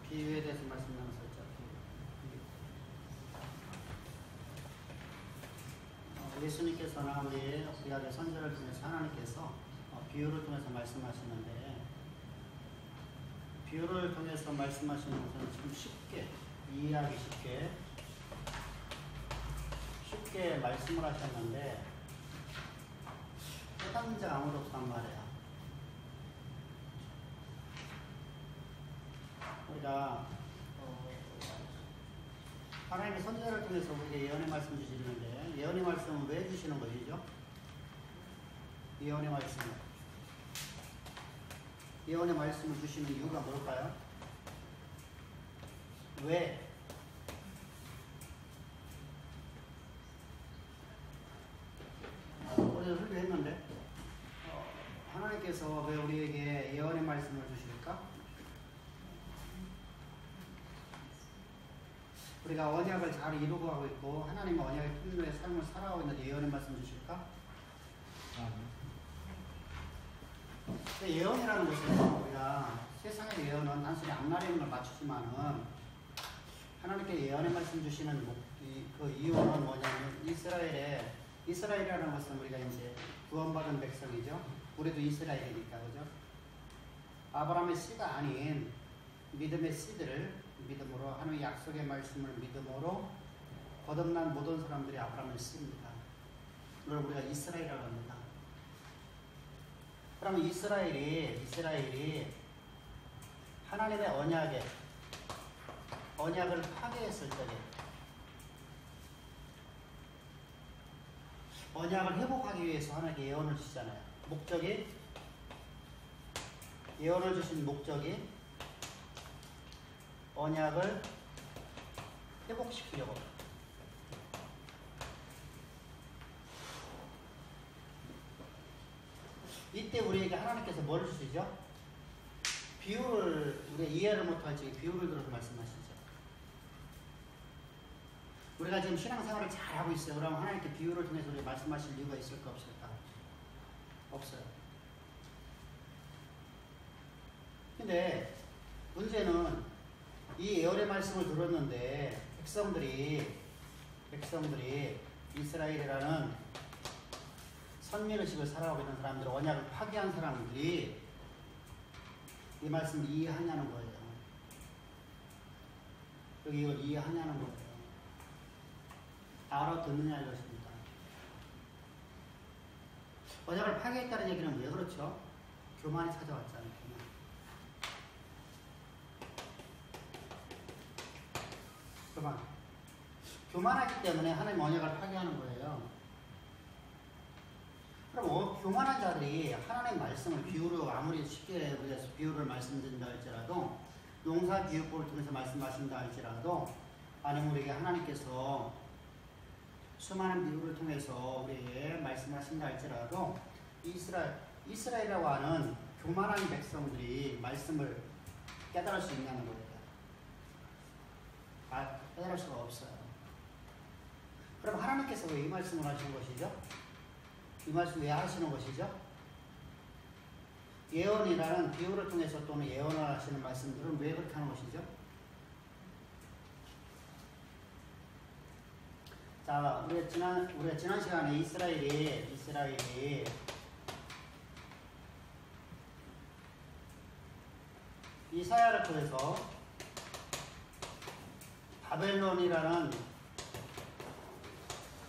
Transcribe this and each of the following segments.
비유에 대해서 말씀 나눴었죠. 예수님께서나 우리 구약의 선지자를 통해서 하나님께서 비유를 통해서 말씀하시는데, 비유를 통해서 말씀하시는 것은 좀 쉽게 이해하기 쉽게 말씀을 하셨는데 해당자 아무도 없단 말이야. 우리가 하나님의 선지자를 통해서 우리에게 예언의 말씀 주시는데, 예언의 말씀은 왜 주시는 것이죠? 예언의 말씀을 주시는 이유가 뭘까요? 왜? 어제 설교했는데 하나님께서 왜 우리에게 예언의 말씀을 주실까? 우리가 언약을 잘 이루고 가고 있고 하나님의 언약의 풍요의 삶을 살아가고 있는데 예언의 말씀 주실까? 예언이라는 것은 우리가 세상의 예언은 단순히 앞날에 걸 맞추지만은 하나님께 예언의 말씀 주시는 그 이유는 뭐냐면 이스라엘이라는 것은 우리가 이제 구원받은 백성이죠. 우리도 이스라엘이니까, 그죠? 아브라함의 씨가 아닌 믿음의 씨들을 믿음으로, 하나님의 약속의 말씀을 믿음으로 거듭난 모든 사람들이 아브라함의 씨입니다. 그걸 우리가 이스라엘이라고 합니다. 그러면 이스라엘이 하나님의 언약을 파괴했을 때에 언약을 회복하기 위해서 하나님께 예언을 주시잖아요. 예언을 주신 목적이 언약을 회복시키려고. 이때 우리에게 하나님께서 뭘 주시죠? 우리가 이해를 못할지 비유를 들어서 말씀하시죠. 우리가 지금 신앙생활을 잘하고 있어요. 그러면 하나님께 비유를 통해서 우리가 말씀하실 이유가 있을까 없을까? 없어요. 근데 문제는 이 예언의 말씀을 들었는데 백성들이 이스라엘이라는 선민의식을 살아가고 있는 사람들, 언약을 파괴한 사람들이 이 말씀을 이해하냐는 거예요. 여기 이걸 이해하냐는 거예요. 알아듣느냐 이것입니다. 언약을 파괴했다는 얘기는 왜 그렇죠? 교만이 찾아왔잖아요. 교만하기 때문에 하나님 언약을 파괴하는 거예요. 그럼 교만한 자들이 하나님의 말씀을 비유로 아무리 쉽게 우리가 비유를 말씀드린다 할지라도, 농사기육법을 통해서 말씀하신다 할지라도, 아니면 우리에게 하나님께서 수많은 비유를 통해서 우리에게 말씀하신다 할지라도 이스라엘이라고 하는 교만한 백성들이 말씀을 깨달을 수 있냐는 거예요. 깨달을 수가 없어요. 그럼 하나님께서 왜 이 말씀을 하시는 것이죠? 이 말씀 왜 하시는 것이죠? 예언이라는 비유를 통해서 또는 예언을 하시는 말씀들은 왜 그렇게 하는 것이죠? 자, 우리가 지난 시간에 이스라엘이 이사야를 통해서 바벨론이라는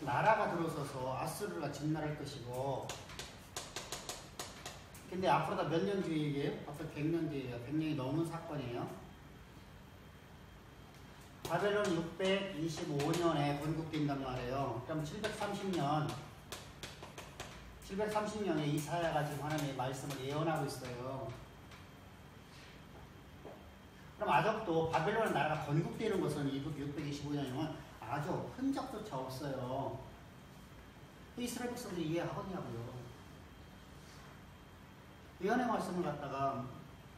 나라가 들어서서 아수르가 진멸할 것이고, 근데 앞으로 몇 년 뒤에 얘기해요? 앞으로 100년 뒤에요. 100년이 넘은 사건이에요. 바벨론 625년에 건국된단 말이에요. 그럼 730년에 이사야가 지금 하나님의 말씀을 예언하고 있어요. 그럼 아직도 바벨론 나라가 건국되는 것은 625년이면 아주 흔적조차 없어요. 이스라엘 백성들이 이해하겠냐고요. 예언의 말씀을 갖다가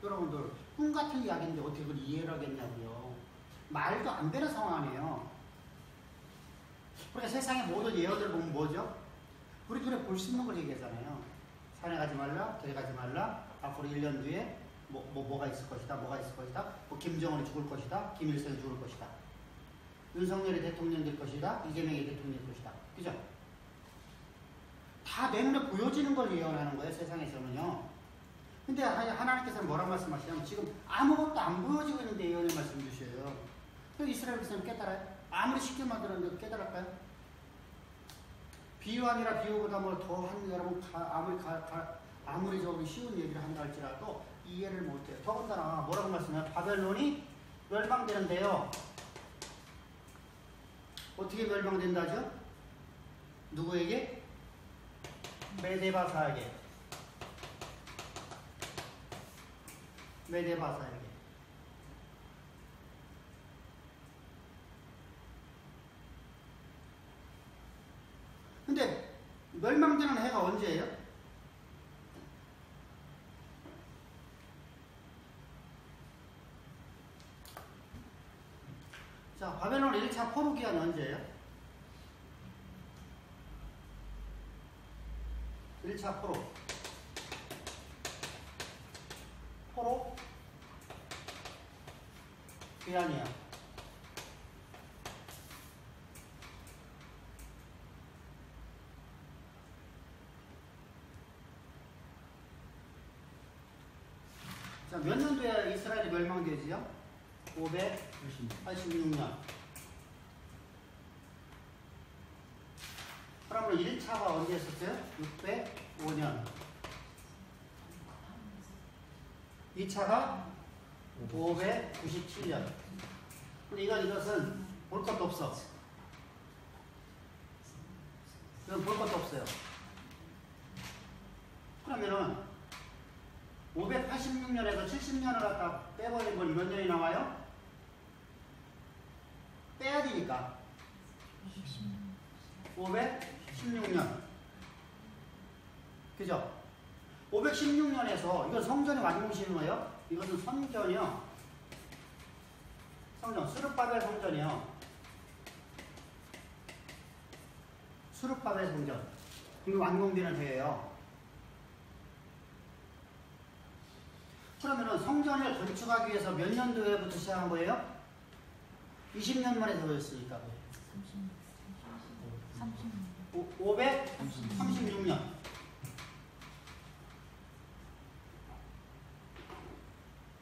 여러분들 꿈 같은 이야기인데 어떻게 그걸 이해를 하겠냐고요. 말도 안 되는 상황이에요. 그러니까 세상의 모든 예언을 보면 뭐죠? 우리 눈에 볼 수 있는 걸 얘기하잖아요. 산에 가지 말라, 길에 가지 말라, 앞으로 1년 뒤에 뭐가 있을 것이다. 뭐가 있을 것이다. 뭐 김정은이 죽을 것이다. 김일성이 죽을 것이다. 윤석열이 대통령 될 것이다. 이재명이 대통령 될 것이다. 그죠? 다 내 눈에 보여지는 걸 예언하는 거예요. 세상에서는요. 근데 하나님께서는 뭐라고 말씀하시냐면 지금 아무것도 안 보여지고 있는데 예언의 말씀 주셔요. 그럼 이스라엘 백성은 깨달아요? 아무리 쉽게 만들었는데 깨달을까요? 비유 아니라 비유보다 뭐 더한 여러분 아무리 저기 쉬운 얘기를 한다 할지라도 이해를 못해요. 더군다나 뭐라고 말씀해요? 바벨론이 멸망되는데요. 어떻게 멸망된다죠? 누구에게? 메데바사에게. 메데바사에게. 근데 멸망되는 해가 언제예요? 자, 바벨론 1차 포로 기한이 언제예요? 1차 포로 기한이야. 자, 몇 년도에 이스라엘이 멸망되지요? 586년. 그러면 1차가 언제 했었어요? 605년. 2차가 597년. 근데 이것은 볼 것도 없어. 이건 볼 것도 없어요. 그러면은 586년에서 70년을 갖다 빼버린 건 몇 년이 나와요? 빼야 되니까. 516년. 그죠? 516년에서, 이건 성전이 완공시는 거예요? 이것은 성전이요. 성전, 수르바벨 성전이요. 수르바벨 성전. 이게 완공되는 해예요. 그러면은 성전을 건축하기 위해서 몇 년도에부터 시작한 거예요? 20년 만에 되어졌으니까.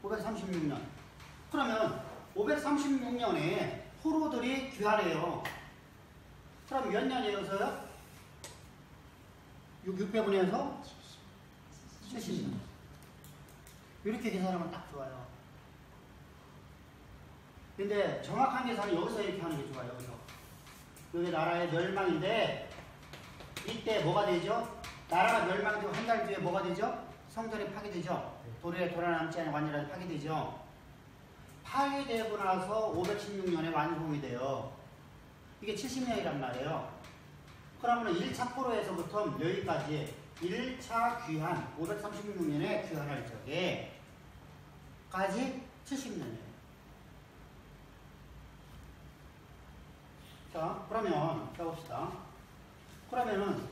536년. 그러면 536년에 포로들이 귀환해요. 그럼 몇 년이어서요? 600분에서 70년. 이렇게 계산하면 딱 좋아요. 근데 정확한 계산은 여기서 이렇게 하는 게 좋아요. 여기서. 여기 나라의 멸망인데 이때 뭐가 되죠? 나라가 멸망되고 한 달 뒤에 뭐가 되죠? 성전이 파괴되죠. 도리에 돌아남지 않은 완전하게 파괴되죠. 파괴되고 나서 516년에 완공이 돼요. 이게 70년이란 말이에요. 그러면 1차 포로에서부터 여기까지 1차 귀환, 536년에 귀환할 적에까지 70년이에요. 자, 그러면 해봅시다. 그러면은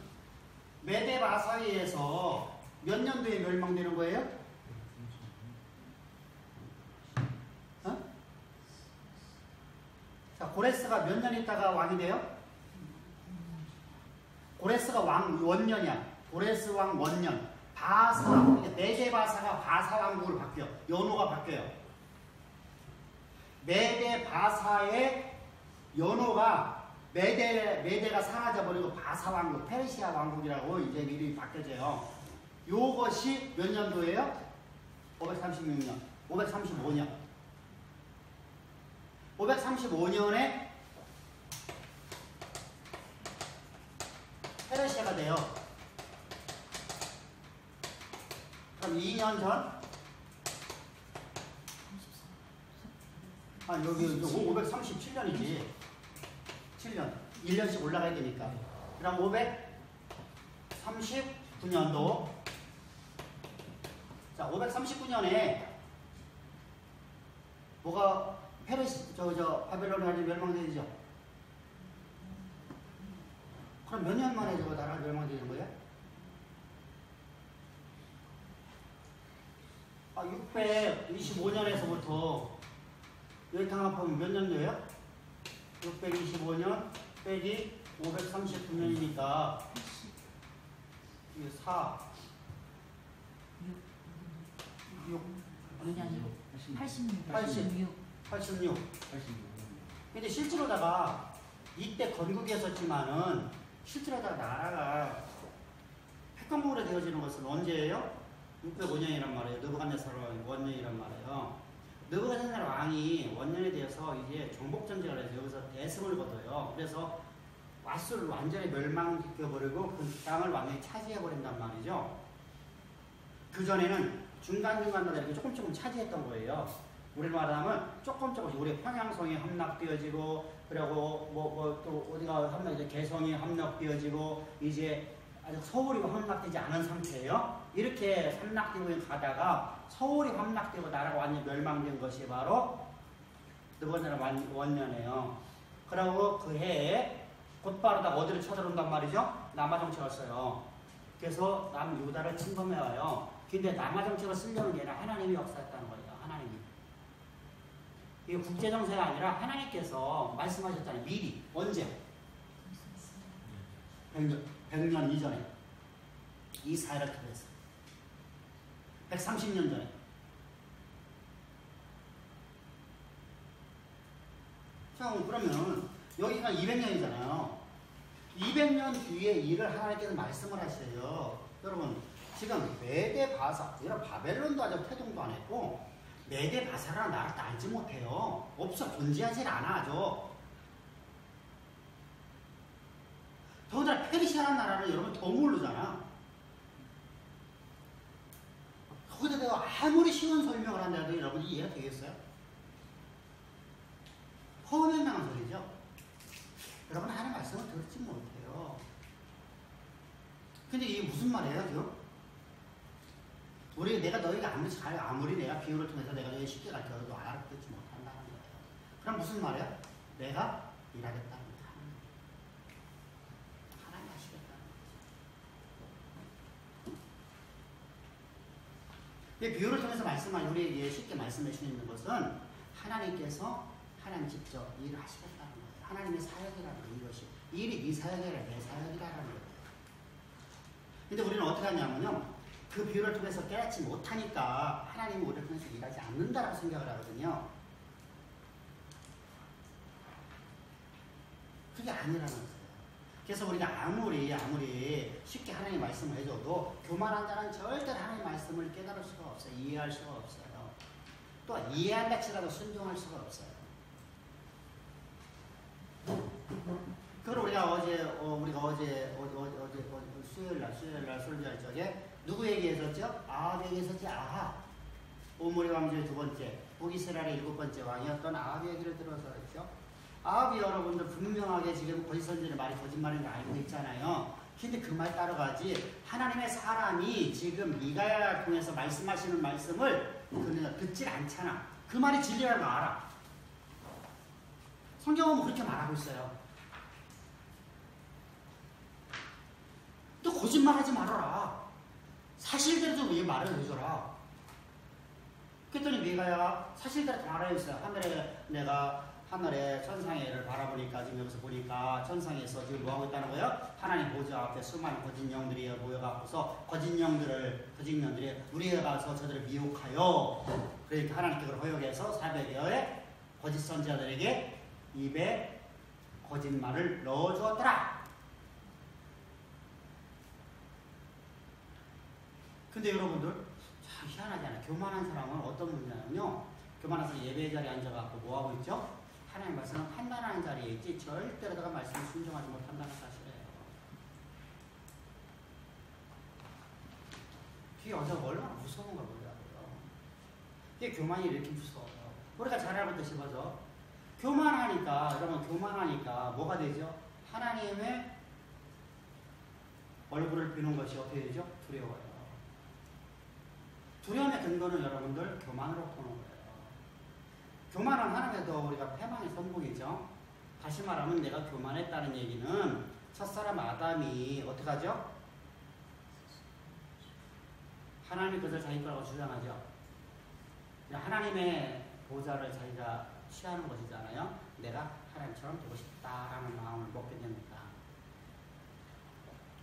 메데바사이에서 몇 년도에 멸망되는 거예요? 어? 자, 고레스가 몇 년 있다가 왕이 돼요? 고레스가 원년이야. 고레스 왕 원년. 바사, 메데바사가 바사 왕국으로 바뀌어. 연호가 바뀌어요. 메데바사의 연호가 메데가 사라져버리고 바사 왕국, 페르시아 왕국이라고 이제 이름이 바뀌어져요. 요것이 몇 년도예요? 536년, 535년. 535년에 페르시아가 돼요. 그럼 2년 전? 아, 여기 537년이지. 7년. 1년씩 올라가야 되니까. 그럼 539년도. 자, 539년에 뭐가 바벨론이 멸망되죠? 그럼 몇 년 만에 저거 나라가 멸망되는 거예요? 625년에서부터 열탕합하면 몇 년도예요? 625년 빼기 539년이니까 4 6 86 근데 실제로다가 이때 건국이었었지만은 실제로다가 나라가 패권국으로 되어지는 것은 언제예요? 605년이란 말이에요. 느부갓네살 원년이란 말이에요. 느부갓네살 왕이 원년에 대해서 이제 정복전쟁을 해서 여기서 대승을 거둬요. 그래서 왓수를 완전히 멸망시켜버리고 그 땅을 완전히 차지해버린단 말이죠. 그전에는 중간중간마다 이렇게 조금 차지했던 거예요. 우리 말하면 조금씩 우리 평양성이 함락되어지고 그리고 또 어디가 함락 개성이 함락되어지고 이제 아직 서울이 함락되지 않은 상태예요. 이렇게 함락되고 가다가 서울이 함락되고 나라가 완전히 멸망된 것이 바로 느부갓네살 원년이에요. 그리고 그 해에 곧바로 다 어디를 쳐들어온단 말이죠? 남아정책을 그래서 남유다를 침범해와요. 근데 남아정책을 쓰려는 게 아니라 하나님이 역사했다는 거예요. 하나님이. 이게 국제정세가 아니라 하나님께서 말씀하셨잖아요. 미리. 언제? 100년 이전에. 이스라엘을 통해서. 130년 전에. 자, 그러면 여기가 200년이잖아요. 200년 뒤에 일을 하나님께서 말씀을 하셔요. 여러분, 지금 메데 바사, 이런 바벨론도 아직 태동도 안 했고, 메데 바사라는 나라도 알지 못해요. 없어, 존재하지 않아, 아주. 더군다나 페르시아라는 나라를 여러분 더 모르잖아. 거기다 내가 아무리 쉬운 설명을 한다도 여러분 이해가 되겠어요? 허무맹랑한 소리죠. 여러분 하나님 말씀을 듣지 못해요. 근데 이게 무슨 말이에요, 지금? 내가 너희가 아무리 내가 비유를 통해서 내가 너희 쉽게 가르쳐도 알아듣지 못한다는 거예요. 그럼 무슨 말이야? 내가 일하겠다는 거야. 하나님 하시겠다는 거죠. 비유를 통해서 우리에게 쉽게 말씀해 주시는 것은 하나님께서 하나님 직접 일을 하시겠다는 거예요. 하나님의 사역이라는 거, 이것이. 일이 네 사역이 아니라 내 사역이라는 거예요. 근데 우리는 어떻게 하냐면요. 그 비유를 통해서 깨닫지 못하니까 하나님이 우리를 통해서 일하지 않는다라고 생각을 하거든요. 그게 아니라는 거예요. 그래서 우리가 아무리 쉽게 하나님 말씀을 해줘도 교만한 자는 절대 하나님 말씀을 깨달을 수가 없어요. 이해할 수가 없어요. 또 이해한다 치라도 순종할 수가 없어요. 그걸 우리가 어제 수요일날 설교할 적에 누구 얘기했었죠? 아합 얘기했었지. 아합. 오므리 왕조의 두 번째, 북이스라엘의 7번째 왕이었던 아합 얘기를 들어서 했죠. 아합이 여러분들 분명하게 지금 거짓 선지자의 말이 거짓말인 걸 알고 있잖아요. 근데 그 말 따라가지 하나님의 사람이 지금 미가야를 통해서 말씀하시는 말씀을 그는 듣질 않잖아. 그 말이 진리라는 걸 알아. 성경은 그렇게 말하고 있어요. 또 거짓말하지 말아라. 사실대로 좀 왜 말을 해줘라. 그랬더니 미가야 사실대로 다 말해줬어요. 하늘에 천상에를 바라보니까 지금 여기서 보니까 천상에서 지금 뭐하고 있다는 거예요? 하나님 보좌 앞에 수많은 거짓 영들이 모여갖고서 거짓 영들이 우리에 가서 저들을 미혹하여 그러니까 하나님께 그걸 허용해서 400여의 거짓 선지자들에게 입에 거짓말을 넣어주었더라. 근데 여러분들 참 희한하잖아요. 교만한 사람은 어떤 분이냐면요. 교만해서 예배 자리에 앉아갖고 뭐하고 있죠? 하나님 말씀을 판단하는 자리에 있지 절대로 내가 말씀을 순종하지 못한다는 사실이에요. 그게 여자가 얼마나 무서운 걸 몰라요. 이게 교만이 이렇게 무서워요. 우리가 잘 알고 싶어서 교만하니까 뭐가 되죠? 하나님의 얼굴을 비는 것이 어떻게 되죠? 두려워요. 두려움의 근거는 여러분들 교만으로 보는 거예요. 교만은 하나님께도 우리가 패망의 선봉이죠. 다시 말하면 내가 교만했다는 얘기는 첫사람 아담이 어떻게 하죠? 하나님이 그것을 자기 거라고 주장하죠. 하나님의 보좌를 자기가 취하는 것이잖아요. 내가 하나님처럼 되고 싶다라는 마음을 먹게 됩니다.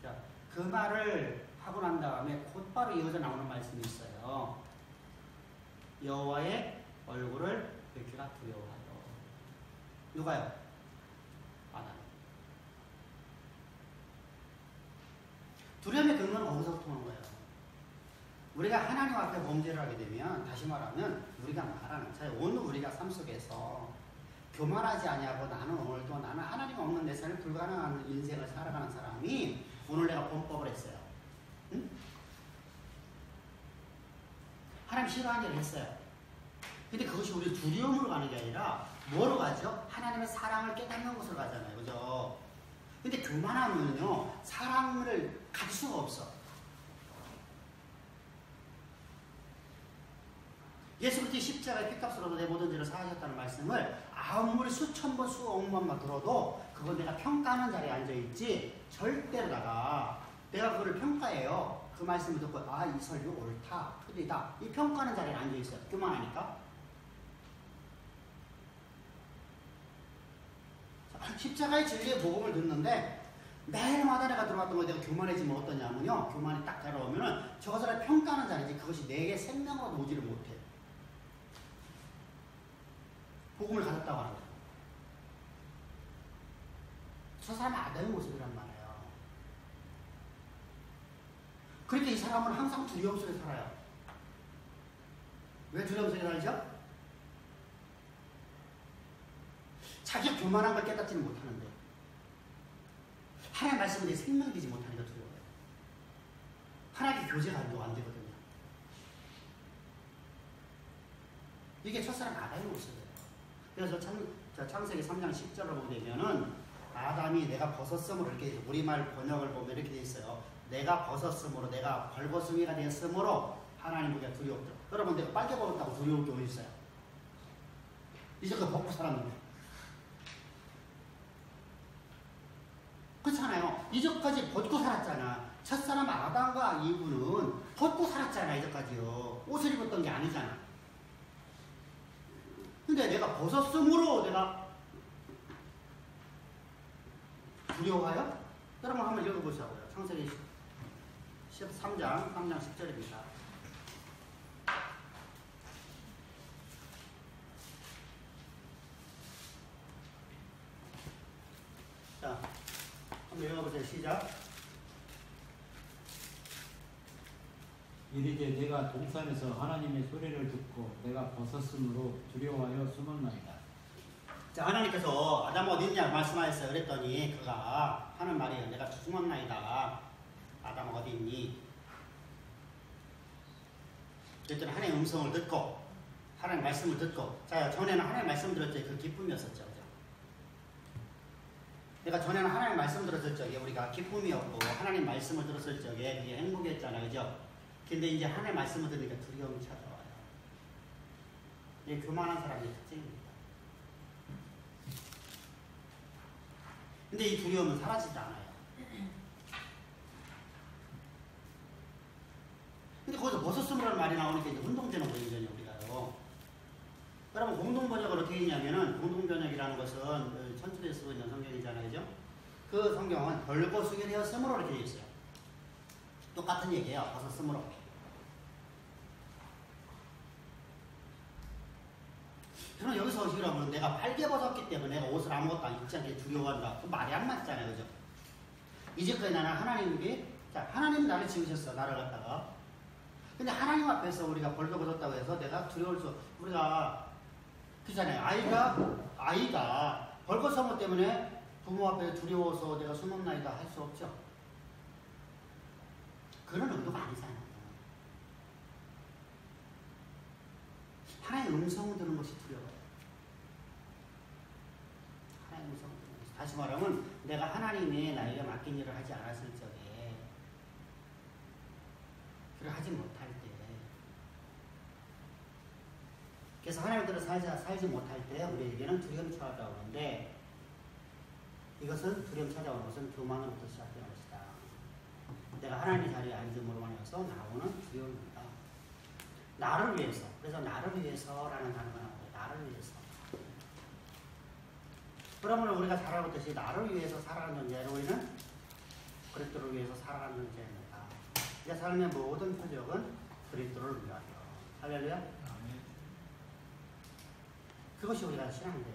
자, 그 말을 하고 난 다음에 곧바로 이어져 나오는 말씀이 있어요. 여호와의 얼굴을 뵙기가 두려워하여. 누가요? 아담. 두려움의 근원은 어디서부터 오는 거예요? 우리가 하나님 앞에 범죄를 하게 되면, 다시 말하면 우리가 말하는 오늘 우리가 삶 속에서 교만하지 아니하고 나는 오늘도 나는 하나님 없는 내 삶을 불가능한 인생을 살아가는 사람이 오늘 내가 범법을 했어요. 응? 하나님 싫어하는 일을 했어요. 근데 그것이 우리 두려움으로 가는 게 아니라 뭐로 가죠? 하나님의 사랑을 깨닫는 곳으로 가잖아요. 그죠? 근데 교만하면요, 사랑을 가질 수가 없어. 예수 그리스도의 십자가의 피값으로도 내 모든 죄를 사하셨다는 말씀을 아무리 수천 번, 수억 번만 들어도 그건 내가 평가하는 자리에 앉아있지 절대로다가 내가 그거를 평가해요. 그 말씀을 듣고 이 설교 옳다, 틀리다 이 평가하는 자리에 앉아있어요. 교만하니까. 십자가의 진리의 복음을 듣는데 매일마다 내가 들어왔던 거 내가 교만해지면 어떠냐면요, 교만이 딱 들어오면은 저 사람을 평가하는 자리지 그것이 내게 생명으로 오지를 못해. 복음을 가졌다고 하는 거예요. 저 사람은 아담의 모습이란 말이에요. 그러니까 이 사람은 항상 두려움 속에 살아요. 왜 두려움 속에 살죠? 자기가 교만한 걸 깨닫지는 못하는데 하나님의 말씀이 내 생명이 되지 못하니까 두려워요. 하나님의 교제가 안 되거든요. 이게 첫사람 아담의 모습이에요. 그래서 창세기 3장 10절을 보게 되면은 아담이 내가 벗었으므로 이렇게 우리말 번역을 보면 이렇게 돼 있어요. 내가 벗었으므로 내가 벌거숭이가 되었으므로 하나님 우리가 두려웠죠. 여러분 내가 빨개 벗었다고 두려울 게 어디 있어요? 이제 그거 벗고 살았는데. 그렇잖아요. 이제까지 벗고 살았잖아. 첫사람 아담과 이브는 벗고 살았잖아. 이제까지요. 옷을 입었던 게 아니잖아. 근데 내가 벗었으므로 내가 두려워하여? 여러분 한번 읽어보자고요. 창세기 13장 10절입니다. 자, 한번 읽어보세요. 시작. 이르되 내가 동산에서 하나님의 소리를 듣고 내가 벗었으므로 두려워하여 숨었나이다. 자, 하나님께서 아담 어디 있냐 말씀하셨어요. 그랬더니 그가 하는 말이에요. 내가 숨었나이다. 아담 어디 있니? 그랬더니 하나님의 음성을 듣고 하나님의 말씀을 듣고, 자, 전에는 하나님의 말씀 들었을 때 그 기쁨이었었죠. 그죠? 내가 전에는 하나님의 말씀 들었을 적에 우리가 기쁨이었고 하나님 말씀을 들었을 적에 그게 행복이었잖아요. 그죠? 근데 이제 하나님의 말씀을 들으니까 두려움이 찾아와요. 이게 교만한 사람의 특징입니다. 근데 이 두려움은 사라지지 않아요. 근데 거기서 벗었으므라는 말이 나오니까 이제 혼동되는 거거든요, 우리가요. 여러분, 공동번역을 어떻게 했냐면은, 공동번역이라는 것은 천주교에 쓰고 있는 성경이잖아요, 그죠? 그 성경은 벌거숭이 되었으므로 이렇게 되어 있어요. 똑같은 얘기예요, 벗었으므로. 저는 여기서 어시라면 내가 빨개 벗었기 때문에 내가 옷을 아무것도 안 입지 않게 두려워한다. 그 말이 안 맞잖아요. 그죠? 이제까지 나는 하나님 나를 지으셨어. 나를 갖다가. 근데 하나님 앞에서 우리가 벌게 벗었다고 해서 내가 두려울 수, 우리가, 그잖아요. 아이가 벌거벗은 것 때문에 부모 앞에 두려워서 내가 숨었나이다 할 수 없죠. 그런 의도가 아니잖아요. 하나님의 음성을 듣는 것이 두려워요. 하나님의 음성을 듣는 것이. 다시 말하면 내가 하나님의 나에게 맡긴 일을 하지 않았을 적에, 그걸 하지 못할 때, 그래서 하나님대로 살지 못할 때 우리에게는 두려움이 찾아오고 하는데, 이것은 두려움 찾아오는 것은 교만으로부터 시작되는 것이다. 내가 하나님의 자리에 앉음으로 인해서 나오는 두려움입니다. 나를 위해서. 그래서 나를 위해서라는 단어가 나와요. 나를 위해서. 그러면 우리가 잘 알고 있듯이 나를 위해서 살아가는 존재로 우리는 그리스도를 위해서 살아가는 존재입니다. 내 삶의 모든 표적은 그리스도를 위하여. 할렐루야. 그것이 우리가 신앙인데.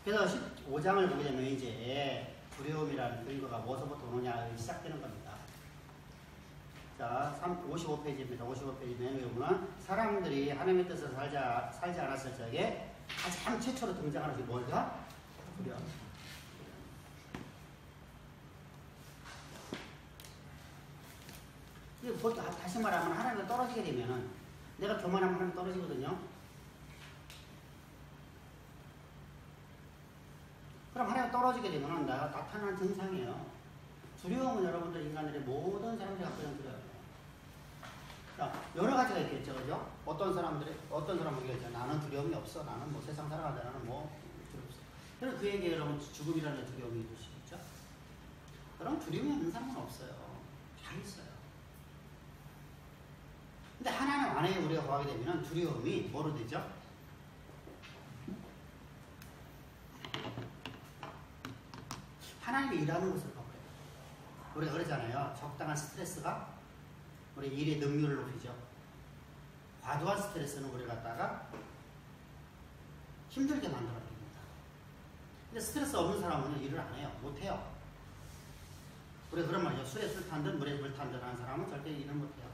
그래서 15장을 보게 되면 이제 두려움이라는 근거가 뭐서부터 오느냐 시작되는 겁니다. 자, 55페이지입니다. 55페이지 맨 위에 보면 사람들이 하나님의 뜻을 살지 않았을 적에 가장 최초로 등장하는 게 뭘까? 두려움. 다시 말하면 하나님과 떨어지게 되면은 내가 교만하면 하나님 떨어지거든요. 그럼 하나님 떨어지게 되면은 나타나는 증상이에요. 두려움은 여러분들 인간들의 모든 사람들이 갖고 있는 두려움이에요. 자, 여러 가지가 있겠죠, 그죠? 어떤 사람은 얘기하죠. 나는 두려움이 없어. 나는 뭐 세상 살아가다 나는 뭐 두려움 없어. 그럼 그에게 여러분 죽음이라는 두려움이 있을 수 있죠. 그럼 두려움이 없는 사람은 없어요. 다 있어요. 근데 하나님 안에 우리가 거하게 되면 두려움이 뭐로 되죠? 하나님이 일하는 것을 봐버려요. 우리가 그러잖아요. 적당한 스트레스가 우리 일의 능률을 높이죠. 과도한 스트레스는 우리 갖다가 힘들게 만들어버립니다. 근데 스트레스 없는 사람은 일을 안 해요. 못 해요. 우리가 그런 말이죠. 술에 술 탄 듯 물에 물 탄 듯 하는 사람은 절대 일을 못 해요.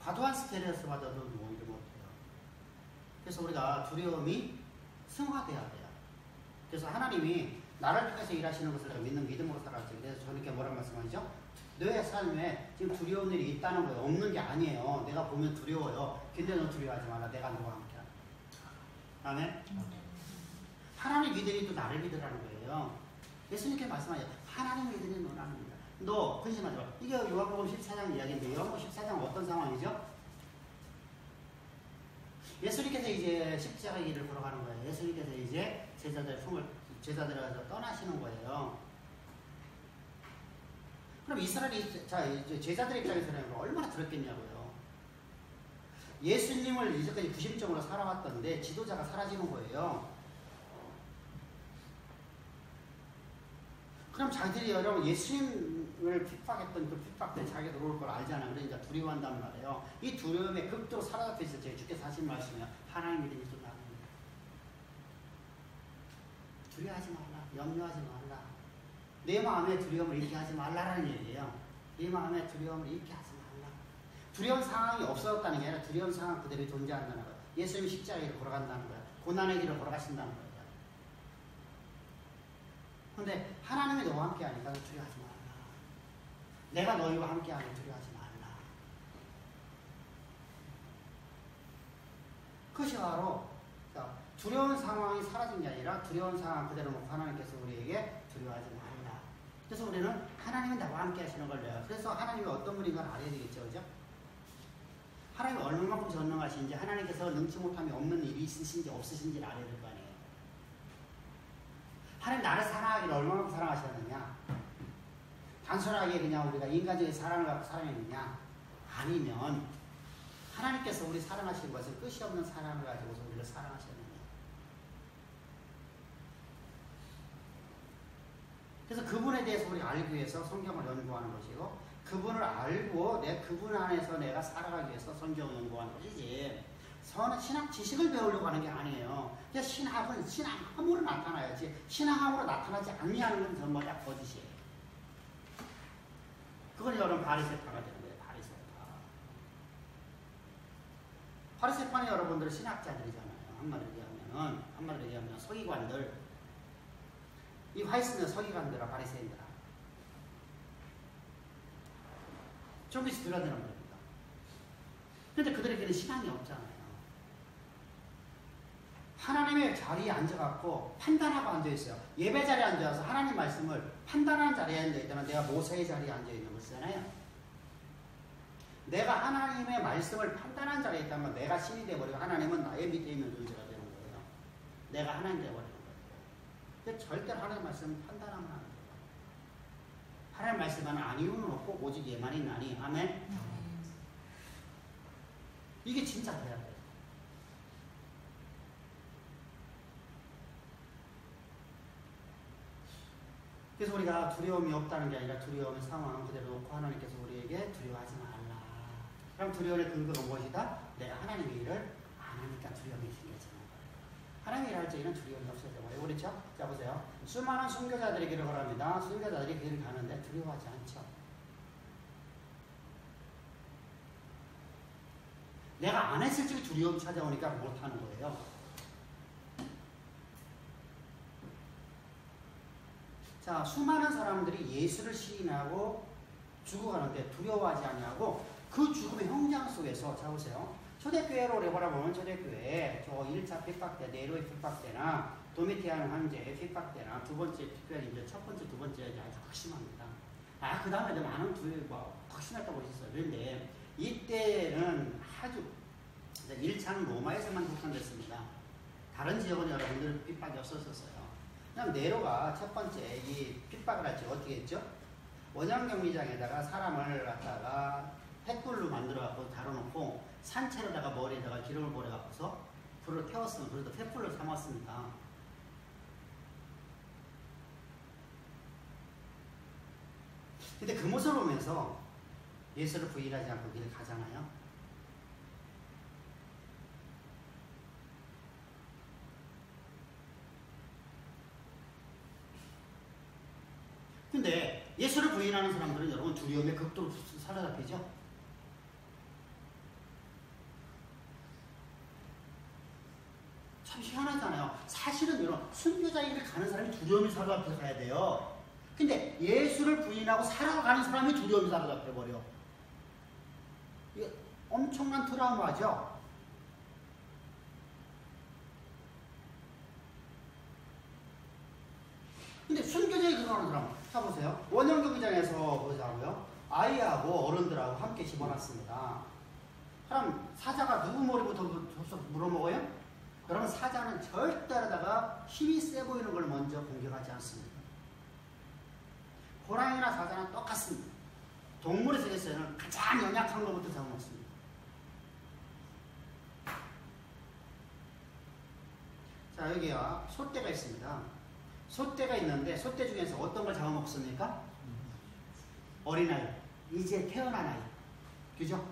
과도한 스트레스 받아도 뭐 일을 못 해요. 그래서 우리가 두려움이 승화돼야 돼요. 그래서 하나님이 나를 통해서 일하시는 것을 내가 믿는 믿음으로 살았지. 그래서 저님께 뭐라고 말씀하시죠? 너의 삶에 지금 두려운 일이 있다는 거예요. 없는 게 아니에요. 내가 보면 두려워요. 근데 너 두려워하지 말라. 내가 너와 함께 한다. 아멘? 하나님 믿으니 또 나를 믿으라는 거예요. 예수님께 말씀하죠. 하나님 믿으니 너라는 겁니다. 너 근심하지 마. 이게 요한복음 14장 이야기인데 요한복음 14장 어떤 상황이죠? 예수님께서 이제 십자가의 길을 걸어가는 거예요. 예수님께서 이제 제자들에서 떠나시는 거예요. 그럼 이스라엘이, 제자들 입장에서는 얼마나 들었겠냐고요. 예수님을 이제까지 구심점으로 살아왔던데 지도자가 사라지는 거예요. 그럼 자기들이 여러분 예수님을 핍박했던 그 핍박때 자기가 들어올 걸 알잖아요. 그러니까 두려워한단 말이에요. 이 두려움에 극도로 사로잡혀 있었죠. 주께서 하신 말씀이요. 하나님 믿음이 좀 나는 거예요. 두려워하지 말라. 염려하지 말라. 내 마음에 두려움을 잃게 하지 말라라는 얘기예요. 내 마음에 두려움을 잃게 하지 말라. 두려운 상황이 없어졌다는 게 아니라 두려운 상황 그대로 존재한다는 거예요. 예수님이 십자가의 길을 걸어간다는 거예요. 고난의 길을 걸어가신다는 거예요. 근데 하나님이 너와 함께 하니까 두려워하지 말라. 내가 너희와 함께 하니 두려워하지 말라. 그것이 바로 두려운 상황이 사라진 게 아니라 두려운 상황 그대로 놓고 하나님께서 우리에게 두려워하지 말라. 그래서 우리는 하나님은 나와 함께 하시는 걸 내요. 그래서 하나님이 어떤 분인가를 알아야 되겠죠. 그죠? 하나님이 얼마만큼 전능하신지, 하나님께서 능치 못함이 없는 일이 있으신지 없으신지를 알아야 될 거 아니에요. 하나님 나를 사랑하기를 얼마만큼 사랑하셨느냐? 단순하게 그냥 우리가 인간적인 사랑을 갖고 사랑했느냐? 아니면 하나님께서 우리 사랑하신 것은 끝이 없는 사랑을 가지고서 우리를 사랑하셨느냐? 그래서 그분에 대해서 우리가 알기 위해서 성경을 연구하는 것이고, 그분을 알고 그분 안에서 내가 살아가기 위해서 성경을 연구하는 것이지, 신학 지식을 배우려고 하는 게 아니에요. 그냥 신학은 신앙함으로 나타나야지, 신앙함으로 나타나지 않냐는 건 전부 다 거짓이에요. 그건 여러분 바리새파가 되는 거예요. 바리새파는 여러분들 신학자들이잖아요. 한마디로 얘기하면 서기관들, 이 화있으면 서기관들아 바리새인들아 좀 있이 들어야 되는 겁니다. 근데 그들에게는 신앙이 없잖아요. 하나님의 자리에 앉아갖고 판단하고 앉아있어요. 예배 자리에 앉아서 하나님 말씀을 판단하는 자리에 앉아있다면 내가 모세의 자리에 앉아있는 것이잖아요. 내가 하나님의 말씀을 판단하는 자리에 있다면 내가 신이 되어버리고 하나님은 나의 밑에 있는 존재가 되는 거예요. 내가 하나님 되어버리는 거예요. 근데 절대로 하나님 말씀을 판단하면 안 돼요. 하나님 말씀은 아니오는 없고 오직 예만 있나니. 아멘. 이게 진짜 돼야 돼요. 그래서 우리가 두려움이 없다는 게 아니라 두려움의 상황 그대로 놓고 하나님께서 우리에게 두려워하지 말라. 그럼 두려움의 근거가 무엇이다? 내가 하나님의 일을 안 하니까 두려움이 생겨지는 거예요. 하나님의 일을 할 적에는 두려움이 없어야 되고요. 그렇죠? 자 보세요. 수많은 순교자들이 길을 걸어갑니다. 순교자들이 길을 가는데 두려워하지 않죠. 내가 안 했을 적에 두려움이 찾아오니까 못하는 거예요. 자, 수많은 사람들이 예수를 시인하고 죽어가는데 두려워하지 않냐고 그 죽음의 현장 속에서 자 보세요. 초대교회로 내보라보면 초대교회 저 1차 핍박 때 네로의 핍박 때나 도미티안 황제의 핍박 때나 두 번째 특별히 이제 첫 번째 두 번째 아주 극심합니다. 그 다음에 많은 극심했다고 하셨어요. 그런데 이때는 아주 1차는 로마에서만 국한됐습니다. 다른 지역은 여러분들 핍박이 없었어요. 그냥 네로가 첫 번째 이 핍박을 할지 어떻게 했죠? 원형경기장에다가 사람을 갖다가 횃불로 만들어갖고 달아놓고 산채로다가 머리에다가 기름을 버려갖고서 불을 태웠으면 그래도 횃불로 삼았습니다. 근데 그 모습을 보면서 예수를 부인하지 않고 길을 가잖아요. 근데 예수를 부인하는 사람들은 여러분 두려움에 극도로 사로잡히죠? 참 희한하잖아요. 사실은 여러분 순교자 길을 가는 사람이 두려움이 사로잡혀 가야 돼요. 근데 예수를 부인하고 살아가는 사람이 두려움이 사로잡혀 버려. 이게 엄청난 트라우마죠? 근데 순교자에 들어가는 사람 자 보세요. 원형경기장에서 보자고요. 아이하고 어른들하고 함께 집어놨습니다. 그럼 사자가 누구 머리부터 물어먹어요? 그러면 사자는 절대로다가 힘이 세 보이는 걸 먼저 공격하지 않습니다. 호랑이나 사자는 똑같습니다. 동물의 세계에서는 가장 연약한 것부터 잡아먹습니다. 자 여기가 소떼가 있습니다. 소떼가 있는데 소떼 중에서 어떤 걸 잡아먹습니까? 어린아이, 이제 태어난 아이. 그죠?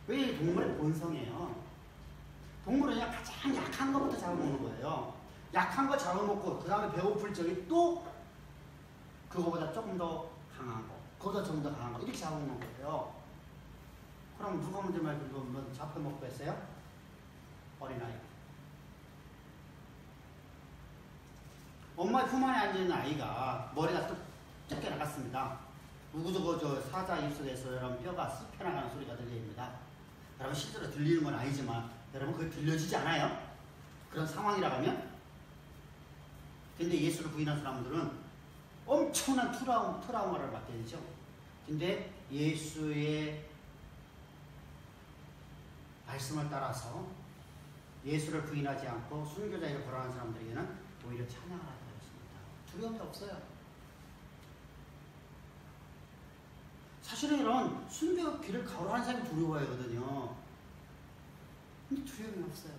왜 동물의 본성이에요? 동물은 그냥 가장 약한 것부터 잡아먹는 거예요. 약한 거 잡아먹고 그 다음에 배고플 적에 또 그거보다 조금 더 강한 거, 그거보다 좀 더 강한 거 이렇게 잡아먹는 거예요. 그럼 누가 먼저 말고 잡혀먹고 했어요? 어린아이. 엄마 품 안에 앉아있는 아이가 머리가 뚝 쫓겨나갔습니다. 누구저거 저 사자 입속에서 여러분 뼈가 씹혀나가는 소리가 들립니다. 여러분 실제로 들리는 건 아니지만 여러분 그게 들려지지 않아요? 그런 상황이라고 하면? 근데 예수를 부인한 사람들은 엄청난 트라우마를 받게 되죠. 근데 예수의 말씀을 따라서 예수를 부인하지 않고 순교자를 걸어가는 사람들에게는 오히려 찬양을 하게 되었습니다. 두려움이 없어요. 사실은 이런 순교 길을 걸어가는 사람이 두려워하거든요. 근데 두려움이 없어요.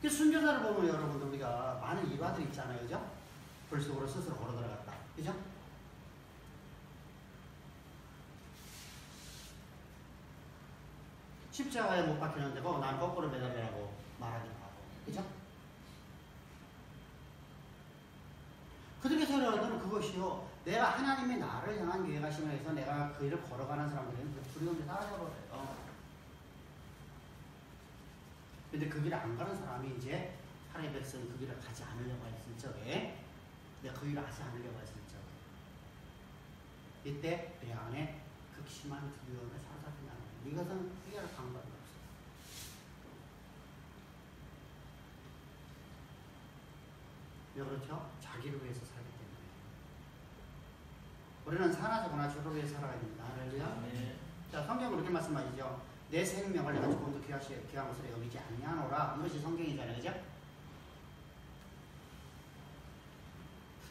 순교자를 보면 여러분들 우리가 많은 일화들이 있잖아요. 그죠? 불 속으로 스스로 걸어 들어갔다. 그죠? 십자가에 못 박히는데 난 거꾸로 매달리라고 말하기도 하고. 그죠? 그들에게 여러분 그것이요. 내가 하나님이 나를 향한 계획하심을 해서 내가 그 일을 걸어가는 사람들은 그 두려움이 사라져버려요. 근데 그 길을 안 가는 사람이 이제 하나님의 백성이 그 길을 가지 않으려고 했을 적에 내가 그 길을 하지 않으려고 했을 적에 이때 내 안에 극심한 두려움을 사로잡힌다는 거예요. 이것은 해결할 방법이 없어요. 왜 그렇죠? 자기를 위해서 살기 때문에. 우리는 산하적으나 주를 위해서 살아야 됩니다. 할렐루야. 네. 자, 성경은 그렇게 말씀하시죠. 내 생명을 내가 조금 더 귀한 것으로 여기지 아니하노라. 이것이 성경이잖아요. 그죠?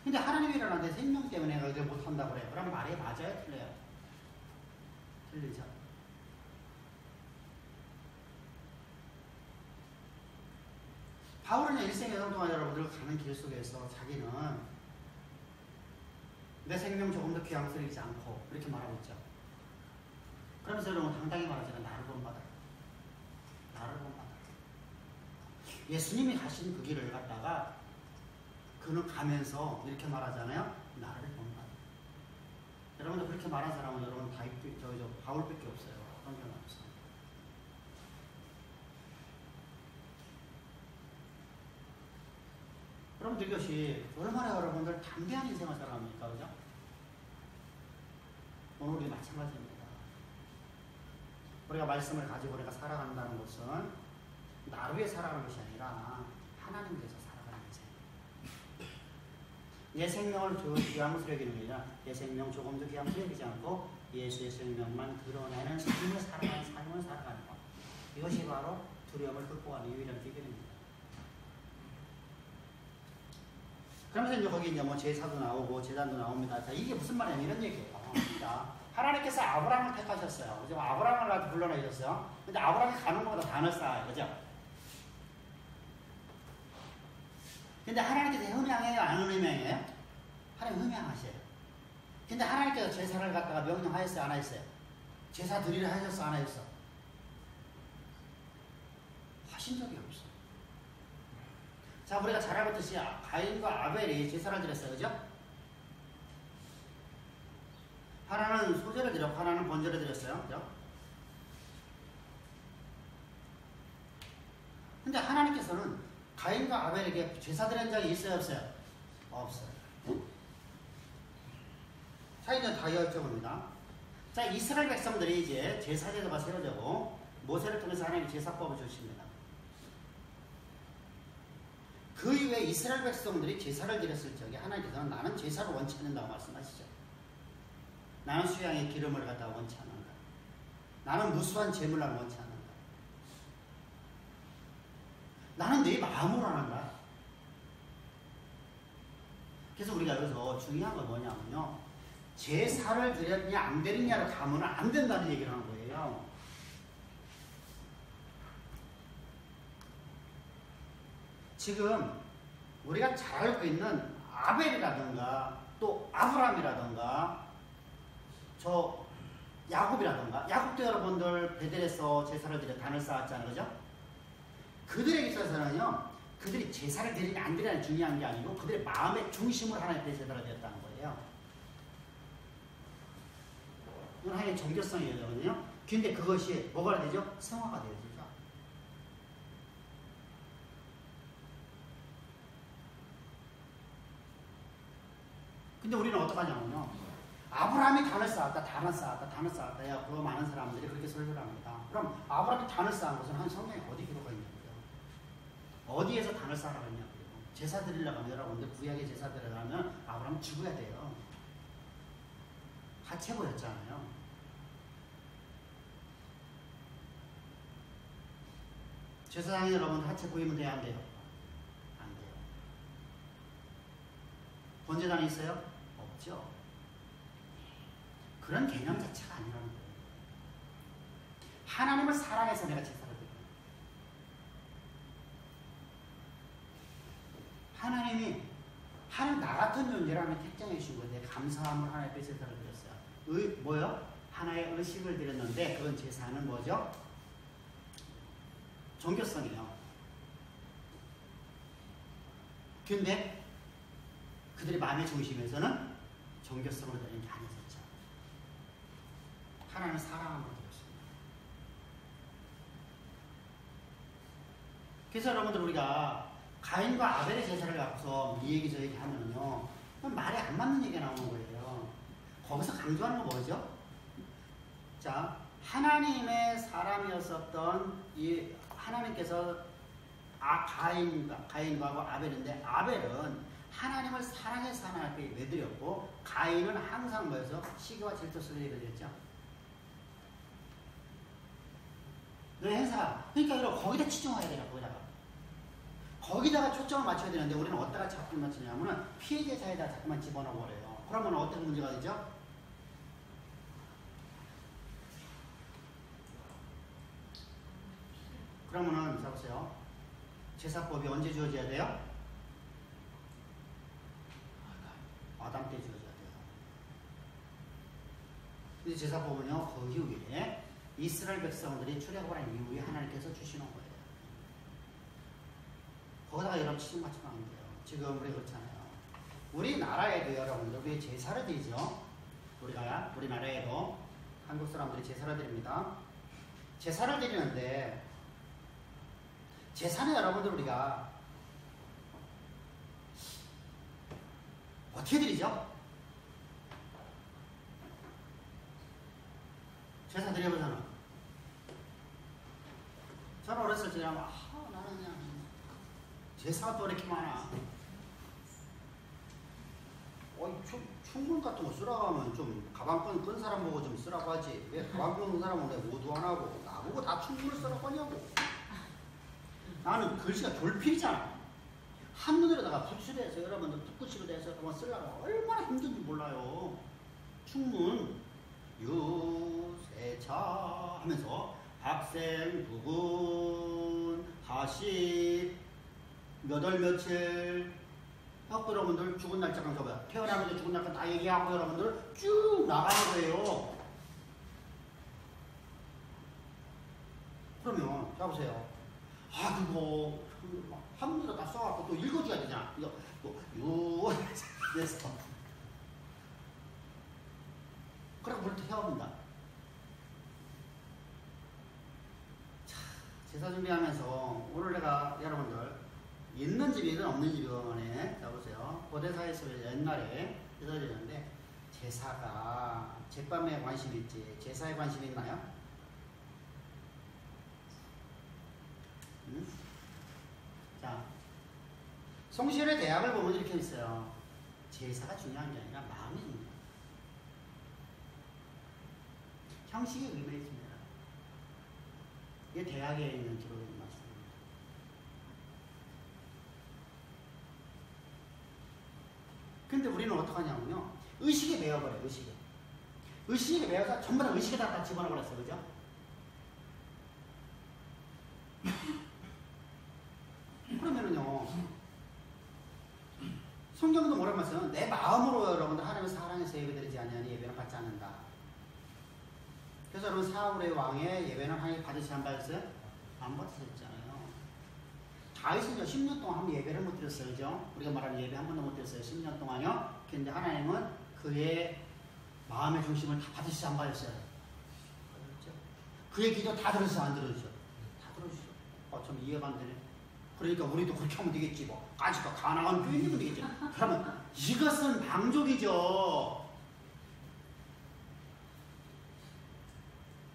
근데 하나님이라는 내 생명 때문에 내가 이걸 못한다고 그래요. 그럼 말이 맞아요? 틀려요? 틀리죠? 바울은 일생 여정 동안 여러분들 가는 길 속에서 자기는 내 생명 조금 더 귀한 것을 잃지 않고 이렇게 말하고 있죠. 그러면서 여러분 당당히 말하잖아요. 나를 본받아. 나를 본받아. 예수님이 가신 그 길을 갔다가 그는 가면서 이렇게 말하잖아요. 나를 본받아. 여러분들 그렇게 말한 사람은 여러분 바울밖에 없어요. 성경 없어. 여러분들 이것이 얼마나 여러분들 담대한 인생을 살아갑니까? 그죠? 오늘 우리 마찬가지입니다. 우리가 말씀을 가지고 우리가 살아간다는 것은 나를 위해 살아가는 것이 아니라 하나님 위해서 살아가는 인생. 내 생명을 귀한 것으로 여기는 게 아니라 내 생명 조금 더 귀한 것으로 여기지 않고 예수의 생명만 드러내는 삶을 살아가는 것. 이것이 바로 두려움을 극복하는 유일한 비결입니다. 그러면서 이제 거기 이제 뭐 제사도 나오고 제단도 나옵니다. 자, 이게 무슨 말이냐 이런 얘기예요. 자, 하나님께서 아브라함을 택하셨어요. 그죠? 아브라함을 불러내셨어요. 근데 아브라함이 가는 것보다 단을 쌓아요. 그죠? 근데 하나님께서 흠양해요? 안 흠양해요? 하나님 흠양하셔요. 근데 하나님께서 제사를 갖다가 명령하였어요? 안 하셨어요? 제사 드리려 하셨어? 안 하셨어? 하신 적이 없어요. 자, 우리가 잘 알았듯이 가인과 아벨이 제사를 드렸어요. 그죠? 하나는 소제를 드렸고 하나는 번제를 드렸어요. 그죠? 근데 하나님께서는 가인과 아벨에게 제사 드린 적이 있어요? 없어요? 없어요. 자, 이제 다 여쭤봅니다. 자, 이스라엘 백성들이 이제 제사제도가 세워지고 모세를 통해서 하나님이 제사법을 주십니다. 그 이후에 이스라엘 백성들이 제사를 드렸을 적에 하나님께서는 나는 제사를 원치 않는다고 말씀하시죠. 나는 수양의 기름을 갖다가 원치 않는다. 나는 무수한 제물을 원치 않는다. 나는 내 마음으로 하는다. 그래서 우리가 여기서 중요한 건 뭐냐면요. 제사를 드렸냐 안 드렸냐를 가면 안 된다는 얘기를 하는 거예요. 지금 우리가 잘 알고 있는 아벨이라든가 또 아브라함이라든가 저 야곱이라든가 야곱도 여러분들 베델에서 제사를 드려 단을 쌓았잖아요. 그죠? 그들에게 있어서는요. 그들이 제사를 드리냐 안 드리냐 중요한 게 아니고 그들의 마음의 중심으로 하나님께 제사를 드렸다는 거예요. 이건 하나님의 정결성이거든요. 근데 그것이 뭐가 되죠? 성화가 되어지죠. 근데 우리는 어떡하냐면요. 아브라함이 단을 쌓았다. 야, 그거 많은 사람들이 그렇게 설교를 합니다. 그럼 아브라함이 단을 쌓은 것은 한 성경에 어디 기록가 있냐고요. 어디에서 단을 쌓으라고 했냐고요. 제사 드리려고 하면 여러분들 구약의 제사 드리려면 아브라함 죽어야 돼요. 하체 보였잖아요. 제사장이 여러분 하체 보이면 돼야 안 돼요? 안 돼요. 번제단이 있어요? 없죠. 그런 개념 자체가 아니라는 거예요. 하나님을 사랑해서 내가 제사를 드려요. 하나님이 나 같은 존재라는 택정해 주신 건데 감사함을 하나님 앞에 제사를 드렸어요. 뭐요? 하나의 의식을 드렸는데 그건 제사는 뭐죠? 종교성이에요. 근데 그들의 마음의 중심에서는 종교성으로 드리는 게 아니었죠. 하나님을 사랑함으로 드렸습니다. 그래서 여러분들 우리가 가인과 아벨의 제사를 갖고서 이 얘기 저 얘기 하면요. 말이 안 맞는 얘기가 나오는 거예요. 거기서 강조하는 건 뭐죠? 자, 하나님의 사람이었었던 이 하나님께서 가인과 아벨인데 아벨은 하나님을 사랑해서 하나님 앞에 외드렸고 가인은 항상 뭐여서 시기와 질투 속에 외드렸죠. 너의 행사가. 그러니까 여러분 거기다 치중해야 돼요. 거기다가 초점을 맞춰야 되는데 우리는 어디다가 자꾸 맞추냐면은 피해제사에다 자꾸만 집어넣어버려요. 그러면 어떤 문제가 되죠? 그러면은 잡으세요. 제사법이 언제 주어져야 돼요? 아담 때 주어져야 돼요. 근데 제사법은요, 그 이후에 이스라엘 백성들이 출애굽을 한 이후에 하나님께서 주시는 거예요. 거기다가 여러분 치중 맞추면 안 돼요. 지금 우리 그렇잖아요. 우리나라에도 여러분들 우리 제사를 드리죠. 우리나라에도 한국 사람들이 제사를 드립니다. 제사를 드리는데 제사는 여러분들 우리가 어떻게 드리죠? 제사 드려보잖아. 저는 어렸을 때 나는 그냥 제사가 또 이렇게 많아. 충분 같은 거 쓰라고 하면 좀 가방 끈 사람 보고 좀 쓰라고 하지. 왜 가방 끈 사람은 왜 모두 안 하고 나보고 다 충분을 쓰라고 하냐고. 나는 글씨가 졸필이잖아. 한눈으로다가 붓실에서 여러분들 붓글씨로 돼서 한번 쓰려고 얼마나 힘든지 몰라요. 충문 유세차 하면서 학생 부분 하시 몇월 며칠 학교 여러분들 죽은 날짜랑 적어요. 태어나면서 죽은 날짜 다 얘기하고 여러분들 쭉 나가는 거예요. 그러면 자보세요. 그거 한문으로 다 써갖고 또 읽어줘야 되잖아. 이거 그래서 그러고 물때 헤어본다. 자, 제사 준비하면서 오늘 내가 여러분들 있는 집이든 없는 집이든 자보세요. 고대사에서 옛날에 제사 드렸는데 제사가 제밤에 관심이 있지 제사에 관심이 있나요? 응? 자, 송시열의 대학을 보면 이렇게 있어요. 제사가 중요한 게 아니라 마음이 중요해요. 형식이 의미가 있습니다. 이게 대학에 있는 기록의 말씀입니다. 근데 우리는 어떡하냐면요. 의식에 매여버려요. 의식에 매여서 전부 다 의식에다 집어넣어버렸어요. 그죠? 그러면은요, 성경도 뭐라고 말씀하세요? 내 마음으로 여러분들 하나님을 사랑해서 예배드리지 아니하니 예배는 받지 않는다. 그래서 여러분 사울의 왕의 예배는 하나님 받으시 안 받았어요? 안 받으셨잖아요. 다윗은요 10년 동안 한 번 예배를 못 드렸어요. 그죠? 우리가 말하는 예배 한 번도 못 드렸어요. 10년 동안요. 근데 하나님은 그의 마음의 중심을 다 받으시지 안 받으셨어요? 그렇죠? 그의 기도 다 들으시죠? 안 들으시죠? 다 들으시죠. 좀 이해가 안 되네. 그러니까 우리도 그렇게 하면 되겠지. 까짓거 가난한 교인이면 되겠지. 그러면 이것은 방족이죠.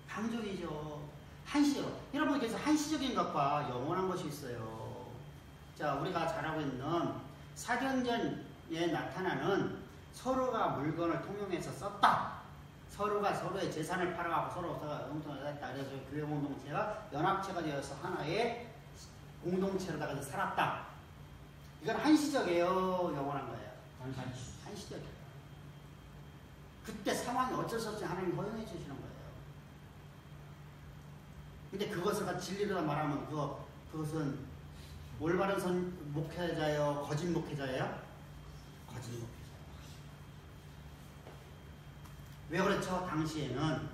방족이죠. 한시적. 여러분께서 한시적인 것과 영원한 것이 있어요. 자, 우리가 잘 알고 있는 사경전에 나타나는 서로가 물건을 통용해서 썼다. 서로가 서로의 재산을 팔아가고 서로가 용돈을 했다. 그래서 교회 공동체가 연합체가 되어서 하나의 공동체로다가 살았다. 이건 한시적이에요. 영원한 거예요. 한시적이에요. 그때 상황이 어쩔 수 없이 하나님 허용해 주시는 거예요. 근데 그것을 진리로 말하면 그것은 올바른 목회자예요? 거짓 목회자예요? 거짓 목회자. 왜 그렇죠? 당시에는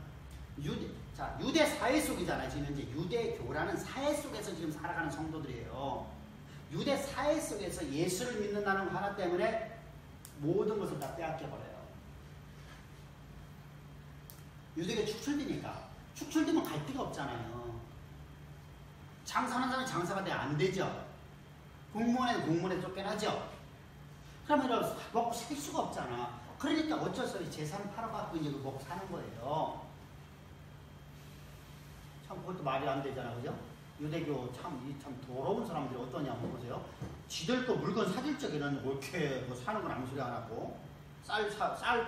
유대 사회 속이잖아요. 지금 현재 유대교라는 사회 속에서 지금 살아가는 성도들이에요. 유대 사회 속에서 예수를 믿는다는 거 하나 때문에 모든 것을 다 빼앗겨버려요. 유대교 축출되니까. 축출되면 갈 데가 없잖아요. 장사하는 사람이 장사가 안 되죠. 공무원에는 공무원에 쫓겨나죠. 그러면 먹고 살 수가 없잖아. 그러니까 어쩔 수 없이 재산 팔아갖고 이제 먹고 사는 거예요. 참 그것도 말이 안 되잖아. 그죠? 유대교 참 더러운 사람들이 어떠냐고 보세요. 지들 또 물건 사줄 적에는 이렇게 사는 건 아무 소리 안 하고 쌀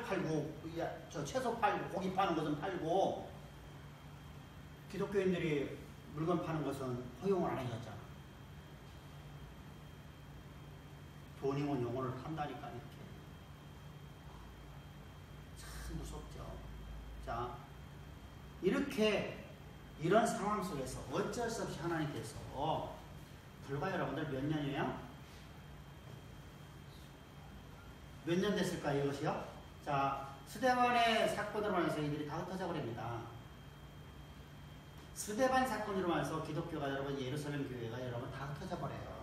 팔고 채소 팔고 고기 파는 것은 팔고 기독교인들이 물건 파는 것은 허용을 안 해줬잖아. 돈이면 영혼을 판다니까 이렇게. 참 무섭죠. 자, 이렇게 이런 상황 속에서 어쩔 수 없이 하나님께서 불과 여러분들 몇 년이에요? 몇 년 됐을까요, 이것이요? 자, 스데반의 사건으로 인해서 이들이 다 흩어져 버립니다. 스데반 사건으로 인해서 기독교가 여러분, 예루살렘 교회가 여러분 다 흩어져 버려요.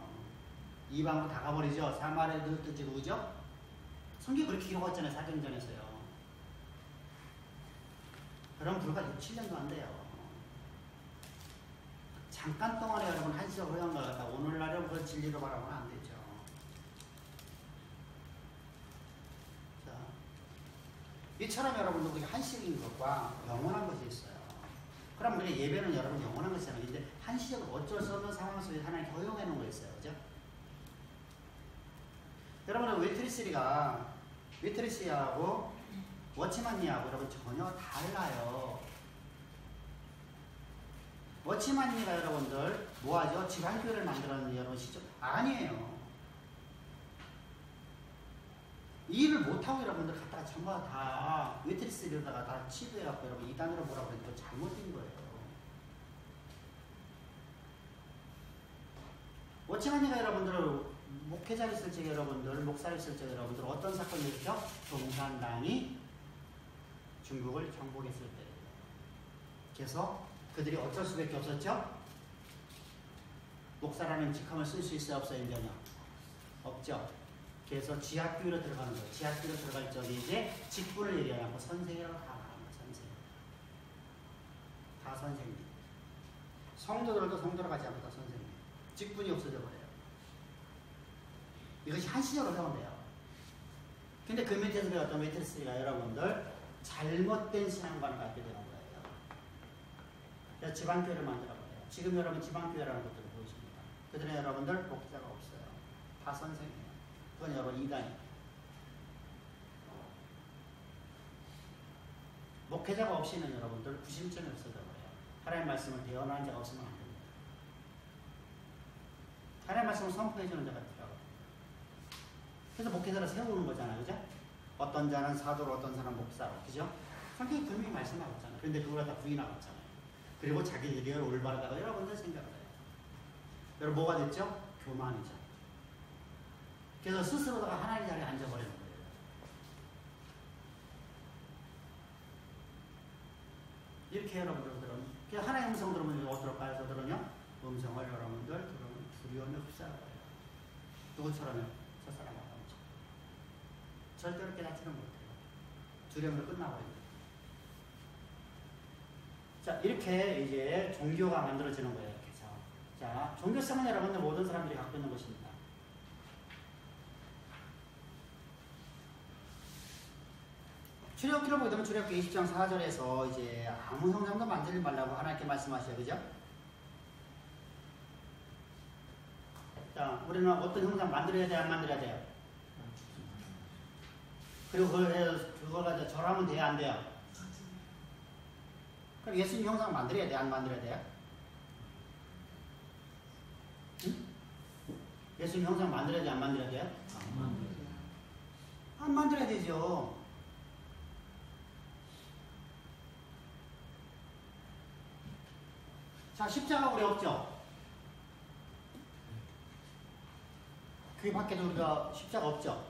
이방으로 다 가버리죠. 사마리아도 흩어지고, 그죠? 성경이 그렇게 기록했잖아요, 사경전에서요. 그럼 불과 6, 7년도 안 돼요. 잠깐 동안에 여러분 한시적 허용한 것 같다. 오늘날은 그 진리로 바라보면 안 되죠. 자, 이처럼 여러분도 그게 한시적인 것과 영원한 것이 있어요. 그럼 우리 예배는 여러분 영원한 것이잖아요. 근데 한시적으로 어쩔 수 없는 상황 속에 하나님 허용해 놓은 거 있어요. 그죠? 여러분은 웨트리스하고 워치만니하고 여러분 전혀 달라요. 워치만니가 여러분들 뭐하죠? 지방교회를 만들었는 여러분 시죠? 아니에요. 일을 못하고 여러분들 갖다가 전부 다 웨트리스에다가 다 치부해갖고 여러분 이단으로 뭐라고 그러니까 잘못된 거예요. 워치만니가 여러분들 목회자를 있을 적에 여러분들, 목사를 있을 적에 여러분들 어떤 사건이 있죠?共産당이 중국을 정복했을 때. 그래서 그들이 어쩔 수밖에 없었죠? 목사라는 직함을 쓸 수 있어요? 없어요? 전혀? 없죠? 그래서 지하교회로 들어가는 거예요. 지하교회로 들어갈 적에 이제 직분을 얘기하고 선생이라고 다 말하는 거예요. 선생. 다 선생님. 성도들도 성도로 가지 않고 다 선생님. 직분이 없어져 버려요. 이것이 한시적으로 배운대요. 근데 그 밑에서 배웠던 웨트리스가 여러분들 잘못된 신앙관을 갖게 되는 거예요. 그래서 지방교회를 만들어버려요. 지금 여러분 지방교회라는 것들을 보이십니다. 그들은 여러분들 목자가 없어요. 다 선생이에요. 그건 여러분 이단이에요. 목회자가 없이는 여러분들 구심점이 없어져 버려요. 하나님의 말씀을 대언하는 자가 없으면 안 됩니다. 하나님의 말씀을 선포해주는 자가 필요하고. 그래서 목회자를 세우는 거잖아요. 그죠? 어떤 자는 사도로, 어떤 사람은 목사로. 그죠? 성경이 분명히 말씀하고 있잖아요. 그런데 그걸 다 부인하고 있잖아요. 그리고 자기들이 올바르다고 여러분들 생각을 해요. 여러분 뭐가 됐죠? 교만이죠. 그래서 스스로다가 하나님 자리에 앉아버리는 거예요. 이렇게 여러분들은 하나의 음성 들으면 어떨까요? 저들은요? 음성을 여러분들 들으면 두려움에 흡사하고요. 누구처럼요? 저 사람 아까죠. 절대로 깨닫지는 못해요. 두려움으로 끝나버립니다. 자, 이렇게 이제 종교가 만들어지는 거예요. 이렇게 해서. 자, 종교성은 여러분들 모든 사람들이 갖고 있는 것입니다. 출애굽기를 보게 되면 출애굽기 20장 4절에서 이제 아무 형상도 만들지 말라고 하나님께 말씀하셔요. 그죠? 자, 우리는 어떤 형상 만들어야 돼요? 안 만들어야 돼요? 그리고 그걸 가지고 절하면 돼요? 안 돼요? 그럼 예수님 형상 만들어야 돼요? 안 만들어야 돼요? 응? 예수님 형상 만들어야 돼요? 안 만들어야 돼요? 안 만들어야 돼요. 안 만들어야 되죠. 자, 십자가 우리 없죠? 교회 밖에도 우리가 십자가 없죠?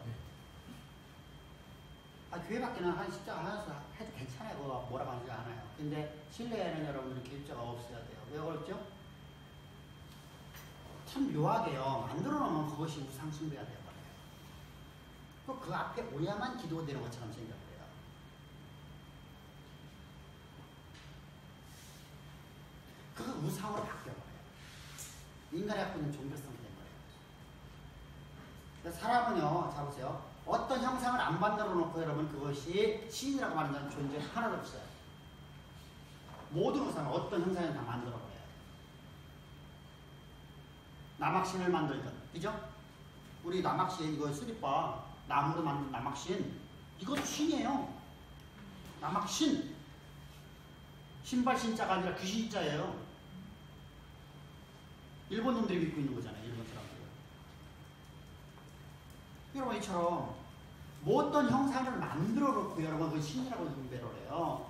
교회 밖에는 한 십자가 하나 해도 괜찮아요. 그거 뭐라고 하지 않아요. 근데 실내에는 여러분들은 십자가 없어야 돼요. 왜 그렇죠? 참 묘하게요. 만들어 놓으면 그것이 우상숭배가 되어버려요. 그 앞에 오야만 기도가 되는 것처럼 생겨버려요. 그거 우상으로 바뀌어버려요. 인간이 갖고 있는 종교성이 된거예요. 사람은요, 자 보세요. 어떤 형상을 안 만들어 놓고 여러분 그것이 신이라고 말하는 존재 하나도 없어요. 모든 우상을 어떤 형상을 다 만들어 버려요. 남학신을 만들든, 그죠? 우리 남학신 이거 수리바 나무로 만든 남학신 이것도 신이에요. 남학신 신발 신자가 아니라 귀신 자예요. 일본 놈들이 믿고 있는 거잖아요. 일본 사람들. 여러분 이처럼 뭐 어떤 형상을 만들어 놓고 여러분 그 신이라고 숭배를 해요.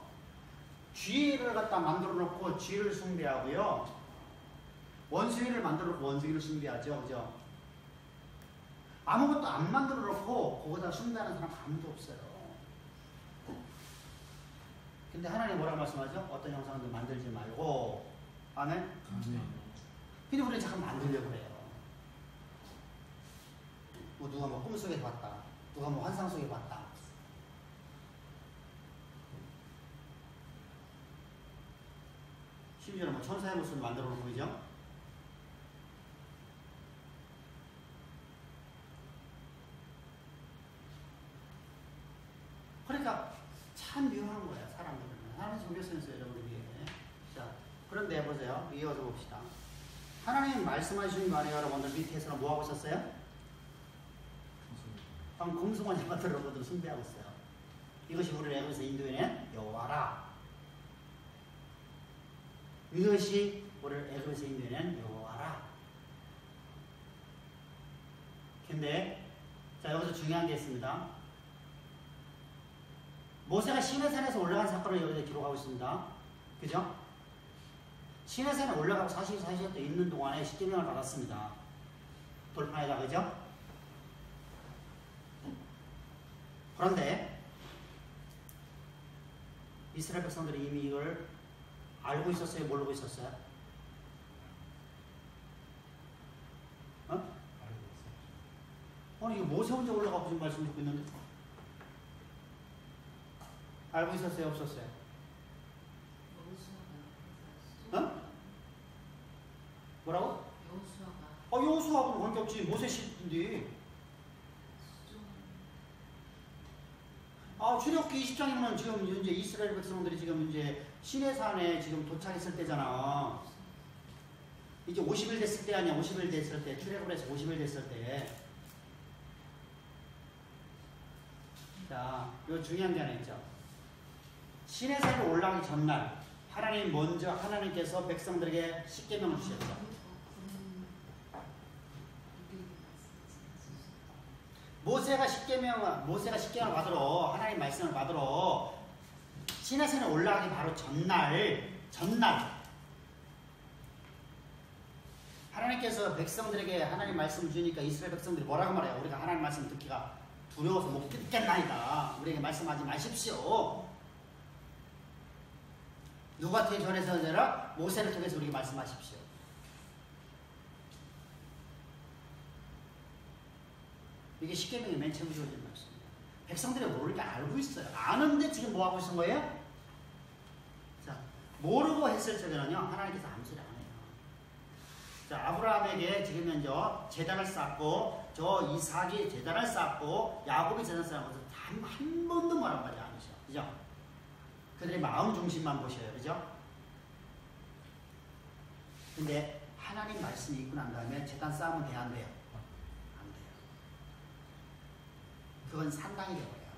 쥐를 갖다 만들어 놓고 쥐를 숭배하고요. 원숭이를 만들어 놓고 원숭이를 숭배하죠. 그죠? 아무것도 안 만들어 놓고 거기다 숭배하는 사람 아무도 없어요. 근데 하나님 뭐라고 말씀하죠? 어떤 형상도 만들지 말고. 아멘? 근데 우리는 자꾸 만들려고 그래요. 뭐 누가 뭐 꿈속에 봤다. 누가 뭐 환상 속에 봤다. 심지어는 뭐 천사의 모습을 만들어 놓고 그죠? 그러니까 참 묘한 거야 사람들은. 하나님 종교선에서 여러분에게. 자, 그런데 보세요. 이어서 봅시다. 하나님 말씀하신 거 아니에요 여러분들. 밑에서는 뭐하고 있었어요? 방금 공수원에 만들어 놓고 숭배하고 있어요. 이것이 우리를 애굽에서 인도해낸 여호와라. 이것이 우리를 애굽에서 인도해낸 여호와라. 근데 자 여기서 중요한 게 있습니다. 모세가 시내산에서 올라간 사건을 여기서 기록하고 있습니다. 그죠? 시내산에 올라가고 44시간 있는 동안에 십계명을 받았습니다. 돌판에다. 그죠? 그런데 이스라엘 백성들이 이미 이걸 알고 있었어요? 모르고 있었어요? 어? 아니 이거 모세 혼자 올라가고 지금 말씀 듣고 있는데 알고 있었어요? 없었어요? 어? 뭐라고? 여호수아하고는 관계없지. 모세 시인데. 출애굽기 20장이면 지금 이제 이스라엘 백성들이 지금 이제 시내산에 지금 도착했을 때잖아. 이제 50일 됐을 때 아니야. 50일 됐을 때. 출애굽을 해서 50일 됐을 때. 자, 요 중요한 게 하나 있죠. 시내산에 올라가기 전날 하나님 먼저 하나님께서 백성들에게 십계명을 주셨죠. 모세가 십계명을 받으러 하나님 말씀을 받으러 시내산에 올라가기 바로 전날 하나님께서 백성들에게 하나님 말씀을 주니까 이스라엘 백성들이 뭐라고 말해요? 우리가 하나님 말씀 듣기가 두려워서 못 듣겠나이다. 우리에게 말씀하지 마십시오. 누구한테 전해서 아니라 모세를 통해서 우리에게 말씀하십시오. 이게 십계명의 맨 처음 주어진 말씀입니다. 백성들이 모르니까 알고 있어요. 아는데 지금 뭐 하고 있는 거예요? 자, 모르고 했을 적에는요, 하나님께서 아무 소리 안 해요. 자, 아브라함에게 지금 현재 제단을 쌓고, 저 이삭이 제단을 쌓고, 야곱이 제단을 쌓고, 한 번도 뭐라고 하지 않으셔. 그죠? 그들의 마음 중심만 보셔요. 그죠? 근데 하나님 말씀이 있고 난 다음에 제단 쌓으면 돼요? 안 돼요? 안 돼요. 그건 상당히 어려워요.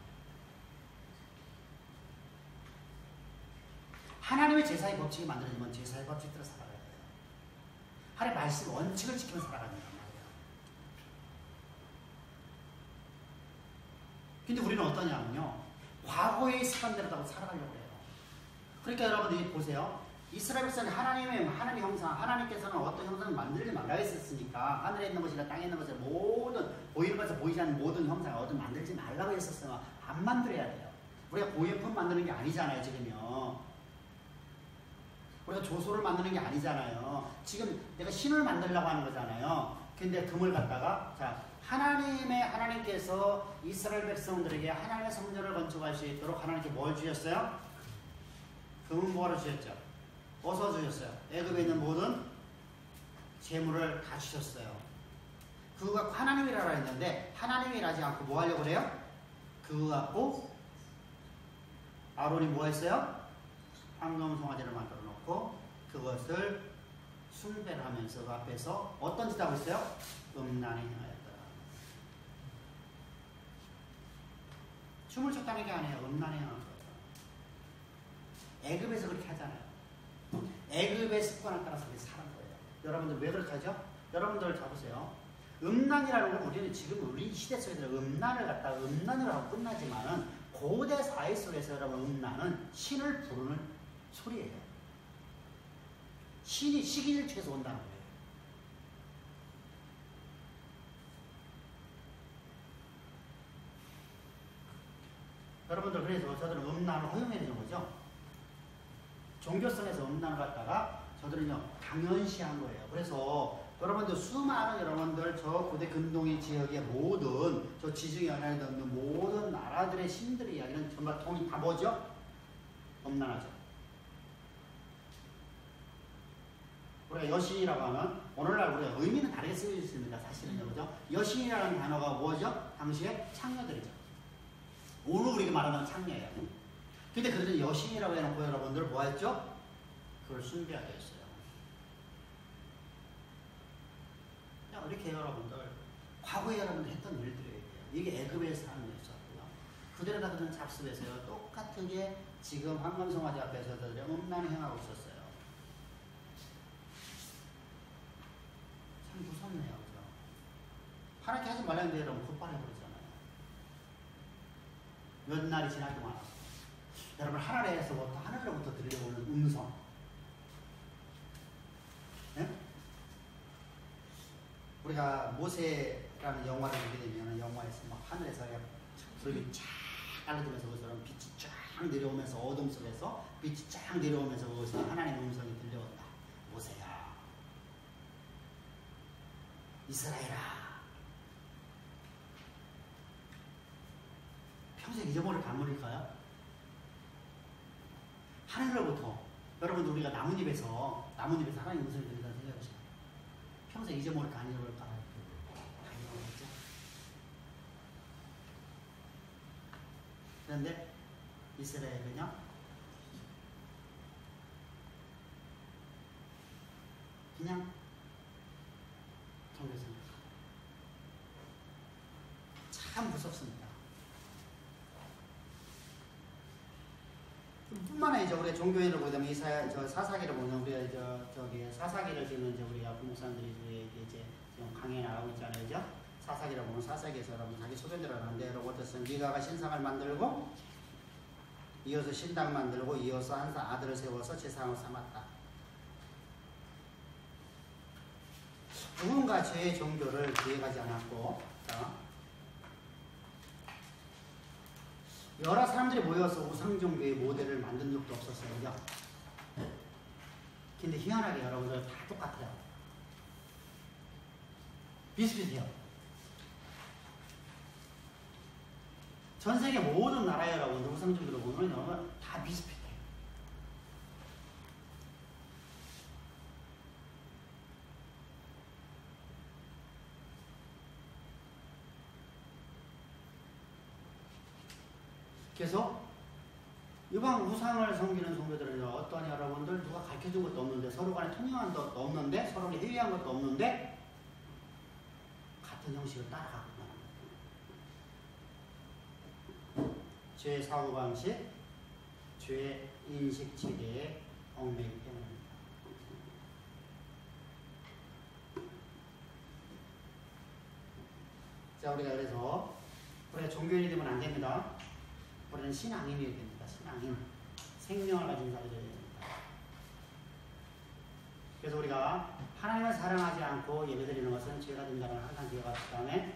하나님의 제사의 법칙이 만들어지면 제사의 법칙대로 살아가야 돼요. 하나님의 말씀 원칙을 지키며 살아가는 거란 말이에요. 근데 우리는 어떠냐면요, 과거의 습관대로 살아가려고 해요. 그러니까 여러분들이 보세요. 이스라엘 백성이 하나님의 형상, 하나님께서는 어떤 형상을 만들지 말라 했었으니까 하늘에 있는 것이나 땅에 있는 것을 모든 보이는 것에 보이지 않는 모든 형상을 어떤 만들지 말라고 했었으면 안 만들어야 돼요. 우리가 고예품 만드는 게 아니잖아요. 지금요. 우리가 조소를 만드는 게 아니잖아요. 지금 내가 신을 만들려고 하는 거잖아요. 근데 금을 갖다가 자, 하나님께서 이스라엘 백성들에게 하나님의 성전을 건축할 수 있도록 하나님께 뭘 주셨어요? 금은 뭐로 주셨죠? 어서 주셨어요. 애굽에 있는 모든 재물을 다 주셨어요. 그거 갖고 하나님이라고 했는데 하나님이 하지 않고 뭐 하려고 그래요? 그거 갖고 아론이 뭐 했어요? 황금 송아지를 만들어 놓고 그것을 숭배를 하면서 그 앞에서 어떤 짓 하고 있어요? 음란에 행하였더라. 춤을 췄다는 게 아니에요. 음란에 행한 거예요. 애굽에서 그렇게 하잖아요. 애굽의 습관을 따라서 그렇게 사는 거예요. 여러분들 왜 그렇게 하죠? 여러분들 잡으세요. 음란이라는 건 우리는 지금 우리 시대 속에서 음란을 갖다가 음란으로 하고 끝나지만은 고대 사회 속에서 여러분 음란은 신을 부르는 소리예요. 신이 시기일체에서 온다는 거예요. 여러분들 그래서 저들은 음란을 허용해 주는 거죠. 종교성에서 음란을 갖다가 저들은요 당연시한 거예요. 그래서 여러분들 수많은 여러분들 저 고대 근동의 지역의 모든 저 지중해 연안에 있는 모든 나라들의 신들의 이야기는 정말 통이 다 뭐죠? 음란하죠. 우리가 여신이라고 하면 오늘날 우리가 의미는 다르게 쓰여 있습니다. 사실은요, 그죠? 여신이라는 단어가 뭐죠? 당시에 창녀들이죠. 오늘 우리가 말하는 창녀예요. 근데 그래도 여신이라고 해놓고 여러분들 뭐 했죠? 그걸 숭배하게 했어요. 그냥 이렇게 여러분들 과거에 여러분들 했던 일들이에요. 이게 애굽에서 하는 일이었고요. 그대로 다 그런 잡습에서요. 똑같게 지금 황금성화제 앞에서도 음란을 행하고 있었어요. 참 무섭네요. 그죠? 하나님께 하지 말라는데 여러분 급발해버리잖아요. 몇 날이 지나지 않았어요. 여러분 하늘에서부터 하늘로부터 들려오는 음성. 네? 우리가 모세라는 영화를 보게 되면 영화에서 막 하늘에서 불이 쫙 깔려들면서 그처럼 빛이 쫙 내려오면서 어둠 속에서 빛이 쫙 내려오면서 거기서 하나님의 음성이 들려온다. 모세야, 이스라엘아, 평생 잊어버릴 간물일까요? 하늘로부터 여러분들 우리가 나뭇잎에서 하나님 음성이 들린다는 생각하시죠? 평생 잊어버릴까 안 잊어버릴까? 안 잊어버리겠죠? 그런데 이스라엘은요 그냥 정교했습니다. 참 무섭습니다. 뿐만 아니라 우리가 종교인을 보자면 이 사사기를 보면 우리가 저기 사사기를 지금 이제 우리가 부목사님들이 이제 지금 강의 나가고 있잖아요, 그죠? 사사기를 보면 사사기에서 여러분 자기 소견대로 하는데 여러분 어떻습니까? 미가가 신상을 만들고 이어서 신당 만들고 이어서 한 아들을 세워서 제사장을 삼았다. 누군가 제 종교를 기획하지 않았고, 여러 사람들이 모여서 우상종교의 모델을 만든 적도 없었어요. 그죠? 근데 희한하게 여러분들 다 똑같아요. 비슷비슷해요. 전 세계 모든 나라에 여러분들 우상종교를 보면 여러분 다 비슷비슷해요. 그래서 이방 우상을 섬기는 종교들은 어떤 여러분들 누가 가르쳐준 것도 없는데 서로 간에 통용한 것도 없는데 서로 간에 회의한 것도 없는데 같은 형식을 따라가고 죄 사고방식, 죄 인식지대의 얽매이기 때문입니다. 자, 우리가 그래서 우리가 종교인이 되면 안 됩니다. 우리는 신앙인이 됩니다. 신앙인. 생명을 가진 자들이 됩니다. 그래서 우리가 하나님을 사랑하지 않고 예배드리는 것은 죄가 된다는 걸 항상 기억하시기 바랍니다.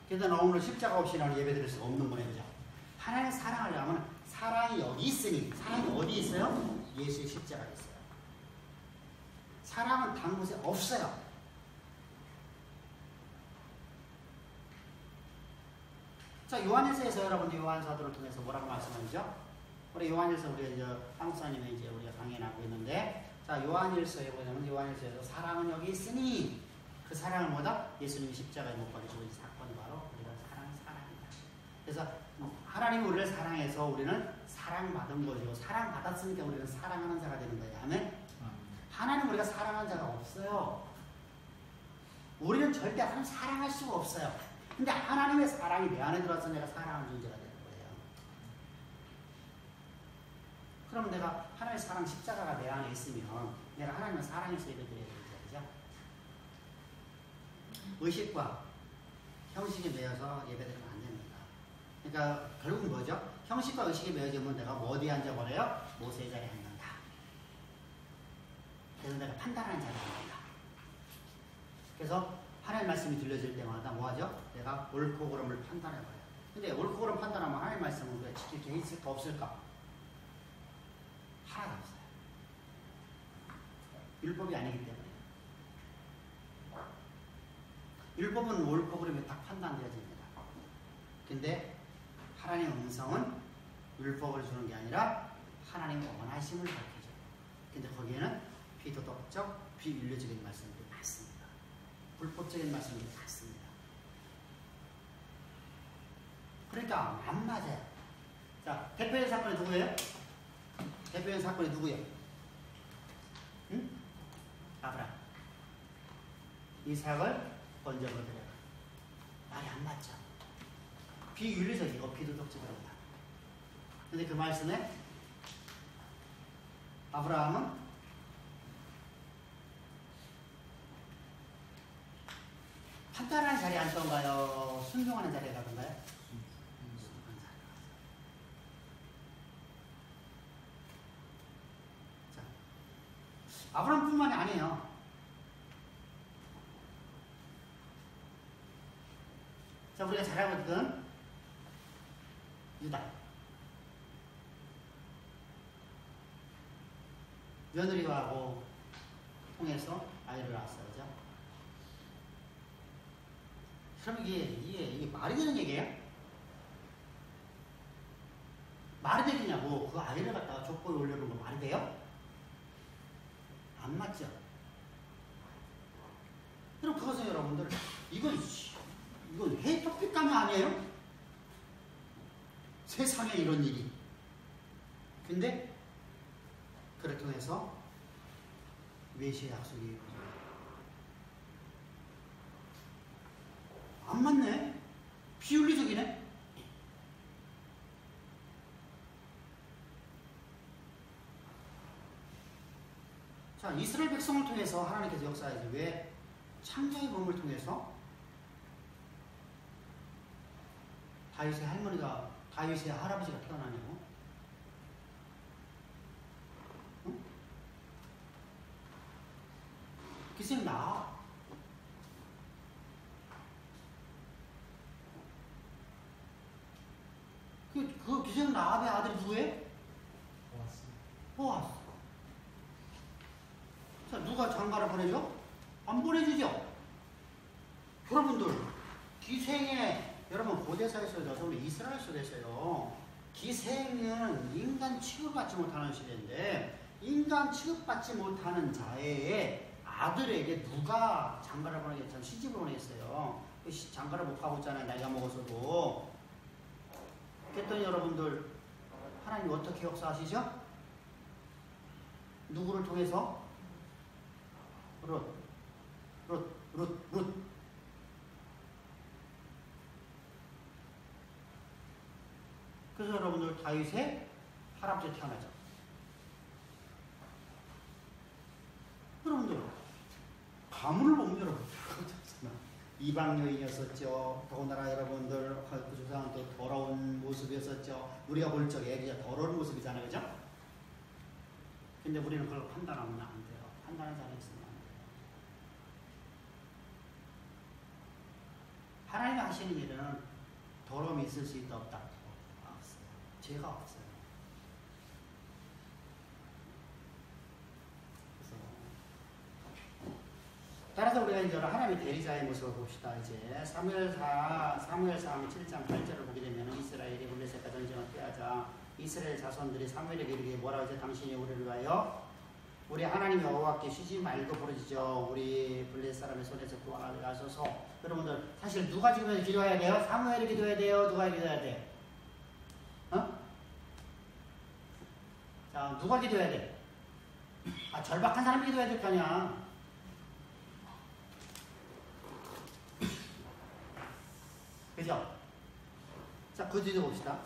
그래서 오늘 십자가 없이는 예배드릴 수가 없는 거예요. 그죠? 하나님을 사랑하려면 사랑이 여기 있으니, 사랑이 어디 있어요? 예수의 십자가에 있어요. 사랑은 다른 곳에 없어요. 자, 요한일서에서 여러분들 요한사도를 통해서 뭐라고 말씀하시죠? 우리 요한일서 우리가 이제 한국사님의 이제 우리가 강의 나고 있는데, 자, 요한일서에 보자면 요한일서에서 사랑은 여기 있으니 그 사랑은 뭐다? 예수님이 십자가에 못 박히시고 이 사건이 바로 우리가 사랑입니다. 그래서 하나님이 우리를 사랑해서 우리는 사랑받은 거죠. 사랑받았으니까 우리는 사랑하는 자가 되는 거예요. 아멘? 하나님 우리가 사랑하는 자가 없어요. 우리는 절대 하나님 사랑할 수가 없어요. 근데 하나님의 사랑이 내 안에 들어와서 내가 사랑하는 존재가 되는 거예요. 그러면 내가 하나님의 사랑 십자가가 내 안에 있으면 내가 하나님을 사랑해서 예배드려야 되죠. 그죠? 의식과 형식에 매여서 예배드리면 안 됩니다. 그러니까 결국은 뭐죠? 형식과 의식에 매여지면 내가 어디에 앉아버려요? 모세의 자리에 앉는다. 그래서 내가 판단하는 자리에 앉는다. 그래서 하나님의 말씀이 들려질 때마다 뭐하죠? 내가 옳고 그름을 판단해버려요. 근데 옳고 그름 판단하면 하나님의 말씀은 왜 지킬 게 있을까 없을까? 하나도 없어요. 율법이 아니기 때문에. 율법은 옳고 그름이 딱 판단되어집니다. 근데 하나님의 음성은 율법을 주는 게 아니라 하나님의 원하심을 밝혀줘요. 근데 거기에는 비도덕적, 비윤리적인 말씀들이 많습니다. 불법적인 말씀들이 많습니다. 그러니까 안 맞아요. 자, 대표의 사건이 누구예요? 대표의 사건이 누구예요? 응? 아브라함. 이삭을 번져버려요. 말이 안 맞죠. 비윤리적이고 비도덕적입니다. 근데 그 말씀에 아브라함은 판단하는 자리에 앉던가요? 순종하는 자리에 가던가요? 순종하는 자리에 가서. 자, 아브라함뿐만이 아니에요. 자, 우리가 잘 알고 있던 유다. 며느리하고 통해서 아이를 낳았어요. 그죠? 그럼 이게 말이 되는 얘기예요? 말이 되겠냐고. 그 아이를 갖다가 족보에 올려놓은 거 말이 돼요? 안 맞죠? 그럼 그것은 여러분들, 이건 해토픽감이 아니에요? 세상에 이런 일이. 근데 그렇게 해서 외시의 약속이 안 맞네? 비윤리적이네? 자, 이스라엘 백성을 통해서 하나님께서 역사하지. 왜? 창조의 몸을 통해서 다윗의 다윗의 할아버지가 태어나냐고? 응? 기생 나. 그 기생 나합의 아들이 누구예요? 보아스. 자, 누가 장가를 보내죠? 안 보내주죠? 여러분들, 기생에, 여러분, 고대사에서도 우리 이스라엘 속에서요, 기생은 인간 취급받지 못하는 시대인데, 인간 취급받지 못하는 자의 아들에게 누가 장가를 보내겠잖아요. 시집을 보내겠어요. 장가를 못 가고 있잖아요. 나이가 먹어서도. 그랬더니 여러분들, 하나님 어떻게 역사하시죠? 누구를 통해서? 룻. 그래서 여러분들 다윗의 할아버지 태어나죠. 여러분들 가문을 보면 여러분 이방 여인이었었죠. 더군다나 여러분들 그 조상은 또 더러운 모습이었었죠. 우리가 볼 적에 그냥 더러운 모습이잖아요, 그죠? 근데 우리는 그걸 판단하면 안 돼요. 판단하는 자리에 있으면 안 돼요. 하나님이 하시는 일은 더러움이 있을 수 있다 없다? 없어요. 죄가 없어요. 따라서 우리가 이제 하나님의 대리자의 모습을 봅시다. 이제 사무엘상 7장 8절을 보게 되면 이스라엘이 블레셋과 전쟁을 피하자 이스라엘 자손들이 사무엘에게 이르기를 뭐라고 하죠? 당신이 우리를 위하여 우리 하나님 여호와께 쉬지 말고 부르짖어 우리 블레셋 사람의 손에서 구원하게 하소서. 여러분들 사실 누가 지금 기도해야 돼요? 사무엘이 기도해야 돼요? 누가 기도해야 돼? 자, 누가 기도해야 돼? 절박한 사람이 기도해야 될 거 아니야. 그죠? 자, 그 뒤도 봅시다.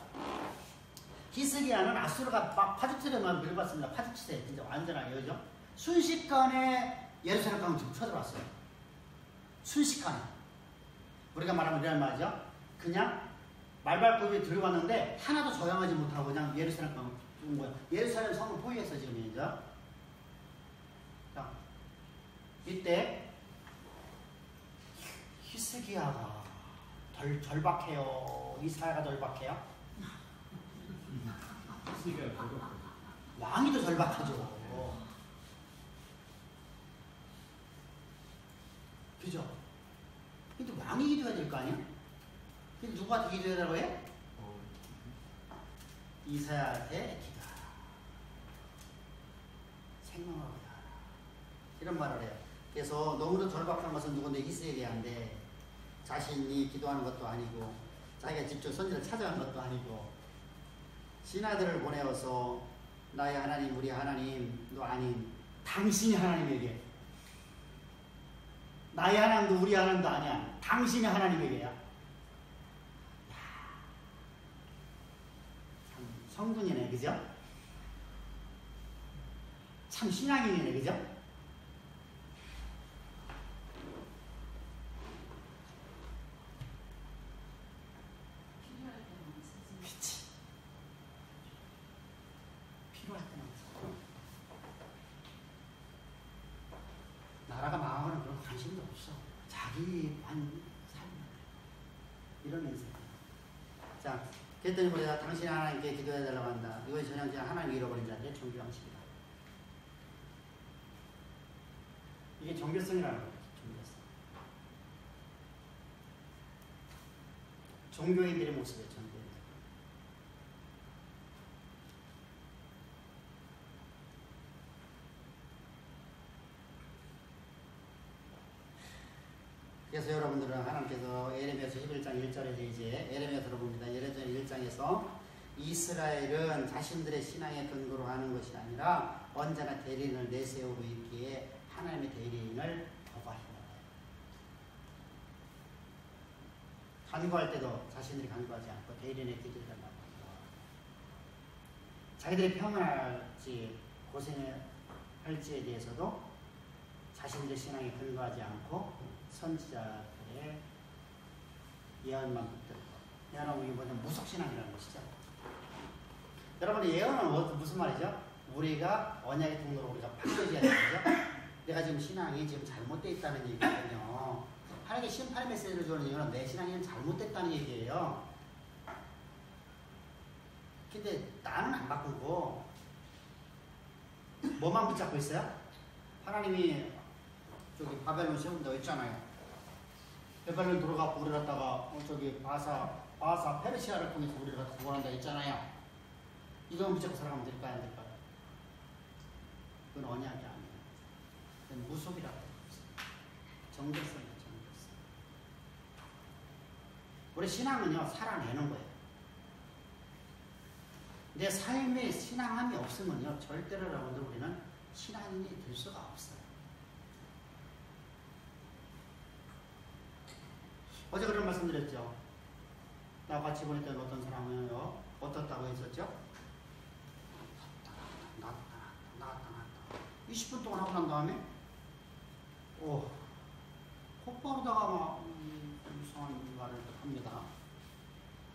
히스기야는 아수르가 막 파죽처럼 밀어봤습니다. 파죽치세 진짜 완전하게 그죠? 순식간에 예루살렘 강을 지금 쳐들어왔어요. 순식간에. 우리가 말하면 이런 말이죠. 그냥 말발굽이 들어갔는데 하나도 저항하지 못하고 그냥 예루살렘 강을 온 거예요. 예루살렘 성을 포위했어 지금 이제. 자, 이때 히스기야가 덜 절박해요. 이사야가 절박해요. 히스기야가 절박해요. 왕이 더 절박하죠. 그죠? 근데 왕이 기도해야 될 거 아니야? 근데 누구한테 기도해야 되라고 해? 이사야한테 기도하라. 생명하고 기도하라. 이런 말을 해요. 그래서 너무도 절박한 것은 누군데 히스기야인데 자신이 기도하는 것도 아니고 자기가 직접 선지를 찾아간 것도 아니고 신하들을 보내어서 나의 하나님 우리 하나님도 아닌 당신이 하나님에게 나의 하나님도 우리 하나님도 아니야. 당신이 하나님에게야. 참 성군이네 그죠? 참 신앙인이네 그죠? 그치. 필요할 때는 나라가 망하는 그런 관심도 없어. 자기 삶 이런 인생. 자, 그랬더니 우리가 당신이 하나님께 기도해 달라고 한다. 이것이 전형 그냥 하나님 잃어버린 자들의 종교 방식이다. 이게 종교성이라는 거예요. 종교성. 종교인들의 모습이에요. 종교인들. 그래서 여러분들은 하나님께서 예레미야서 11장 1절에서 이제 예레미야 들어봅니다. 예레미야 1장에서 이스라엘은 자신들의 신앙의 근거로 하는 것이 아니라 언제나 대리인을 내세우고 있기에 하나님의 대리인을 거부하신다. 간구할 때도 자신들이 간구하지 않고 대리인의 기도를 한다고 합니다. 자기들이 평안할지 고생할지에 대해서도 자신들의 신앙에 근거하지 않고 선지자들의 예언만 붙들고 예언하고 이게 뭐냐면 무속신앙이라는 것이죠. 여러분 예언은 무슨 말이죠? 우리가 언약의 통로로 우리가 바꿔줘야 되는 거죠. 내가 지금 신앙이 지금 잘못되어 있다는 얘기거든요. 하나님의 심판의 메시지를 주는 이유는 내 신앙이 잘못됐다는 얘기예요. 근데 나는 안 바꾸고 뭐만 붙잡고 있어요? 하나님이 저기 바벨론 세운다고 했잖아요. 바벨론 들어가고 우리 갖다가 저기 바사 페르시아를 통해서 우리를 갖다 구원한다 했잖아요. 이건 붙잡고 살아가면 될까요? 안 될까요? 그건 언약이 아니에요. 그건 무속이라고 해요. 정결성이에요. 정결성. 우리 신앙은요 살아내는 거예요. 내 삶에 신앙함이 없으면요 절대로 여러분들 우리는 신앙인이 될 수가 없어요. 어제 그런 말씀 드렸죠. 나와 같이 보냈던 어떤 사람은요 어떻다고 했었죠? 나갔다 20분 동안 하고 난 다음에 곧바로다가 막 이상한 말을 합니다.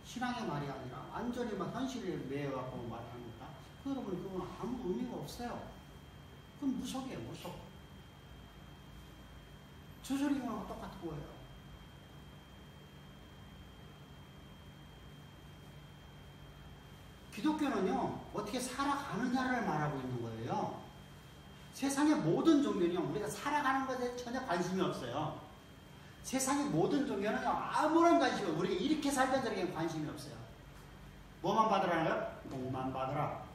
신앙의 말이 아니라 완전히 막 현실에 매여갖고 말을 합니다. 여러분 그건 아무 의미가 없어요. 그건 무속이에요. 무속. 주술이랑 똑같은 거예요. 기독교는요 어떻게 살아가느냐를 말하고 있는 거예요. 세상의 모든 종교는요 우리가 살아가는 것에 전혀 관심이 없어요. 세상의 모든 종교는요 아무런 관심이 없어요. 우리가 이렇게 살던 저렇게 관심이 없어요. 뭐만 받으라는 거예요? 복만 받으라.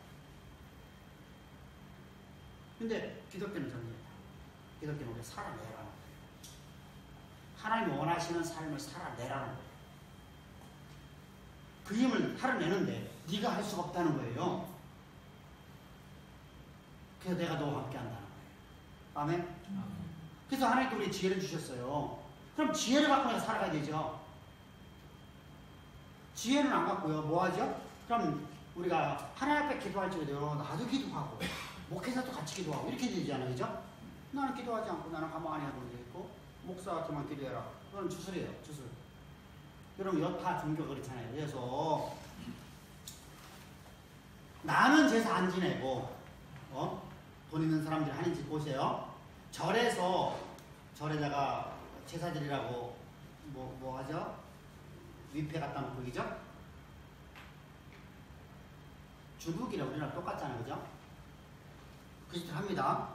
근데 기독교는 정리해요. 기독교는 우리가 살아내라는 거예요. 하나님 원하시는 삶을 살아내라는 거예요. 그 힘을 살아내는데 네가 할 수가 없다는 거예요. 그래서 내가 너와 함께 한다는 거예요. 아멘? 그래서 하나님께 우리 지혜를 주셨어요. 그럼 지혜를 갖고 내가 살아가야 되죠. 지혜는 안 갖고요. 뭐 하죠? 그럼 우리가 하나님 앞에 기도할 적에도 나도 기도하고 목회자도 같이 기도하고 이렇게 되잖아요. 그죠? 나는 기도하지 않고 나는 가만히 하고 있고 목사한테만 기도해라. 그건 주술이에요. 주술. 여러분 여타 종교 그렇잖아요. 그래서 나는 제사 안 지내고 돈 있는 사람들이 하는 짓 보세요. 절에다가 제사 드리라고 뭐 하죠? 위패 갖다 놓고 그죠? 주북이랑 우리랑 똑같잖아요. 그죠? 그 짓을 합니다.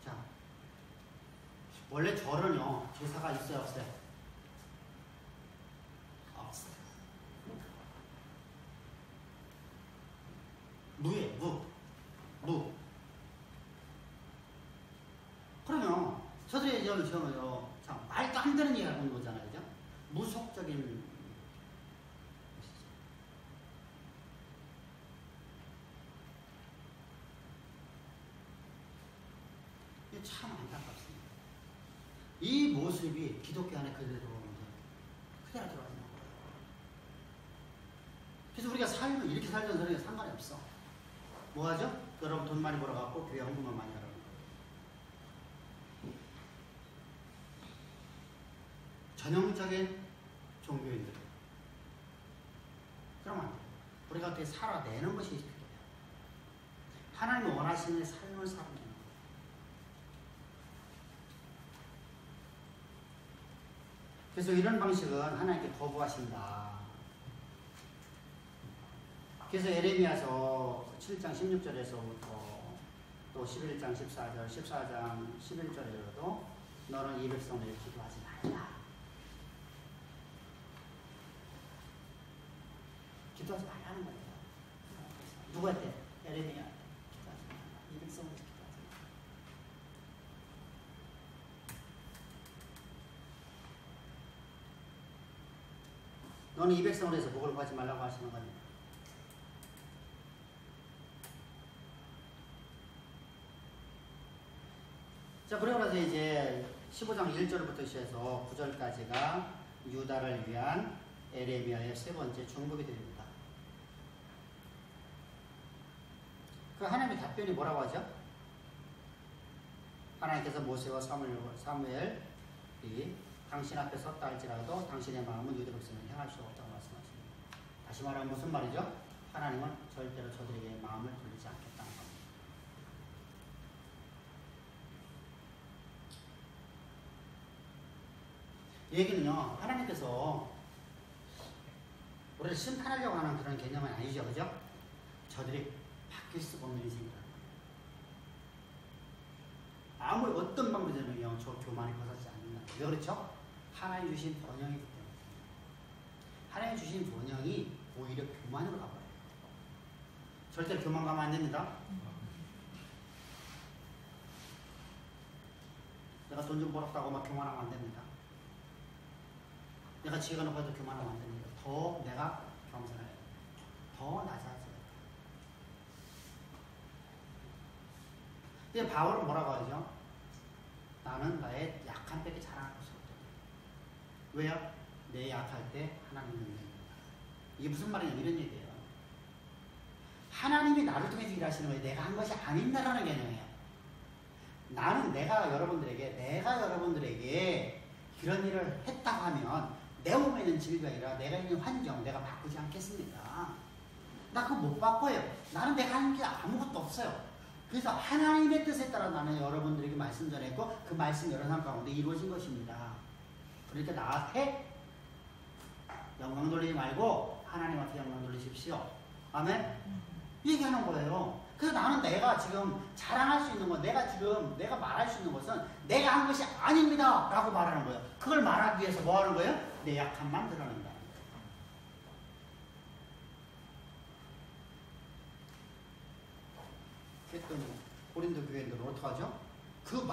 자, 원래 절은요 제사가 있어요 없어요? 없어요. 무예요. 무. 그러면 저들이 저는 참 말도 안 되는 얘기를 하는 거잖아요. 그죠? 무속적인 이게 참 안타깝습니다. 이 모습이 기독교 안에 그대로 들어가는 거예요. 그래서 우리가 살면 이렇게 살던 사람이 상관이 없어. 뭐 하죠? 여러분 돈 많이 벌어갖고 교회 헌금만 많이 하라는 거예요. 전형적인 종교인들. 그러면 안 돼요. 우리가 어떻게 살아내는 것이 필요해요. 하나님이 원하시는 삶을 살아내는 거예요. 그래서 이런 방식은 하나님께 거부하신다. 그래서 에레미야서 7장 16절에서부터 또 11장 14절, 14장 11절에도 너는 이 백성을 기도하지 말라. 기도하지 말라는 거예요. 누구한테? 에레미야. 기도하지 말라. 이 백성을 기도하지 말라. 너는 이 백성을 해서 복을 구하지 말라고 하시는 겁니다. 자, 그러고 나서 이제 15장 1절부터 시작해서 9절까지가 유다를 위한 에레미야의 세 번째 중복이 됩니다. 그 하나님의 답변이 뭐라고 하죠? 하나님께서 모세와 사무엘이 당신 앞에 섰다 할지라도 당신의 마음은 유다 백성을 향할 수 없다고 말씀하십니다. 다시 말하면 무슨 말이죠? 하나님은 절대로 저들에게 마음을 돌리지 않겠다는 겁니다. 얘기는요, 하나님께서 우리를 심판하려고 하는 그런 개념은 아니죠, 그죠? 저들이 바뀔 수가 없는 인생이다. 아무리 어떤 방법이든요, 저 교만이 벗어지지 않는다. 왜 그렇죠? 하나님 주신 번영이기 때문에. 하나님 주신 번영이 오히려 교만으로 가버려요. 절대 교만 가면 안 됩니다. 내가 돈 좀 벌었다고 막 교만하면 안 됩니다. 내가 지혜가 높아도 교만하면 안 됩니다. 더 내가 겸손해야 돼요. 더 낮아져야 돼요. 근데 바울은 뭐라고 하죠? 나는 나의 약한 때에 자랑할 수 없다. 왜요? 내 약할 때 하나님은 있습니다. 이게 무슨 말이냐면 이런 얘기예요. 하나님이 나를 통해서 일하시는 거예요. 내가 한 것이 아닌다라는 개념이에요. 나는 내가 여러분들에게 그런 일을 했다고 하면 내 몸에 있는 질병이라 내가 있는 환경 내가 바꾸지 않겠습니다. 나 그거 못 바꿔요. 나는 내가 하는 게 아무것도 없어요. 그래서 하나님의 뜻에 따라 나는 여러분들에게 말씀 전했고 그 말씀 여러 사람 가운데 이루어진 것입니다. 그러니까 나한테 영광 돌리지 말고 하나님한테 영광 돌리십시오. 아멘? 얘기하는 거예요. 그래서 나는 내가 지금 자랑할 수 있는 건 내가 말할 수 있는 것은 내가 한 것이 아닙니다 라고 말하는 거예요. 그걸 말하기 위해서 뭐 하는 거예요? 내 약함만 드러낸다. 그랬더니 고린도 교회인들은 어떡하죠? 저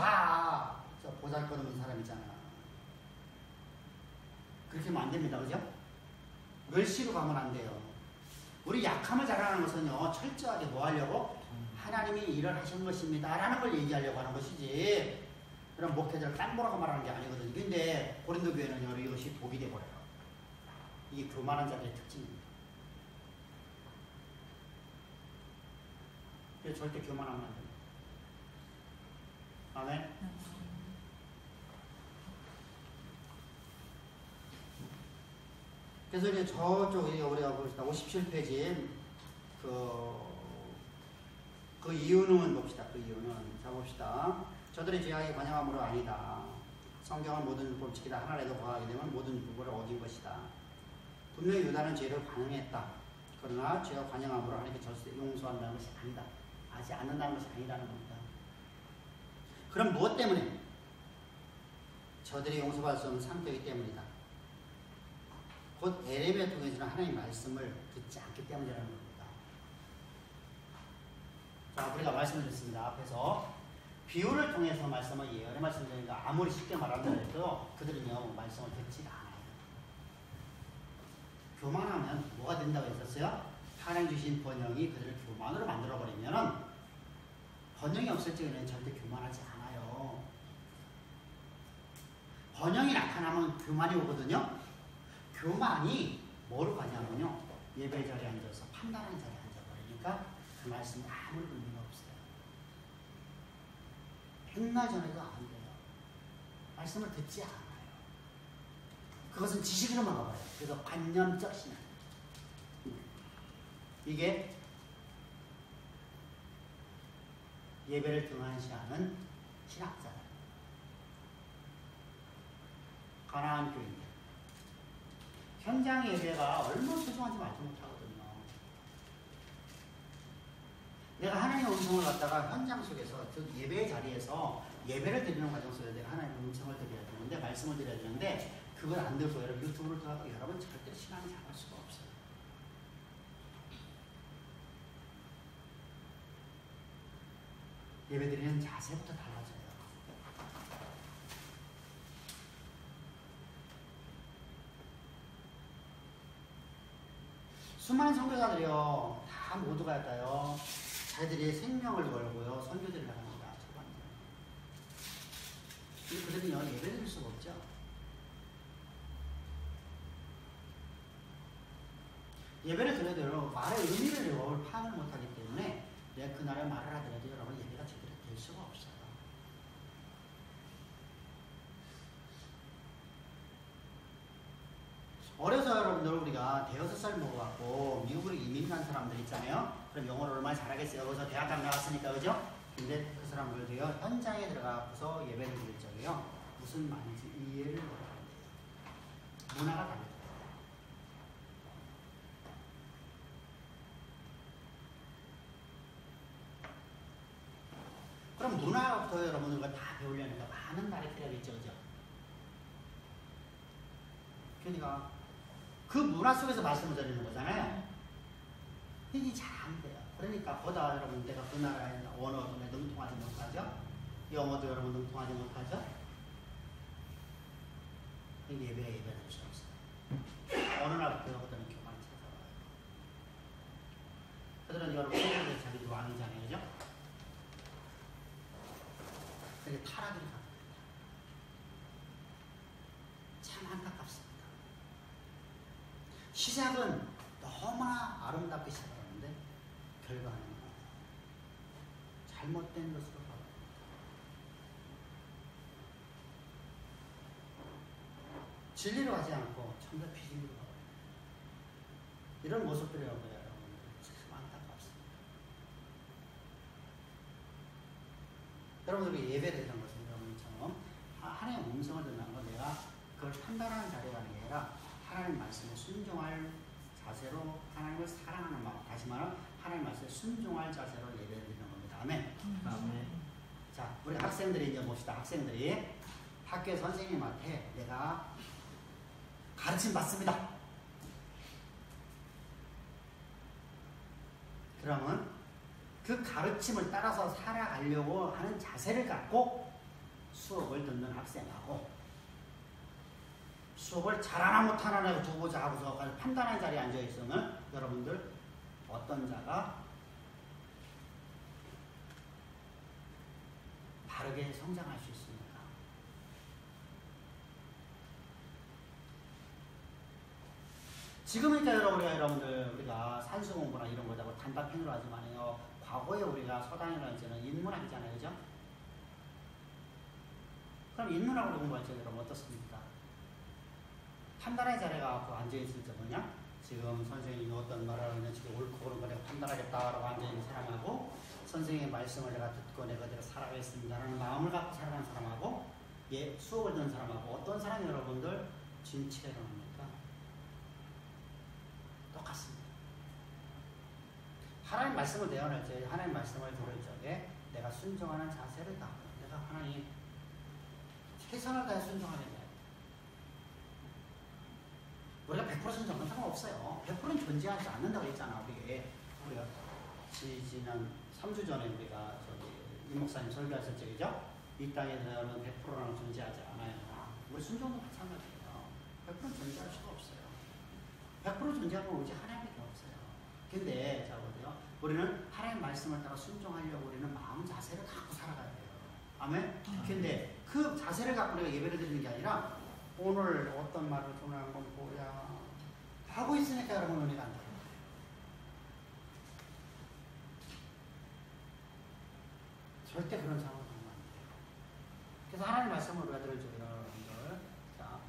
보잘것없는 사람이잖아. 그렇게 하면 안 됩니다. 그죠? 멸시로 가면 안 돼요. 우리 약함을 자랑하는 것은요, 철저하게 뭐 하려고? 하나님이 일을 하신 것입니다 라는 걸 얘기하려고 하는 것이지, 그럼 목회자를 딴 뭐라고 말하는 게 아니거든요. 근데 고린도 교회는요, 이것이 독이 돼버려요. 이게 교만한 자들의 특징입니다. 절대 교만하면 안 됩니다. 아멘. 그래서 이제 저쪽 우리가 봅시다. 57페이지 그 이유는 봅시다. 그 이유는 자 봅시다. 저들의 죄악이 관영함으로 아니다. 성경은 모든 율법을 지키다 하나라도 거하게 되면 모든 율법을 어긴 것이다. 분명히 유다는 죄를 관영했다. 그러나 죄가 관영함으로 하나님께 절대 용서한다는 것이 아니다. 하지 않는다는 것이 아니라는 겁니다. 그럼 무엇 때문에? 저들이 용서받을 수 없는 상태이기 때문이다. 곧 에레미야 통해서는 하나님의 말씀을 듣지 않기 때문이라는 겁니다. 자, 우리가 말씀을 듣습니다. 앞에서 비유를 통해서 말씀을 예언의 말씀을 드리니까 아무리 쉽게 말한다 해도 그들은요 말씀을 듣지 않아요. 교만하면 뭐가 된다고 했었어요? 하나님 주신 번영이 그들을 교만으로 만들어버리면은 번영이 없을 적에는 절대 교만하지 않아요. 번영이 나타나면 교만이 오거든요. 교만이 뭐로 가냐면요. 예배 자리에 앉아서 판단하는 자리에 앉아버리니까 그 말씀이 아무 의미가 없어요. 백날 전해도 안 돼요. 말씀을 듣지 않아요. 그것은 지식으로만 가봐요. 그래서 관념적 신앙. 이게 예배를 등한시하는 신학자들. 가나안 교인들. 현장 예배가 얼마나 소중한지 말도 못하거든요. 내가 하나님의 음성을 갖다가 현장 속에서, 즉 예배의 자리에서 예배를 드리는 과정 속에서 내가 하나님의 음성을 드려야 되는데, 말씀을 드려야 되는데 그걸 안 들고 여러분 유튜브를 들어가도 여러분 절대 신앙을 잘할 수가 없어요. 예배 드리는 자세부터 달라져요. 수많은 선교사들이요, 다 모두가 할까요? 자기들이 생명을 걸고요, 선교들을 나갑니다. 근데 그들은요, 예배 드릴 수가 없죠. 예배를 드려도 말의 의미를 여러분 파악을 못하기 때문에 내가 그날의 말을 하더라도 여러분 예배가 제대로 될 수가 없어요. 어려서 여러분들 우리가 대여섯 살 먹어갖고 미국으로 이민 간 사람들 있잖아요. 그럼 영어를 얼마나 잘하겠어요. 거기서 대학교 나왔으니까, 그죠? 근데 그 사람들도요, 현장에 들어가서 예배를 드릴 적에요, 무슨 말인지 이해를 못하는데요. 문화가 달라요. 그럼 문화부터 여러분들과 다 배우려니까 많은 날이 필요하겠죠, 그죠? 그러니까 그 문화 속에서 말씀을 드리는 거잖아요. 이게 잘 안 돼요. 그러니까 보다 여러분 내가 그 나라의 언어도 능통하지 못하죠. 영어도 여러분 능통하지 못하죠. 예배에 예배할 수 없어요. 어느 날부터 그들은 교만이 찾아와요. 그들은 여러분 세상에서 자기들 왕이잖아요, 그죠? 그게 타락이 갑니다. 참 안타깝습니다. 시작은 너무나 아름답게 시작하는데 결과는 잘못된 것으로 가요. 진리로 하지 않고 정말 비진리로 가요. 이런 모습들이라고 해요. 참 안타깝습니다. 여러분들이 예배드리는 것은 여러분처럼 하나님의 음성을 듣는 건 내가 그걸 판단하는 자리가 아니라 하나님 말씀에 순종할 자세로, 하나님을 사랑하는 마음, 다시 말하면 하나님 말씀에 순종할 자세로 예배를 드리는 겁니다. 아멘. 아멘. 자, 우리 학생들이 이제 봅시다. 학생들이 학교 선생님한테 내가 가르침 받습니다. 그러면 그 가르침을 따라서 살아가려고 하는 자세를 갖고 수업을 듣는 학생하고, 수업을 잘하나 못하나 두고 자고서 판단하는 자리에 앉아있으면 여러분들 어떤 자가 바르게 성장할 수 있습니까? 지금이니까 여러분들 우리가 산수 공부나 이런 거다고 단답형으로 하지만요. 과거에 우리가 서당이라는 때는 인문학이잖아요, 그죠? 그럼 인문학으로 공부할 때 여러분 어떻습니까? 판단의 자리가 갖고 앉아있을 때 뭐냐? 지금 선생님이 어떤 말을 하는지 옳고 그른 거 내가 판단하겠다라고 앉아있는 사람하고 선생님의 말씀을 내가 듣고 내가 그대로 살아가겠습니다라는 마음을 갖고 살아가는 사람하고 수업을 듣는 사람하고 어떤 사람이 여러분들 진치가 일어납니까? 똑같습니다. 하나님 말씀을 대언할 때 하나님 말씀을 들을 적에 내가 순종하는 자세를 갖고 내가 하나님 최선을 다해 순종하겠다. 우리가 100% 순종은 상관없어요. 100%는 존재하지 않는다고 했잖아. 우리가 지난 3주 전에 우리가 이 목사님 설교하실 적이죠. 이 땅에서는 100%는 존재하지 않아요. 우리 순종도 마찬가지예요. 100% 존재할 수가 없어요. 100% 존재하면 오직 하나님밖에 없어요. 근데 자 보세요. 우리는 하나님 말씀을 따라 순종하려고 우리는 마음 자세를 갖고 살아가야 돼요. 아멘? 근데 그 자세를 갖고 우리가 예배를 드리는 게 아니라 오늘 어떤 말을 전하는 건 뭐야 하고 있으니까 여러분 은혜가 안 돼요. 절대 그런 상황은 안 돼요. 그래서 하나님 말씀을 우리가 들어주죠, 여러분들. 자,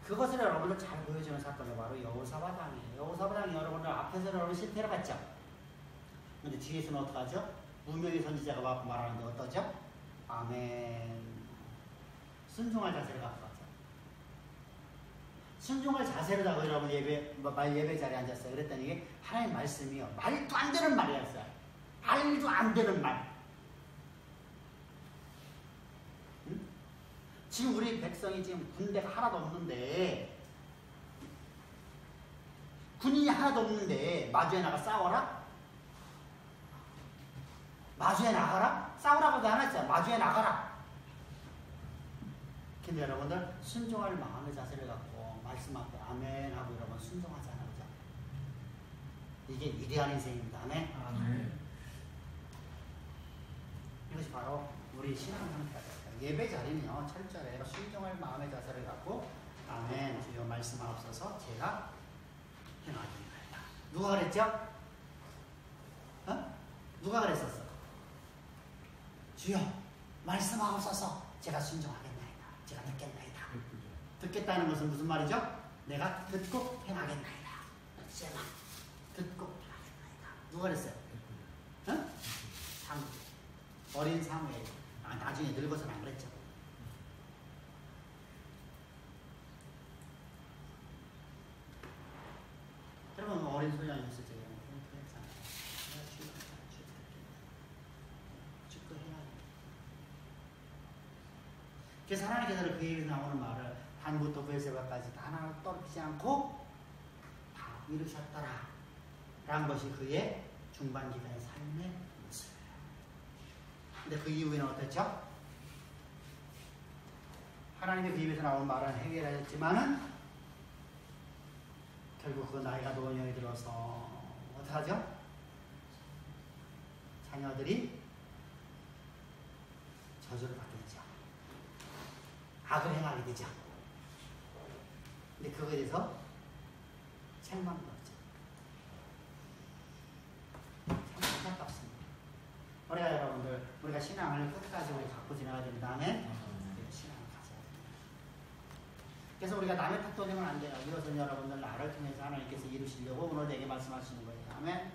그것을 여러분들 잘 보여주는 사건이 바로 여호사밧왕이에요. 여호사밧왕이 여러분들 앞에서 여러분 실패를 봤죠. 근데 뒤에서는 어떡하죠? 무명의 선지자가 와서 말하는데 어떠죠? 아멘. 순종할 자세를 갖고 왔죠. 순종할 자세를 하고 여러분 예배 자리에 앉았어요. 그랬더니 하나님 말씀이요. 말도 안 되는 말이었어요. 말도 안 되는 말. 응? 지금 우리 백성이 지금 군대가 하나도 없는데 군인이 하나도 없는데 마주에 나가 싸워라? 마주에 나가라? 싸우라고도 안 했잖아. 마주에 나가라. 근데 여러분들 순종할 마음의 자세를 갖고 말씀 앞에 아멘 하고 여러분 순종하잖아요. 그죠? 이게 위대한 인생입니다. 아멘. 아멘. 이것이 바로 우리 신앙 상태가 됩니다. 예배 자리는요. 철저히 순종할 마음의 자세를 갖고 아멘 주여 말씀하옵소서 제가 행하겠나이다. 누가 그랬죠? 어? 누가 그랬었어? 주여 말씀하옵소서 제가 순종하겠나이다. 제가 듣겠나이다. 듣겠다는 것은 무슨 말이죠? 내가 듣고 행하겠나이다. 제가 듣고 행하겠나이다. 누가 그랬어요? 응? 사무엘. 어린 사무엘. 나중에 늙어서는 안 그랬죠. 여러분 어린 소년이었을 때 그래서 하나님께서는 그 입에 나오는 말을 단부터 베세바까지 다 하나 떨어지지 않고 다 이루셨더라 라는 것이 그의 중반기간의 삶의 모습이에요. 근데 그 이후에는 어땠죠? 하나님의 그 입에서 나오는 말은 해결하였지만은 결국 그 나이가 노년이 들어서 어떡하죠? 자녀들이 저주를 받게 되죠. 악을 행하게 되죠. 근데 그거에 대해서 책망도 없죠. 참 안타깝습니다. 우리가 여러분들, 우리가 신앙을 끝까지 우리 갖고 지나가야 되는 다음에 신앙을 가져야 됩니다. 그래서 우리가 남의 탓도 되면 안 돼요. 이것은 여러분들 나를 통해서 하나님께서 이루시려고 오늘 내게 말씀하시는 거예요. 아멘.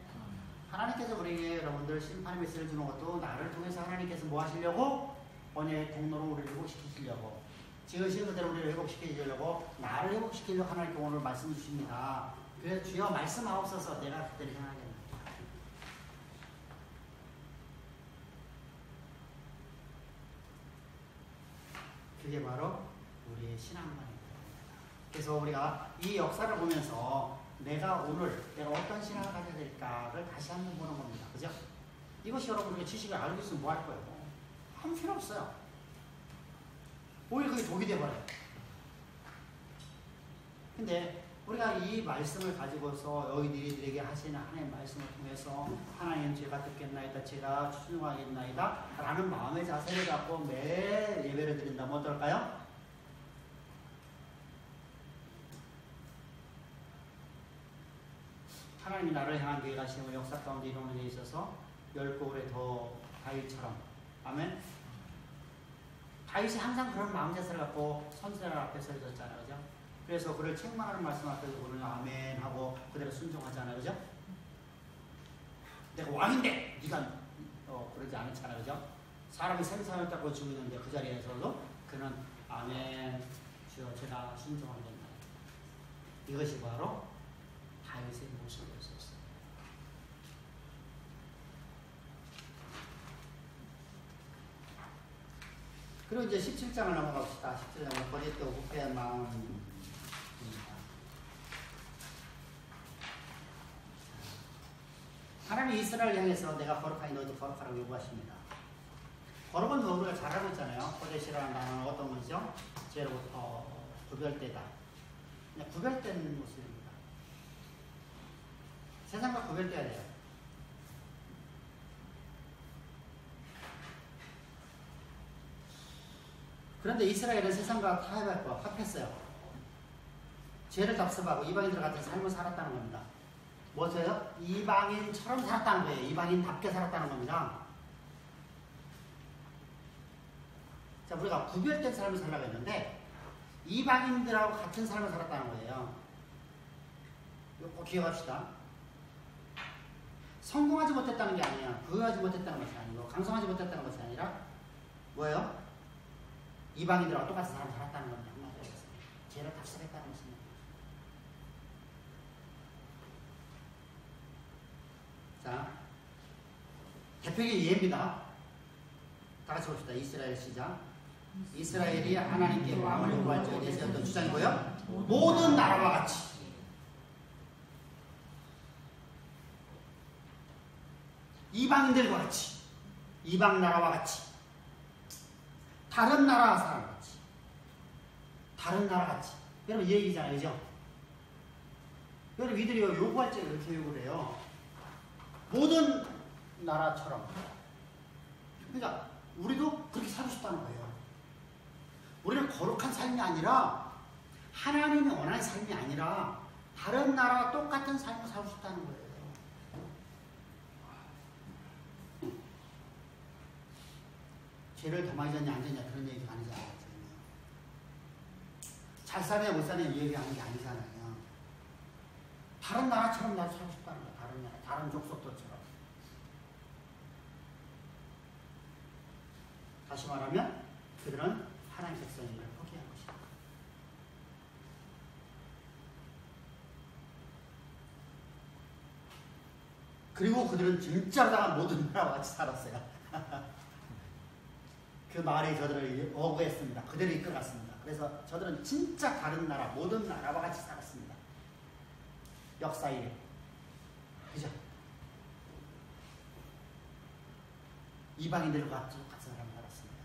하나님께서 우리에게 여러분들 심판의 메시지를 주는 것도 나를 통해서 하나님께서 뭐 하시려고? 언약의 공로로 우리를 회복시키시려고 지으신 그대로 우리를 회복시키려고 나를 회복시키려고 하나님께 오늘 말씀 주십니다. 그래서 주여 말씀하옵소서 내가 그대로 행하겠나이다. 그게 바로 우리의 신앙만입니다. 그래서 우리가 이 역사를 보면서 내가 어떤 신앙을 가져야 될까를 다시 한번 보는 겁니다. 그죠? 이것이 여러분들의 지식을 알고 있으면 뭐 할 거예요? 아무 필요 없어요. 오히려 그게 독이 돼버려요. 근데 우리가 이 말씀을 가지고서 너희들에게 하시는 하나님의 말씀을 통해서 하나님 제가 듣겠나이다, 제가 순종하겠나이다 라는 마음의 자세를 갖고 매일 예배를 드린다면 어떨까요? 하나님이 나를 향한 계획하심을 역사 가운데 이루는 데 있어서 10고울의 더 다윗처럼. 아멘. 다윗이 항상 그런 마음자세를 갖고 선지자들 앞에 서 있었잖아요. 그죠? 그래서 그를 책망하는 말씀 앞에서 우리는 아멘 하고 그대로 순종하잖아요. 그죠? 내가 왕인데 네가 그러지 않았잖아요. 그죠? 사람이 생사였다고 주고 있는데 그 자리에서도 그는 아멘 주여 제가 순종하겠다. 이것이 바로 다윗의 모습이었어요. 그리고 이제 17장을 넘어갑시다. 17장은 거짓도 부패한 마음입니다. 하나님이 이스라엘을 향해서 내가 거룩하니 너희도 거룩하라고 요구하십니다. 거룩은 우리가 잘 알고 있잖아요. 거짓이라는 단어는 어떤 것이죠? 죄로부터 구별되다. 그냥 구별된 모습입니다. 세상과 구별돼야 돼요. 그런데 이스라엘은 세상과 타협했고 합했어요. 죄를 답습하고 이방인들 같은 삶을 살았다는 겁니다. 뭐세요? 이방인처럼 살았다는 거예요. 이방인답게 살았다는 겁니다. 자, 우리가 구별된 삶을 살라고 했는데 이방인들하고 같은 삶을 살았다는 거예요. 이거 꼭 기억합시다. 성공하지 못했다는 게 아니야. 부유하지 못했다는 것이 아니고 강성하지 못했다는 것이 아니라 뭐예요? 이방인들하고 똑같은 삶을 살았다는 겁니다. 한마디로 해서 죄를 답습했다는 것입니다. 자, 대표적인 예입니다. 다 같이 봅시다. 이스라엘 시작. 이스라엘이 하나님께 왕을 요구할 적에 내세웠던 주장이고요. 모든 나라와 같이 이방인들과 같이 이방 나라와 같이 다른 나라 사람 같이 다른 나라 같이 여러분 이 얘기잖아요. 그죠? 여러분 이들이 요구할 적에 이렇게 요구를 해요. 모든 나라처럼. 그러니까 우리도 그렇게 살고 싶다는 거예요. 우리는 거룩한 삶이 아니라 하나님이 원하는 삶이 아니라 다른 나라와 똑같은 삶을 살고 싶다는 거예요. 죄를 더 많이 졌냐 안 졌냐 그런 얘기가 아니잖아요. 잘 사냐 못 사냐 얘기하는 게 아니잖아요. 다른 나라처럼 나도 살고 싶다는 거예요. 다른 나라, 다른 족속들처럼. 다시 말하면 그들은 하나님 백성임을 포기한 것이다. 그리고 그들은 진짜 모든 나라와 같이 살았어요. 그 말이 저들을 어구했습니다. 그대로 이끌어갔습니다. 그래서 저들은 진짜 다른 나라, 모든 나라와 같이 살았습니다. 역사에. 그죠? 이방인들과 같은 사람을 살았습니다.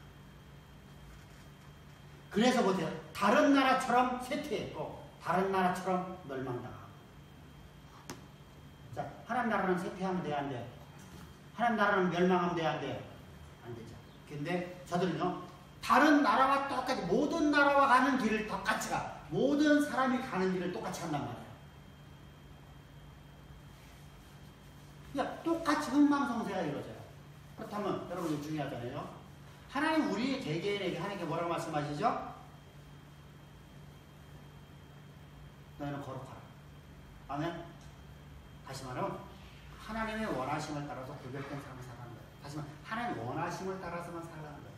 그래서 보세요. 다른 나라처럼 쇠퇴했고 다른 나라처럼 멸망당하고. 자, 하나님 나라는 쇠퇴하면 돼야 안 돼요? 하나님 나라는 멸망하면 돼야 안 돼요? 안 되죠. 근데 저들은요. 다른 나라와 똑같이 모든 나라와 가는 길을 똑같이 가. 모든 사람이 가는 길을 똑같이 간단 말이에요. 그러니까 똑같이 흥망성쇠가 이루어져요. 그렇다면 여러분 이거 중요하잖아요. 하나님 우리 개개인에게 하나님께 뭐라고 말씀하시죠? 너희는 거룩하라. 아멘. 다시 말하면 하나님의 원하심을 따라서 구별된 삶을 살아가는 거예요. 다시 말하면 하나님의 원하심을 따라서만 살아가는 거예요.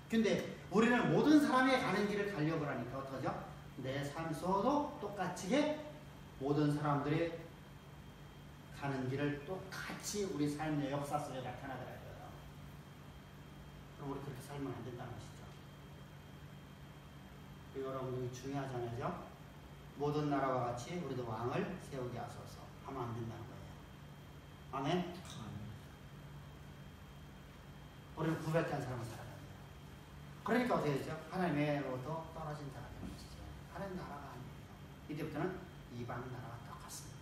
근데 우리는 모든 사람이 가는 길을 가려고 하니까 어떠죠? 내 삶 속도 똑같이 모든 사람들이 가는 길을 똑같이 우리 삶의 역사 속에 나타나더라고요. 그럼 우리 그렇게 살면 안 된다는 것이죠. 그리고 여러분 중요하잖아요. 모든 나라와 같이 우리도 왕을 세우게 하소서 하면 안 된다는 거예요. 아멘? 우리는 구별된 사람을 살아야 돼요. 그러니까 어떻게 되죠? 하나님으로부터 떨어진 사람이 되죠. 하나님 나라가 아니에요. 이제부터는 이방 나라와 똑같습니다.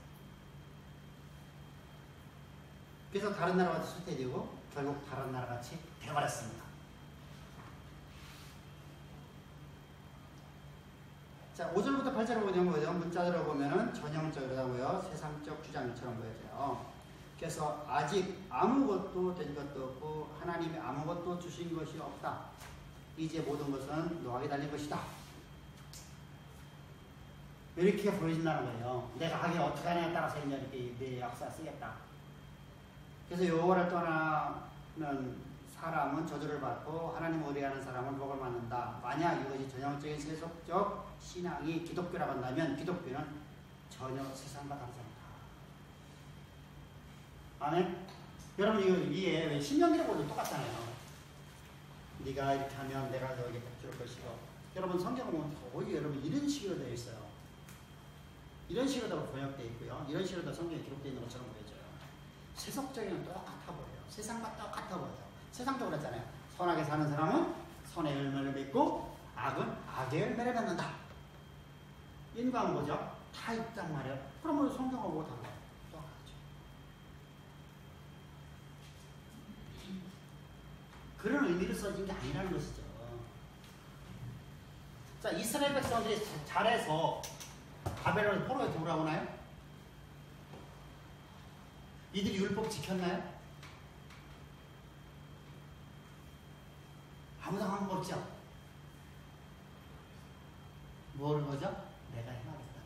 그래서 다른 나라와 쇠퇴되고 결국 다른 나라같이 되어버렸습니다. 자, 자, 5절부터 8절을 보면 뭐죠? 문자들을 보면은 전형적이라고요. 세상적 주장처럼 보여져요. 그래서 아직 아무것도 된 것도 없고 하나님이 아무것도 주신 것이 없다. 이제 모든 것은 노하게 달린 것이다. 이렇게 보여진다는 거예요. 내가 하기 어떻게 하냐에 따라서 이제 이렇게 내 역사 쓰겠다. 그래서 여호와를 떠나는 사람은 저주를 받고 하나님을 의뢰하는 사람은 복을 받는다. 만약 이것이 전형적인 세속적 신앙이 기독교라고 한다면 기독교는 전혀 세상과 다르지 않다. 아멘? 여러분 이거 위에 신명기록과도 똑같잖아요. 네가 이렇게 하면 내가 너에게 줄 것이고. 여러분 성경을 보면 거의 여러분 이런 식으로 되어 있어요. 이런 식으로 번역되어 있고요. 이런 식으로 성경에 기록되어 있는 것처럼 보여져요. 세속적인 똑같아 보여요. 세상과 똑같아 보여요. 세상적으로 했잖아요. 선하게 사는 사람은 선의 열매를 맺고 악은 악의 열매를 맺는다. 인과는 뭐죠? 다 있단 말이에요. 그러면 성경하고 달라요. 똑같죠. 그런 의미로 써진 게 아니라는 것이죠. 자, 이스라엘 백성들이 잘해서 바벨론 포로에 돌아오나요? 이들이 율법 지켰나요? 아무도 한 거 없죠? 뭐를 거죠? 내가 해나겠다.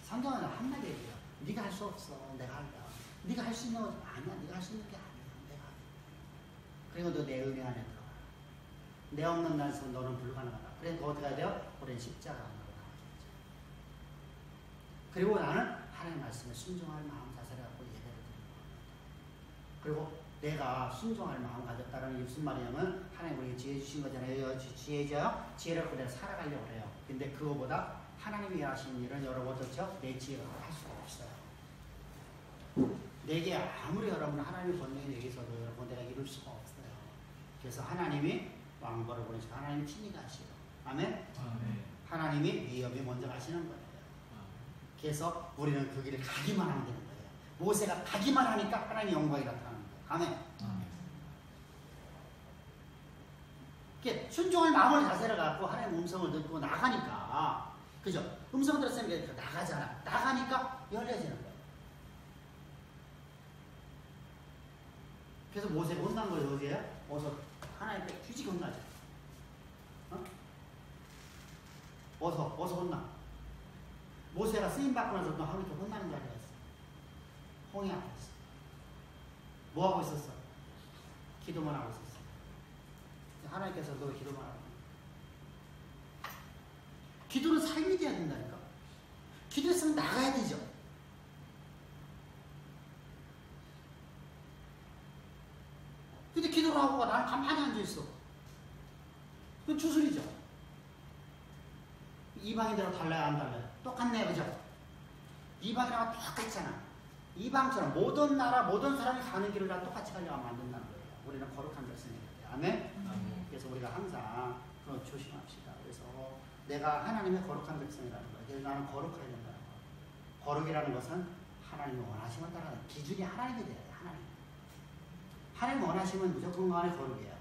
성경은 한마디 얘기해요. 네가 할 수 없어. 내가 할다. 네가 할 수 있는 건 아니야. 네가 할 수 있는 게 아니야. 내가 할게. 그리고 너 내 은혜 안에 들어가. 내 없는 날에서 너는 불가능하다. 그래서 어떻게 해야 돼요? 우리는 십자가 안으로 나가겠죠. 그리고 나는 하나님의 말씀에 순종할 마음 자세를 갖고 예배를 드리는 겁니다. 그리고 내가 순종할 마음 가졌다는 게 무슨 말이냐면 하나님 우리에게 지혜 주신 거잖아요. 지혜죠? 지혜를 갖고 내가 살아가려고 그래요. 근데 그거보다 하나님이 하신 일은 여러분 어떻죠? 내 지혜가 할 수가 없어요. 내게 아무리 여러분 하나님의 권능이 내게서도 여러분 내가 이룰 수가 없어요. 그래서 하나님이 왕벌을 보내시고 하나님이 친히 가시고 아멘? 아멘. 하나님이 위협이 먼저 가시는 거예요. 그래서 우리는 그 길을 가기만 하면 되는 거예요. 모세가 가기만 하니까 하나님의 영광이 나타나는 거예요. 아멘. 이렇게 순종할 마음을 자세를 갖고 하나님의 음성을 듣고 나가니까 그죠? 음성을 들었으니까 나가잖아. 나가니까 열려지는 거예요. 그래서 모세가 혼난 거예요. 어디에요? 어서 하나님께 휴지 혼나죠. 어서 혼나. 모세가 쓰임받고 나서 또 하루도 혼나는 자리가 있어. 홍해 앞에 있어. 뭐 하고 있었어? 기도만 하고 있었어. 하나님께서 너 기도만 하고. 기도는 삶이 돼야 된다니까. 기도했으면 나가야 되죠. 근데 기도를 하고 나는 가만히 앉아있어. 그건 주술이죠. 이방인들하고 달라요, 안 달라요? 똑같네, 그죠? 이방이랑 똑같잖아. 이방처럼 모든 나라, 모든 사람이 가는 길을 다 똑같이 가려고 하면 안 된다는 거예요. 우리는 거룩한 백성이에요. 아멘? 그래서 우리가 항상 그런 조심합시다. 그래서 내가 하나님의 거룩한 백성이라는 거예요. 그래서 나는 거룩해야 된다는 거예요. 거룩이라는 것은 하나님의 원하심을 따라가는 기준이 하나님이 돼야 돼요. 하나님 원하심은 무조건 간에 거룩이에요.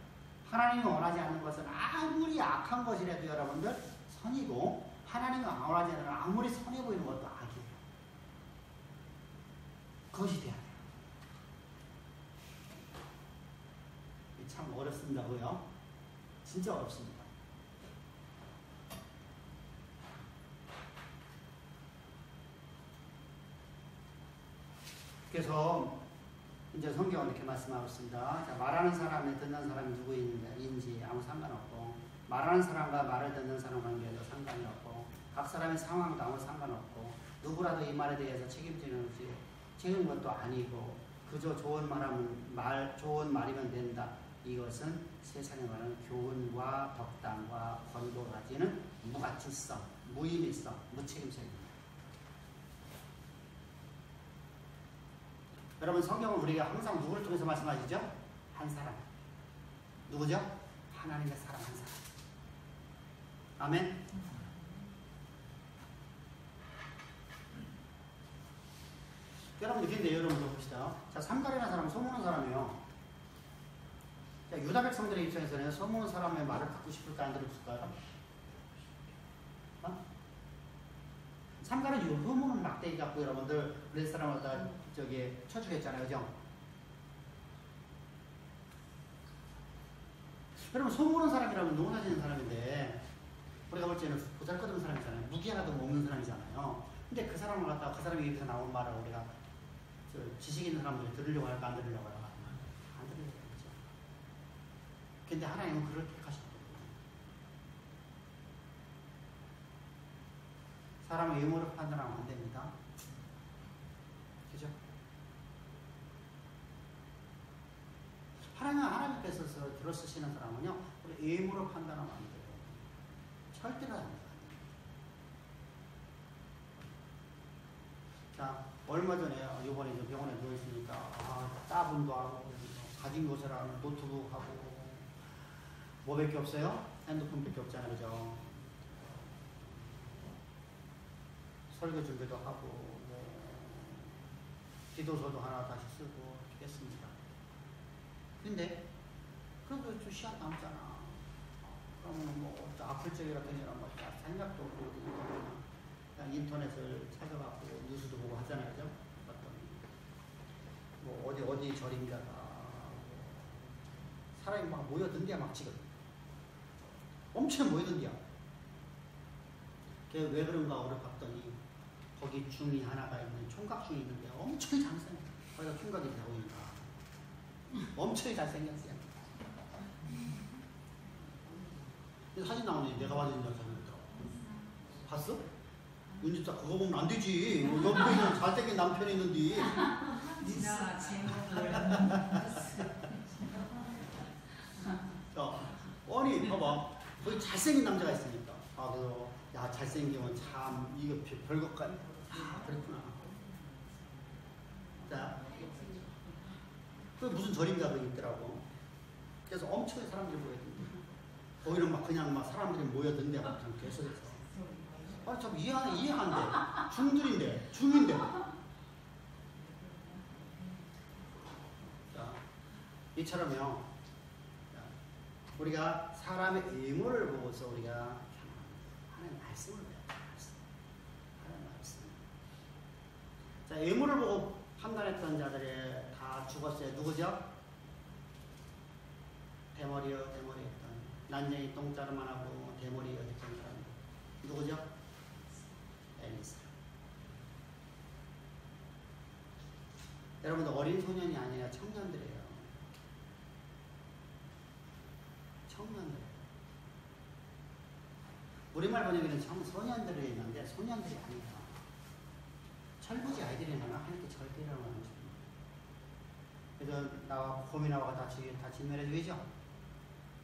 하나님이 원하지 않는 것은 아무리 악한 것이라도 여러분들 선이고 하나님이 원하지 않는 아무리 선해 보이는 것도 악이에요. 그것이 돼야 돼요. 참 어렵습니다고요. 진짜 어렵습니다. 그래서 이제 성경은 이렇게 말씀하고 있습니다. 자, 말하는 사람에 듣는 사람이 누구인지 아무 상관없고 말하는 사람과 말을 듣는 사람 관계에도 상관이 없고 각 사람의 상황도 아무 상관없고 누구라도 이 말에 대해서 책임지는 것이 책임진 것도 아니고 그저 좋은 말이면 된다. 이것은 세상에 말하는 교훈과 덕담과 권고를 가지는 무가치성, 무의미성, 무책임성입니다. 여러분 성경은 우리가 항상 누구를 통해서 말씀하시죠? 한 사람. 누구죠? 하나님의 사람 한 사람. 아멘? 여러분 근데 여러분 봅시다. 자, 삼가리라는 사람은 소문한 사람이에요. 자, 유다 백성들의 입장에서는 소문한 사람의 말을 듣고 싶을까 안 듣고 싶을까요? 삼가는 이유 흐무는 막대기 갖고 여러분들 브레스 사람을 다 저기 쳐주겠잖아요, 그죠? 여러분 소모는 사람이라면 농사 짓는 사람인데 우리가 볼 때는 보잘것없는 사람이잖아요. 무기 하나도 없는 사람이잖아요. 근데 그 사람을 갖다가 그 사람이 여기서 나온 말을 우리가 저 지식 있는 사람들이 들으려고 할까 안 들으려고 할까? 안 들으려고 하죠. 근데 하나님은 그를 택하셨거든요. 사람의 외모를 판단하면 안 됩니다. 그죠? 하나님께서 들어쓰시는 사람은요, 우리 외모로 판단하면 안 돼요. 절대로 안 돼요. 자, 얼마 전에 이번에 병원에 누워있으니까 따분도 하고 가진 것이라는 노트북하고 뭐밖에 없어요? 핸드폰밖에 없잖아요, 그죠? 설교 준비도 하고 기도서도 하나 다시 쓰고 했습니다. 근데 그래도 좀 시간 남잖아. 그러면 뭐 아플 적이라든지 이런 거 생각도 없고 그냥 인터넷을 찾아갖고 뉴스도 보고 하잖아요, 그죠? 뭐 어디 절임자가 사람이 막 모여든대야 막 지금 엄청 모여든대야. 그게 왜 그런가 오래 봤더니 거기 중이 하나가 있는 총각중이 있는데 엄청 잘생겼어. 거기가 총각이 되고 있나. 엄청 잘생겼어요. 사진 나오네. 내가 봐준 여자입니다. 봤어? 윤집사 그거 보면 안 되지. 옆에 있는 잘생긴 남편이 있는데. 진짜 제목을. 자, 아니 봐봐. 거기 잘생긴 남자가 있으니까. 그래서 야 잘생기면 참 이거 별것 같아. 그랬구나. 자, 그 무슨 절임가 그 있더라고. 그래서 엄청 사람들이 모여든대. 거기는 막 그냥 막 사람들이 모여든대 막 계속해서. 참 이해가 안 돼. 중인데. 자, 이처럼요. 우리가 사람의 외모를 보고서 우리가 하나님 말씀을 배워요. 하나님 말씀. 자, 외모를 보고 판단했던 자들이 다 죽었어요. 누구죠? 대머리였던 난쟁이 똥자루만 하고 대머리였던 사람. 누구죠? 엘리사. 여러분들 어린 소년이 아니라 청년들이에요. 청년들. 우리말 번역에는 소년들이 있는데 소년들이 아니다. 철부지 아이들이 나가 하나님께 절대라고 하는 거죠. 그래서 나와 고민하고 다 진멸해주겠죠?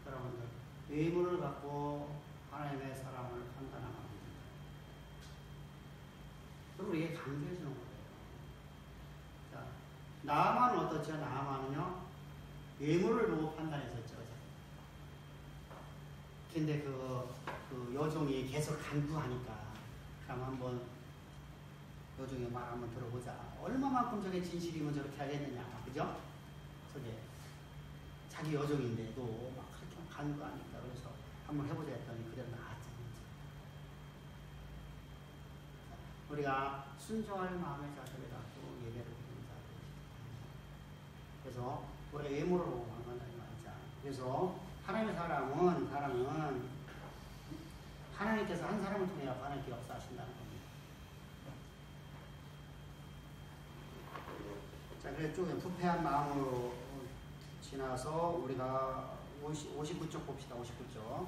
여러분들 의무를 갖고 하나님의 사랑을 판단하는 겁니다. 그리고 이게 강조해주는 거예요. 자, 나아만은 어떻죠? 나아만은요 의무를 보고 판단했었죠. 근데 그 여종이 계속 간구하니까 그럼 한번 여종의 말 한번 들어보자. 얼마만큼 저게 진실이면 저렇게 하겠느냐, 그죠? 저게 자기 여종인데도 막 그렇게 간구하니까 그래서 한번 해보자 했더니 그대로 나았잖아요. 우리가 순종할 마음의 자세를 갖고 예배를 드리는 자들. 그래서 우리가 예물을 보고 만난다는 말이죠. 그래서 하나님의 사랑은 하나님께서 한 사람을 통해 하나님께 역사하신다는 겁니다. 자, 그래서 좀 부패한 마음으로 지나서 우리가 59쪽 봅시다. 59쪽.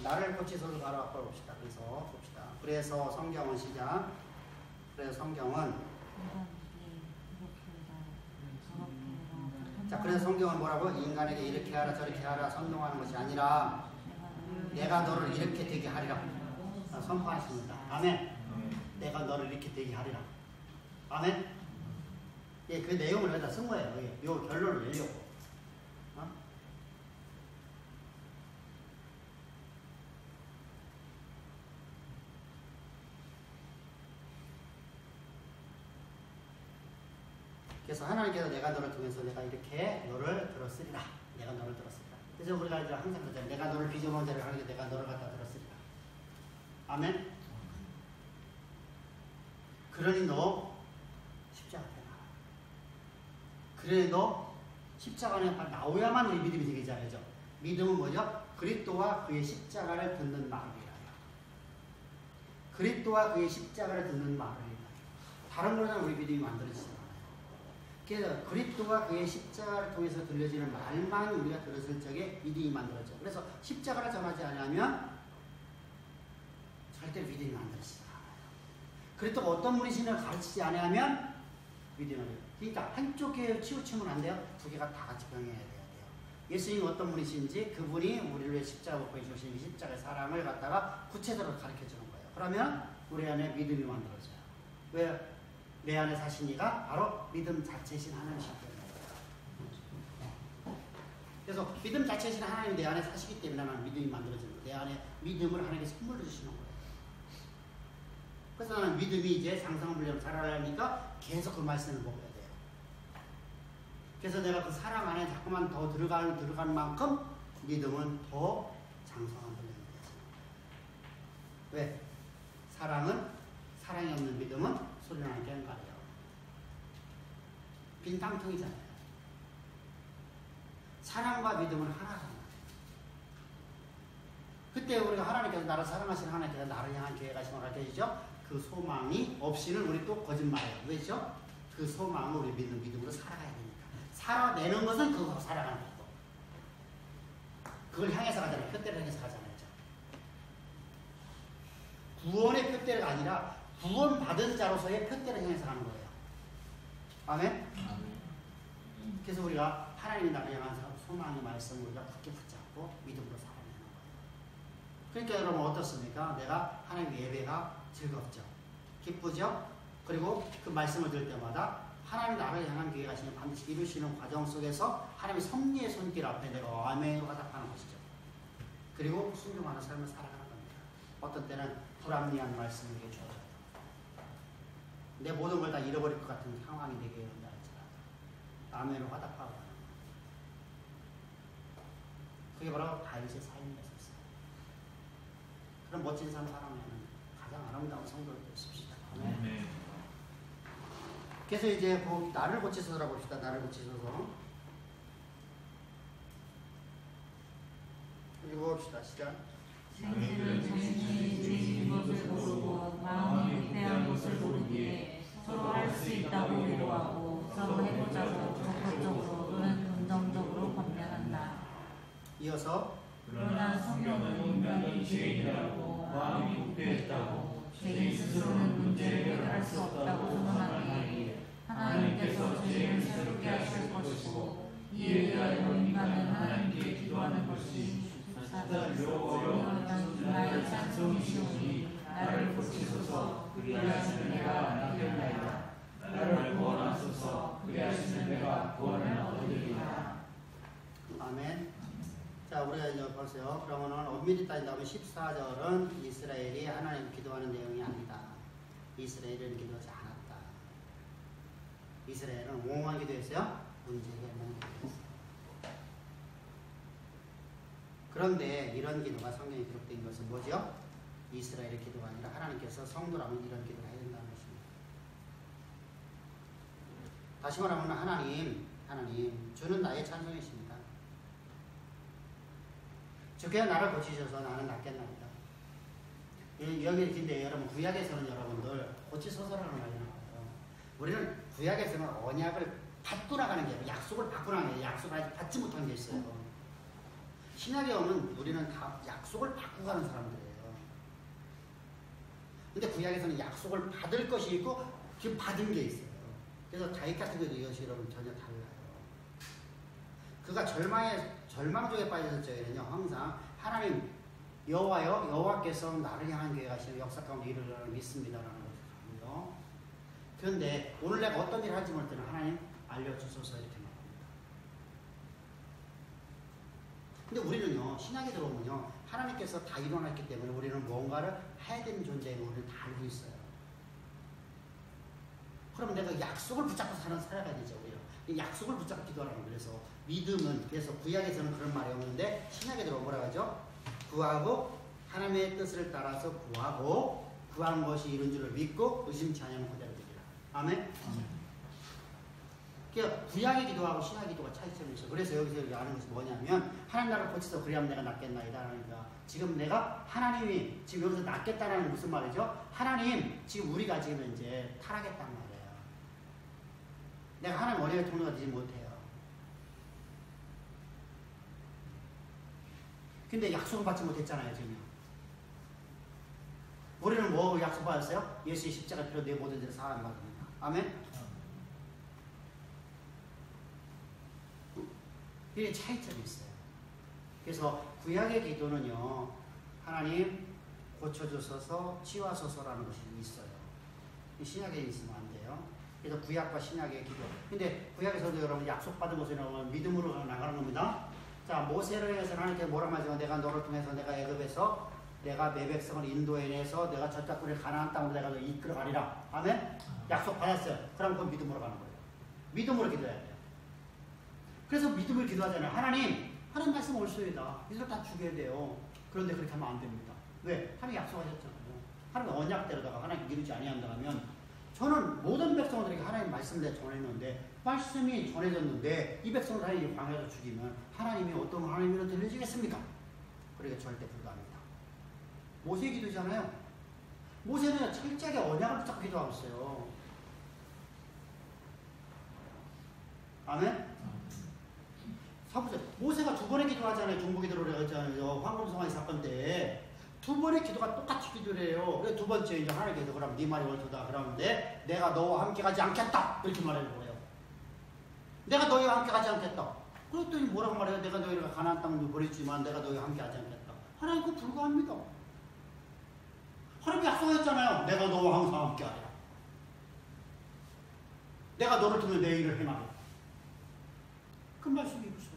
나를 고치소서 바로 앞을 봅시다. 그래서 봅시다. 그래서 성경은 시작. 그래서 성경은 자, 그래서 성경은 뭐라고? 인간에게 이렇게 하라 저렇게 하라 선동하는 것이 아니라 내가 너를 이렇게 되게 하리라 선포하십니다. 아멘. 내가 너를 이렇게 되게 하리라. 아멘. 예, 그 내용을 여기다 쓴 거예요. 이 결론을 내려고. 그래서 하나님께서 내가 너를 통해서 내가 이렇게 너를 들었으리라. 내가 너를 들었으리라. 그래서 우리가 이제 항상 그러잖아요. 내가 너를 빚어놓은 자를 하는데 내가 너를 갖다 들었으리라. 아멘. 그러니 너 십자가 앞에 나와. 그래 너 십자가 안에 나오야만 우리 믿음이 되겠죠. 믿음은 뭐죠? 그리스도와 그의 십자가를 듣는 말이라. 그리스도와 그의 십자가를 듣는 말이라. 다른 거는 우리 믿음이 만들어지지 않아요. 그래서 그리스도와 그의 십자가를 통해서 들려지는 말만 우리가 들었을 적에 믿음이 만들어져. 그래서 십자가를 전하지 않으면 절대로 믿음이 만들어지지 않아요. 그리스도가 어떤 분이신을 가르치지 않으면 믿음을. 그러니까 한쪽 교회에 치우치면 안 돼요. 두 개가 다 같이 병행해야 돼요. 예수님이 어떤 분이신지 그분이 우리를 위해 십자가 보여주신 이 십자가의 사랑을 갖다가 구체적으로 가르쳐주는 거예요. 그러면 우리 안에 믿음이 만들어져요. 왜? 내 안에 사신 이가 바로 믿음 자체이신 하나님이시기 때문에. 그래서 믿음 자체이신 하나님이 내 안에 사시기 때문에 나는 믿음이 만들어지는 거예요. 내 안에 믿음을 하나님께 선물로 주시는 거예요. 그래서 나는 믿음이 이제 상상훈련 잘하려니까 계속 그 말씀을 먹어야 돼요. 그래서 내가 그 사랑 안에 자꾸만 더 들어가는 만큼 믿음은 더 장성한 훈련이 되죠. 왜? 사랑이 없는 믿음은 소리나는 꽹과리요. 빈 깡통이잖아요. 사랑과 믿음은 하나잖아요. 그때 우리가 하나님께서 나를 사랑하시는 하나님께서 나를 향한 계획하심을 가르쳐주죠. 그 소망이 없이는 우리 또 거짓말이에요. 왜죠? 그 소망을 우리 믿음으로 살아가야 되니까. 살아내는 것은 그거 살아가는 거고. 그걸 향해서 가잖아요. 표대를 향해서 가잖아요. 구원의 표대가 아니라 구원받은 자로서의 표대를 향해서 가는 거예요. 아멘? 그래서 우리가 하나님이 나를 향한 소망의 말씀을 우리가 굳게 붙잡고 믿음으로 살아내는 거예요. 그러니까 여러분 어떻습니까? 내가 하나님 예배가 즐겁죠. 기쁘죠? 그리고 그 말씀을 들을 때마다 하나님 나를 향한 계획하시는 반드시 이루시는 과정 속에서 하나님의 섭리의 손길 앞에 내가 아멘으로 화답하는 것이죠. 그리고 순종하는 삶을 살아가는 겁니다. 어떤 때는 불합리한 말씀을 이렇게 줘요. 내 모든 걸 다 잃어버릴 것 같은 상황이 되게 된다 할지라도 아멘으로 화답하고 하는 거예요. 그게 바로 다윗의 삶이었어요. 그런 멋진 삶을 살아내는 가장 아름다운 성도를 되십시다. 아멘. 그래서 이제 그 나를 고치소서라 봅시다. 나를 고치소서. 읽어봅시다. 시작. 생기는 정신이 죄진 것을 모르고 마음이 부패한 것을 모르기에 서로 할 수 있다고 위로하고 서로 해보자고 적극적으로 또는 긍정적으로 권면한다. 이어서 그러나 성경은 인간이 죄인이라고 마음이 부패했다고 죄인 스스로는 문제를 해결할 수 없다고 선언하기에 하나님께서 죄인을 새롭게 하실 것이고 이에 대하여 인간은 하나님께 기도하는 것이 나의 찬송이시오니 나를 고치소서 그리하시는 내가 낫겠나이다. 나를 구원하소서 그리하시는 내가 구원을 얻으리이다. 아멘. 자, 우리가 이제 보세요. 그러면은 엄밀히 따진다면 14절은 이스라엘이 하나님 기도하는 내용이 아니다. 이스라엘은 기도하지 않았다. 이스라엘은 옹호한 기도했어요. 문제 해결만 기도했어요. 그런데 이런 기도가 성경에 기록된 것은 뭐죠? 이스라엘의 기도가 아니라 하나님께서 성도라면 이런 기도를 해야 된다는 것입니다. 다시 말하면 하나님, 주는 나의 찬송이십니다. 주께서 나를 고치셔서 나는 낫겠나이다. 여기 근데 여러분 구약에서는 여러분들 고치소서라는 말이 나와요. 우리는 구약에서는 언약을 받고 나가는 게 아니라 약속을 받고 나가는 게 약속을 아직 받지 못한 게 있어요. 신약에 오면 우리는 다 약속을 받고 가는 사람들이에요. 근데 구약에서는 약속을 받을 것이 있고 지금 받은 게 있어요. 그래서 다윗 같은 경우도 이것이 여러분 전혀 달라요. 그가 절망 중에 빠졌을 적에는요, 항상 하나님 여호와께서 나를 향한 계획하시는 역사 가운데 이르리라고 믿습니다라는 거거든요. 그런데 오늘 내가 어떤 일을 할지 모를 때는 하나님 알려주소서 이렇게 말합니다. 근데 우리는요, 신약에 들어오면요, 하나님께서 다 일어났기 때문에 우리는 뭔가를 해야 되는 존재인 우리는 다 알고 있어요. 그럼 내가 약속을 붙잡고 살아가야 되죠, 우리가. 약속을 붙잡고 기도하라는 거예요. 그래서 믿음은, 그래서 구약에서는 그런 말이 없는데 신약에 들어오면 뭐라 하죠? 구하고 하나님의 뜻을 따라서 구하고 구한 것이 이룬 줄을 믿고 의심치 않으면 그대로 아멘? 그러니까 구약의 기도하고 신약의 기도가 차이점이 있어. 그래서 여기서 아는 것이 뭐냐면 하나님 나라를 고쳐서 그리하면 내가 낫겠나이다. 그러니까 지금 내가 하나님이 지금 여기서 낫겠다는 게 무슨 말이죠? 하나님 지금 우리가 지금 이제 타락했단 말이에요. 내가 하나님 원형의 통로가 되지 못해요. 근데 약속을 받지 못했잖아요, 지금. 우리는 뭐 약속받았어요? 예수의 십자가 필요 내 모든 죄를 사하는 받습니다. 아멘? 이게 차이점이 있어요. 그래서 구약의 기도는요, 하나님 고쳐주소서 치유하소서라는 것이 있어요. 신약에 있으면 안 돼요. 그래서 구약과 신약의 기도. 근데 구약에서도 여러분 약속받은 것을 믿음으로 나가는 겁니다. 자, 모세를 해서 하나님께 뭐라 말하죠? 내가 너를 통해서 내가 애굽에서 내가 내 백성을 인도해내서 내가 저 땅을 가나안 땅으로 내가 너 이끌어가리라. 아멘? 약속 받았어요. 그럼 그건 믿음으로 가는 거예요. 믿음으로 기도해야 돼요. 그래서 믿음을 기도하잖아요. 하나님 말씀 옳소이다. 이들 다 죽여야 돼요. 그런데 그렇게 하면 안 됩니다. 왜? 하나님 약속하셨잖아요. 하나님 언약대로다가 하나님 이루지 아니한다면 저는 모든 백성들에게 하나님 말씀을 내가 전했는데 말씀이 전해졌는데 이 백성을 하나님이 광야에서 죽이면 하나님이 어떤 하나님으로 들려지겠습니까? 그러니까 절대 불가합니다. 모세 기도잖아요. 모세는 철저하게 언약을 붙잡고 기도하고 있어요. 아멘? 사보세요. 모세가 두 번의 기도하잖아요. 중보기도를 하잖아요. 황금성화의 사건 때 두 번의 기도가 똑같이 기도를 해요. 그래서 두 번째 이제 하나님께서 그럼 네 말이 옳도다 그러는데 내가 너와 함께 가지 않겠다 이렇게 말하는 거예요. 내가 너희와 함께 가지 않겠다. 그랬더니 뭐라고 말해요? 내가 너희를 가나안 땅을 보내주지만 내가 너희와 함께 하지 않겠다. 하나님 그거 불가합니다. 하나님 약속했잖아요. 내가 너와 항상 함께 하리라. 내가 너를 통해 내 일을 행하리라. 그 말씀이 이루소.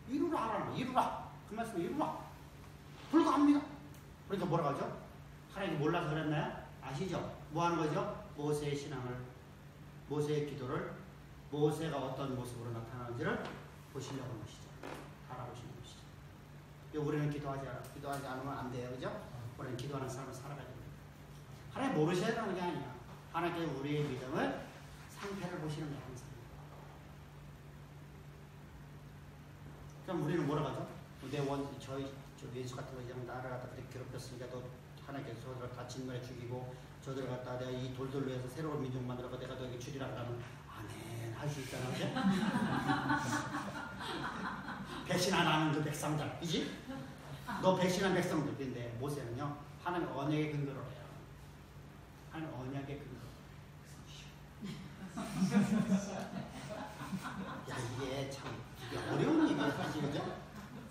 이루라 하라는 이루라. 그 말씀이 이루라. 불가합니다. 그러니까 뭐라고 하죠? 하나님이 몰라서 그랬나요? 아시죠? 뭐 하는 거죠? 모세의 신앙을, 모세의 기도를 모세가 어떤 모습으로 나타나는지를 보시려고 하는 것이죠. 알아보시는 것이죠. 우리는 기도하지 않으면 안 돼요. 그죠? 우리는 기도하는 삶을 살아가야 됩니다. 하나님 모르셔야 되는 게 아니야. 하나님께서 우리의 믿음을 상태를 보시는 게 항상. 그럼 우리는 뭐라고 하죠? 저 예수 같은 거 이런 나를 갖다 그렇게 괴롭혔으니까 또 하나님께서 저들을 다 진멸해 죽이고 저들을 갖다 내가 이 돌들로 해서 새로운 민족 만들어서 내가 너에게 주리라 하면 아멘 할 수 있잖아. 그죠? 배신 안 하는 그 백성들, 그지? 너 배신한 백성들인데 모세는요 하나님 언약의 근거로 해요. 하나님 언약의 근거. 야 이게 참 어려운 얘기야 사실. 그죠?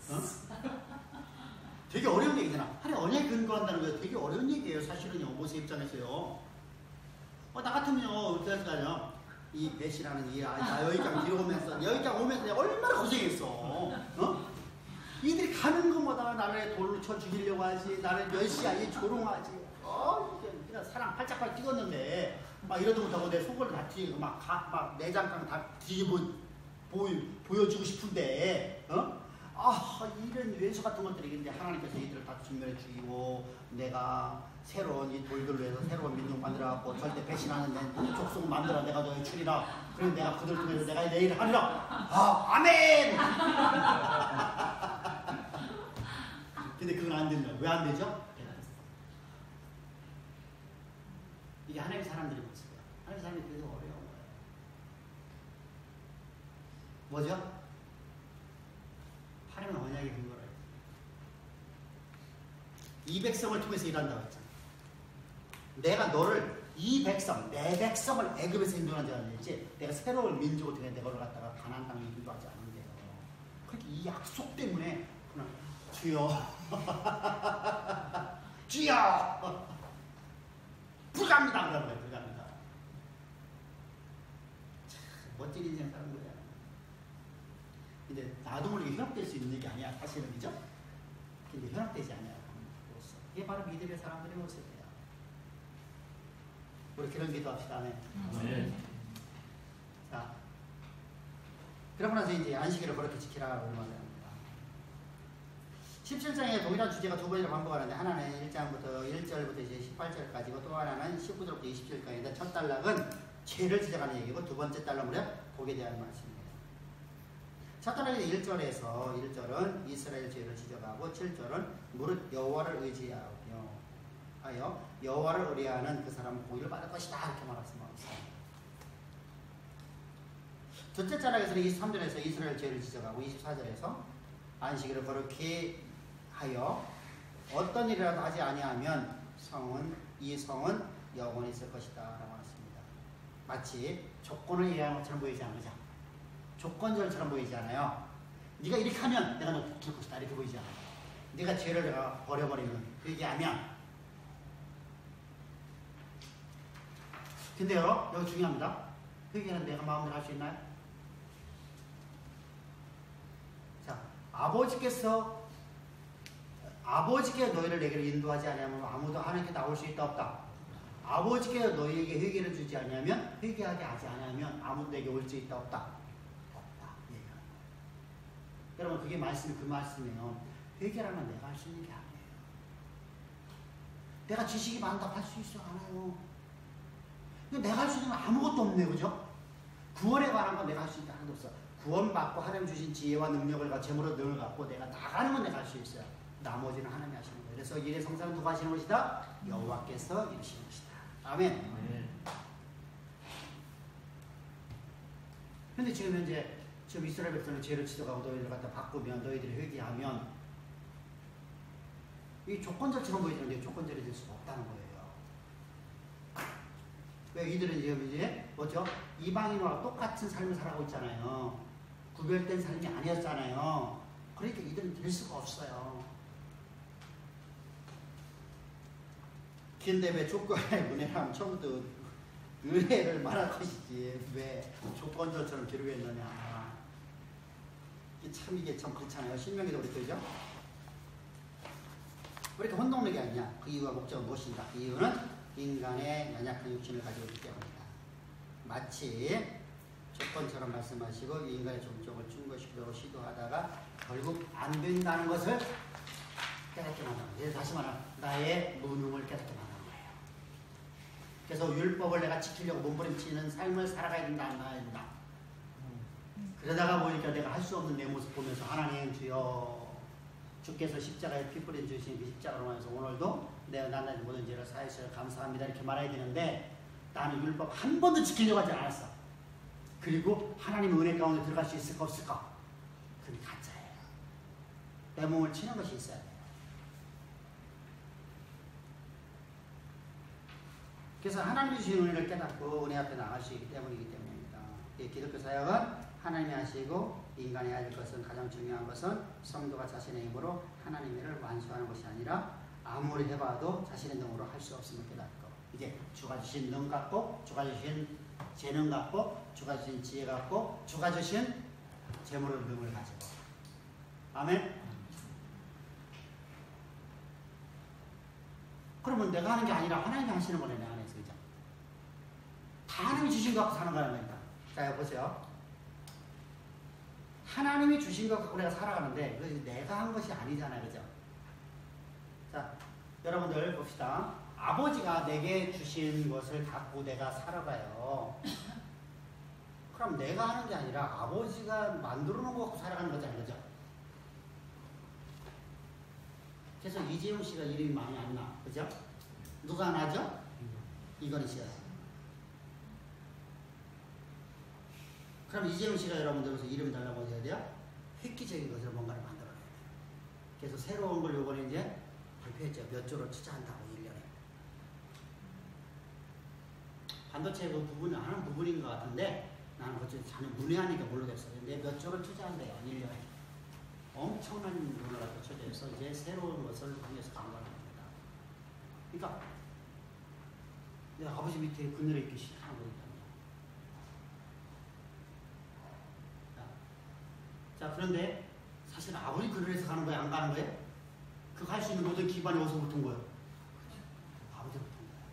어? 되게 어려운 얘기잖아. 하나님 언약에 근거한다는 거 되게 어려운 얘기예요. 사실은요. 모세 입장에서요. 나 같으면요. 어떻게 할까요? 이 배신하는 나 여기까지 들어오면서 여기까지 오면서 내가 얼마나 고생했어. 어? 이들이 가는 것마다 나를 돌로 쳐 죽이려고 하지. 나를 멸시하지. 조롱하지. 그냥 사랑 팔짝팔 뛰었는데 막 이러도 못하고 내 속을 다 뒤지고 막 내장강 다 뒤집어 보여주고 싶은데 이런 왼수 같은 것들이 있는데 하나님께서 이들을 다 진멸해 죽이고 내가 새로운 이 돌들로 해서 새로운 민족 만들어갖고 절대 배신하는 내 족속 만들어 내가 너희 주리라. 그래서 내가 그들 통해서 내가 내 일을 하리라. 아멘. 근데 그건 안 된다. 왜 안 되죠? 이게 하나님의 사람들이 모습이야. 하나님의 사람들이 그래서 어려운 거예요. 뭐죠? 하나님은 언약의 근거를 이 백성을 통해서 일한다고 했잖아. 내가 너를 이 백성, 내 백성을 애굽에서 인도한 자가 아니지 내가 새로운 민족을 통해 내가 너를 갖다가 가나안 땅에 인도하지 않는데요. 그렇게 이 약속 때문에 주여 주여 불가합니다 그러는 거예요. 불가합니다. 참 멋진 인생 사는 거야. 근데 나도 모르게 현혹될 수 있는 게 아니야. 사실은. 그죠? 근데 현혹되지 않아요. 이게 바로 믿음의 사람들의 모습이에요. 우리 그런 기도 합시다. 네. 자, 그러고 나서 이제 안식일을 그렇게 지키라고 말합니다. 17장에 동일한 주제가 두 번이나 반복하는데 하나는 1장부터 1절부터 이제 18절까지고 또 하나는 19절부터 27절까지인데 첫 단락은 죄를 지적하는 얘기고 두 번째 단락은 복에 대한 말씀입니다. 첫 단락의 1절은 이스라엘 죄를 지적하고 7절은 무릇 여호와를 의지하여 여호와를 의뢰하는 그 사람은 복을 받을 것이다 이렇게 말씀하고 있습니다. 둘째 단락에서는 23절에서 이스라엘 죄를 지적하고 24절에서 안식일을 거룩히 하여 어떤 일이라도 하지 아니하면 이 성은 영원히 있을 것이다 라고 하셨습니다. 마치 조건을 이해하는 것처럼 보이지 않으죠? 조건절처럼 보이지 않아요. 네가 이렇게 하면 내가 너 줄 것이다 이렇게 보이지 않아요. 네가 죄를 내가 버려버리면 회개하면. 근데요 여기 중요합니다. 회개는 내가 마음대로 할 수 있나요? 자, 아버지께 너희를 내게로 인도하지 않으면 아무도 하나님께 나올 수 있다 없다. 아버지께 너희에게 회개를 주지 않으면 회개하게 하지 않으면 아무도 내게 올 수 있다 없다. 없다. 예. 여러분 그게 그 말씀이에요. 회개라면 내가 할 수 있는 게 아니에요. 내가 지식이 많다고 할 수 있어 않아요. 내가 할 수 있는 건 아무것도 없네요. 그죠? 구원에 관한 건 내가 할 수 있는 게 하나도 없어. 구원받고 하나님 주신 지혜와 능력을 제물로 능을 갖고 내가 나가는 건 내가 할 수 있어요. 나머지는 하나님이 하시는 거예요. 그래서 일의 성사는 누가 하시는 것이다? 여호와께서 이루시는 것이다. 아멘. 근데 지금 현재 이스라엘 백성을 죄를 지적하고 너희들 갖다 바꾸면 너희들이 회개하면 이 조건절처럼 보이는데 조건절이 될 수가 없다는 거예요. 왜 이들은 지금 이제 뭐죠? 이방인과 똑같은 삶을 살아가고 있잖아요. 구별된 삶이 아니었잖아요. 그러니까 이들은 될 수가 없어요. 근데 왜 조건의 은혜라면 처음부터 은혜를 말할 것이지 왜 조건절처럼 기록했느냐. 이게 참 그렇잖아요. 신명기도 그렇죠? 왜 이렇게 혼동력이 아니냐. 그 이유와 목적은 무엇인가. 그 이유는 인간의 연약한 육신을 가지고 있기 때문이다. 마치 조건처럼 말씀하시고 인간의 종족을 충고시키려고 시도하다가 결국 안 된다는 것을 깨닫게 만드는 거예요. 다시 말하면 나의 무능을 깨닫게 만드는 거예요. 그래서 율법을 내가 지키려고 몸부림치는 삶을 살아가야 된다, 안 가야 된다. 그러다가 보니까 내가 할 수 없는 내 모습 보면서 하나님 주여 주께서 십자가에 피 뿌려 주신 그 십자가로 말해서 오늘도 내가 나의 모든 죄를 사해 주셔서 감사합니다 이렇게 말해야 되는데 나는 율법 한 번도 지키려고 하지 않았어. 그리고 하나님의 은혜 가운데 들어갈 수 있을까 없을까? 그게 가짜예요. 내 몸을 치는 것이 있어야 돼요. 그래서 하나님이 주신 은혜를 깨닫고 은혜 앞에 나갈 수 있기 때문이기 때문입니다. 기독교 사역은 하나님이 하시고 인간이 해야 될 것은 가장 중요한 것은 성도가 자신의 힘으로 하나님의 일을 완수하는 것이 아니라 아무리 해봐도 자신의 능으로 할 수 없음을 깨닫고 이제 주가 주신 능 갖고 주가 주신 재능 갖고 주가 주신 지혜 갖고 주가 주신 재물의 능을 가지고 아멘? 그러면 내가 하는 게 아니라 하나님이 하시는 거네 내 안에서 그죠? 다 하나님이 주신 거 갖고 사는 거란 말이다. 자 보세요. 하나님이 주신 것 갖고 내가 살아가는데 그것이 내가 한 것이 아니잖아요. 그죠? 자, 여러분들 봅시다. 아버지가 내게 주신 것을 갖고 내가 살아가요. 그럼 내가 하는 게 아니라 아버지가 만들어 놓은 거 갖고 살아가는 거잖아요. 그죠? 그래서 이재용 씨가 이름이 많이 안 나. 그죠? 누가 나죠? 이건희 씨가. 그럼 이재용 씨가 여러분들로서 이름 달라고 해야 돼요? 획기적인 것을 뭔가를 만들어내야 돼요. 그래서 새로운 걸 요번에 이제 발표했죠. 몇 조를 투자한다고 1년에. 반도체 그 부분은 하는 부분인 것 같은데 나는 그것을 전혀 문외하니까 모르겠어요. 근데 몇 조를 투자한대요. 1년에. 엄청난 문화가 갖춰져 있어 이제 새로운 것을 통해서 강화하는 겁니다. 그러니까 내 아버지 밑에 그늘에 있기 싫다는 거니까. 자, 그런데 사실 아버지 그늘에서 가는 거예요? 안 가는 거예요? 그 갈 수 있는 모든 기반이 어디서 붙은 거예요? 아버지가 붙은 거예요.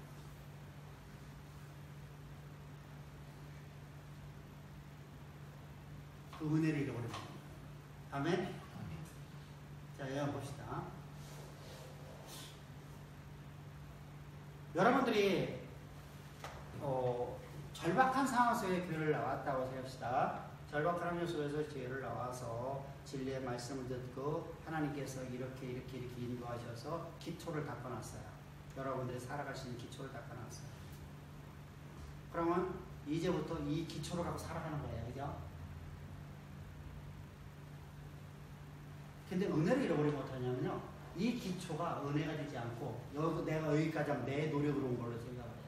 그 은혜를 잃어버린 겁니다. 아멘? 자, 자, 여기 봅시다. 여러분들이 절박한 상황 속에 교회를 나왔다고 생각합시다. 절박한 환경 속에서 교회를 나와서 진리의 말씀을 듣고 하나님께서 이렇게 인도하셔서 기초를 닦아놨어요. 여러분들이 살아갈 수 있는 기초를 닦아놨어요. 그러면 이제부터 이 기초를 갖고 살아가는 거예요. 그죠? 근데 은혜를 잃어버리면 어떡하냐면요. 이 기초가 은혜가 되지 않고 내가 여기까지 하면 내 노력으로 온 걸로 생각을 해요.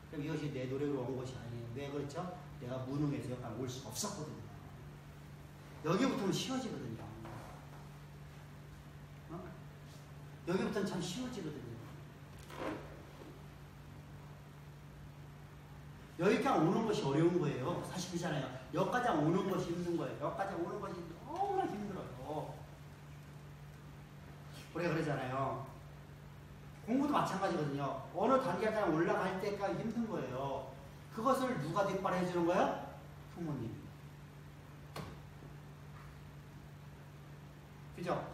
그럼 이것이 내 노력으로 온 것이 아니에요. 왜 그렇죠? 내가 무능해서 여기까지 올 수 없었거든요. 여기부터는 쉬워지거든요. 여기부터는 참 쉬워지거든요. 여기까지 오는 것이 어려운 거예요. 사실 그렇잖아요. 여기까지 오는 것이 힘든 거예요. 여기까지 오는 것이 너무나 힘들어요. 우리가 그러잖아요. 공부도 마찬가지거든요. 어느 단계까지 올라갈 때까지 힘든 거예요. 그것을 누가 뒷발해 주는 거예요? 부모님. 그죠?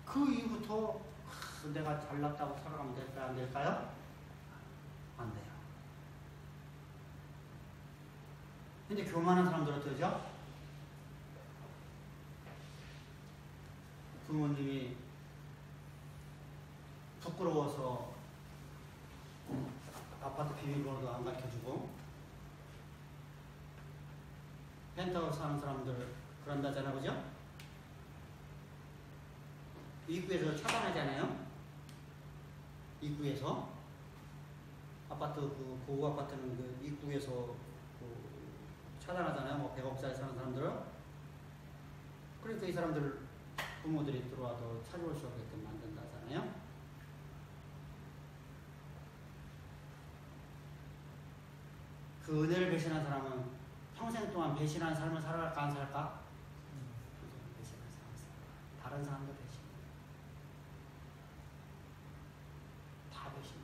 그 이후부터 내가 잘났다고 살아가면 될까요? 안 될까요? 안 돼요. 근데 교만한 사람들은 어떠죠? 부모님이 부끄러워서 아파트 비밀번호도 안 가르쳐주고 펜트하우스 사는 사람들 그런다잖아, 그죠? 입구에서 차단하잖아요. 입구에서 아파트 그 고급 아파트는 그 입구에서 차단하잖아요. 뭐 100억짜리 사는 사람들은. 그러니까 이 사람들 부모들이 들어와도 찾아올 수 없게끔 만든다잖아요. 그 은혜를 배신한 사람은 평생 동안 배신한 삶을 살아갈까 안 살까? 배신한 삶을 살아. 다른 사람도 배신. 다 배신.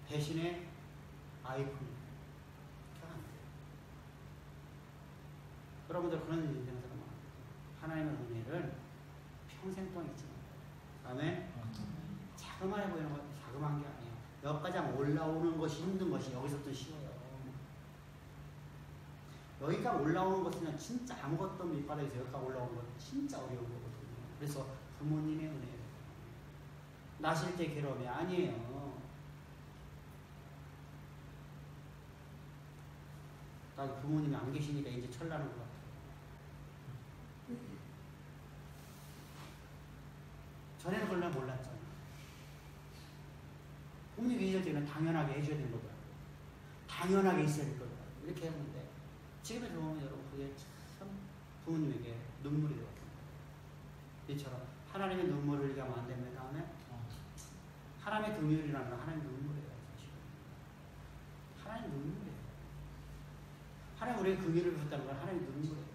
배신의 아이콘. 여러분들 그런 인생을 살아요. 하나님의 은혜를 평생 동안 잊지 마요. 다음에 자그마해 보이는 것, 자그마한 게 아니에요. 여기까지 올라오는 것이 힘든 것이 여기서부터 쉬워요. 여기까지 올라오는 것은 진짜 아무것도 밑바닥에서 여기까지 올라오는 건 진짜 어려운 거거든요. 그래서 부모님의 은혜예요. 나실 때 괴로움이 아니에요. 나도 부모님이 안 계시니까 이제 철나는 것 같아요. 전에는 그걸 난 몰랐잖아. 부모님이 계실 때는 당연하게 해줘야 되는 거더라고요. 당연하게 있어야 될 거더라고요. 이렇게 했는데 지금에 들어보면 여러분 그게 참 부모님에게 눈물이 들어왔습니다. 이처럼 하나님의 눈물을 흘리게 하면 안 됩니다. 다음에 하나님의 긍휼이라는 건 하나님의 눈물이에요. 사실. 하나님의 눈물이에요. 하나님 우리의 긍휼을 베풀었다는 건 하나님의 눈물이에요.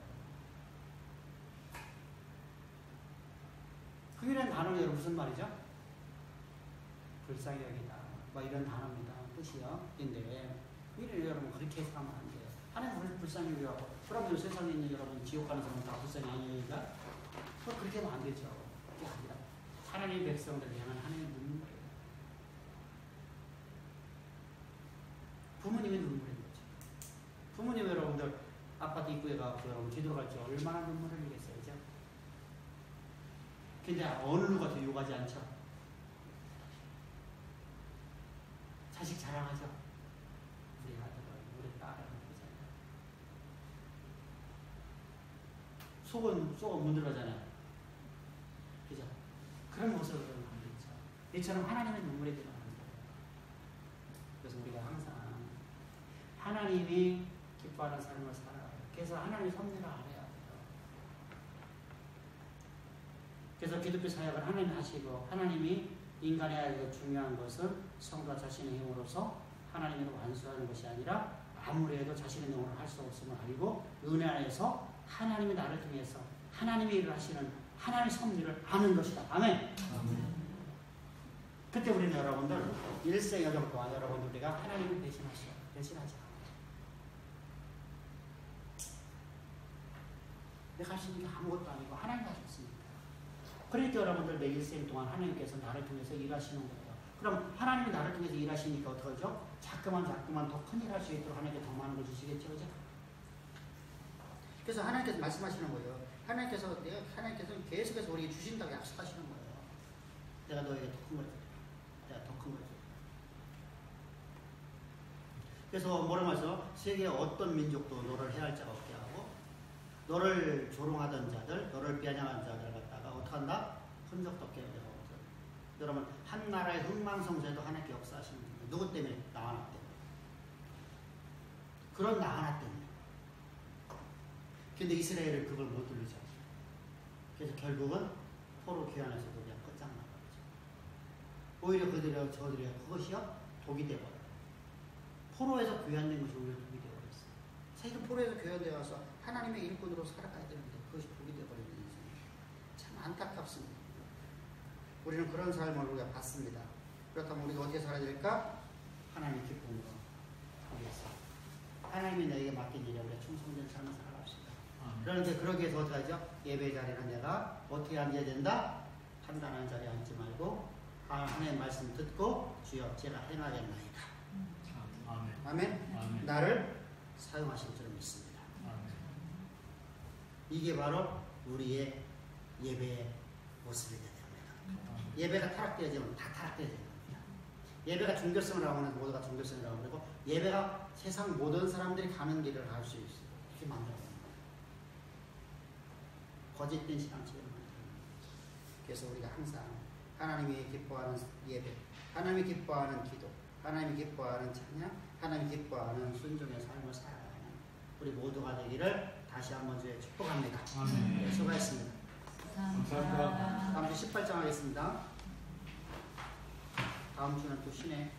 긍휼이라는 단어는 여러분 무슨 말이죠? 불쌍히 여기다. 뭐 이런 단어입니다. 뜻이요. 근데 이를 여러분 그렇게 해석하면 안 돼요. 하나님 우리를 불쌍히 여기고 그러면 세상에 있는 여러분 지옥 가는 사람은 다 불쌍히 안 여기가? 그렇게 하면 안 되죠. 그게 아니라 하나님의 백성들을 향한 하나님의 눈물이에요. 부모님의 눈물인 거죠. 부모님 여러분들 아파트 입구에 가서 여러분 뒤돌아갈 때 얼마나 눈물을 흘리겠어요. 그죠? 근데 어느 누가 더 욕하지 않죠? 자식 자랑하죠? 우리 아들은, 우리 딸은, 속은 문드러잖아요. 그죠? 그런 모습을 안 되죠. 이처럼 하나님의 눈물이 들어가는 거예요. 그래서 우리가 항상 하나님이 기뻐하는 삶을 살아요. 그래서 하나님의 섭리를 안 해야 돼요. 그래서 기독교 사역을 하나님이 하시고 하나님이 인간의 중요한 것은 성도 자신의 힘으로서 하나님을 완수하는 것이 아니라 아무래도 자신의 능력으로 할 수 없음을 알고 은혜 안에서 하나님이 나를 통해서 하나님의 일을 하시는 하나님의 섭리를 아는 것이다. 아멘. 아멘. 그때 우리는 여러분들 일생 여정 동안 여러분들 우리가 하나님을 배신하지 않아요. 내가 할 수 있는 게 아무것도 아니고 하나님 하셨습니다. 그러니까 여러분들 내 일생 동안 하나님께서 나를 통해서 일하시는 거예요. 그럼 하나님이 나를 통해서 일하시니까 어떡하죠? 자꾸만 더 큰 일 할 수 있도록 하나님께 더 많은 걸 주시겠죠, 그죠? 그래서 하나님께서 말씀하시는 거예요. 하나님께서 계속해서 우리에게 주신다고 약속하시는 거예요. 내가 너에게 더 큰 걸 줄. 내가 더 큰 걸 줄. 그래서 뭐라 말해서 세계 어떤 민족도 너를 해할 자가 없게 하고 너를 조롱하던 자들, 너를 비아냥한 자들 갖다가 어떻게 한다? 흔적도 없게 하려고 하거든. 여러분 한 나라의 흥망성쇠도 하나님께 역사하시는 분이에요. 누구 때문에? 나 하나 때문에. 그런 나 하나 때문에. 근데 이스라엘을 그걸 못 누리죠. 그래서 결국은 포로 귀환에서도 그냥 끝장나버리죠. 오히려 저들이 그것이요? 독이 되어버려요. 포로에서 귀환된 것이 오히려 독이 되어버렸어요. 사실은 포로에서 귀환되어 와서 하나님의 일꾼으로 살아가야 되는데 그것이 독이 되어버리는 인생이에요. 참 안타깝습니다. 우리는 그런 삶을 우리가 봤습니다. 그렇다면 우리가 어떻게 살아야 될까? 하나님의 기쁨으로 위해서 하나님이 너에게 맡긴 일에 우리가 충성된 삶을 살아갑시다. 그런데 그러기 위해서 어떻게 하죠? 예배 자리는 내가 어떻게 앉아야 된다? 판단하는 자리에 앉지 말고 하나님의 말씀 듣고 주여 제가 행하겠나이다. 아멘. 아멘. 아멘. 나를 사용하실 줄 믿습니다. 아멘. 이게 바로 우리의 예배의 모습이 되는 겁니다. 예배가 타락되어지면 다 타락되어야 되는 겁니다. 예배가 종교성이라고 하는 모두가 종교성이라고 그러고 예배가 세상 모든 사람들이 가는 길을 갈 수 있어요. 이렇게 만들어요. 거짓된 신앙처럼 만들어요. 그래서 우리가 항상 하나님이 기뻐하는 예배, 하나님이 기뻐하는 기도, 하나님이 기뻐하는 찬양, 하나님이 기뻐하는 순종의 삶을 살아가는 우리 모두가 되기를 다시 한번 주에 축복합니다. 아멘. 네, 수고하셨습니다. 감사합니다. 다음 주 18장 하겠습니다. 다음 주는 또 쉬네.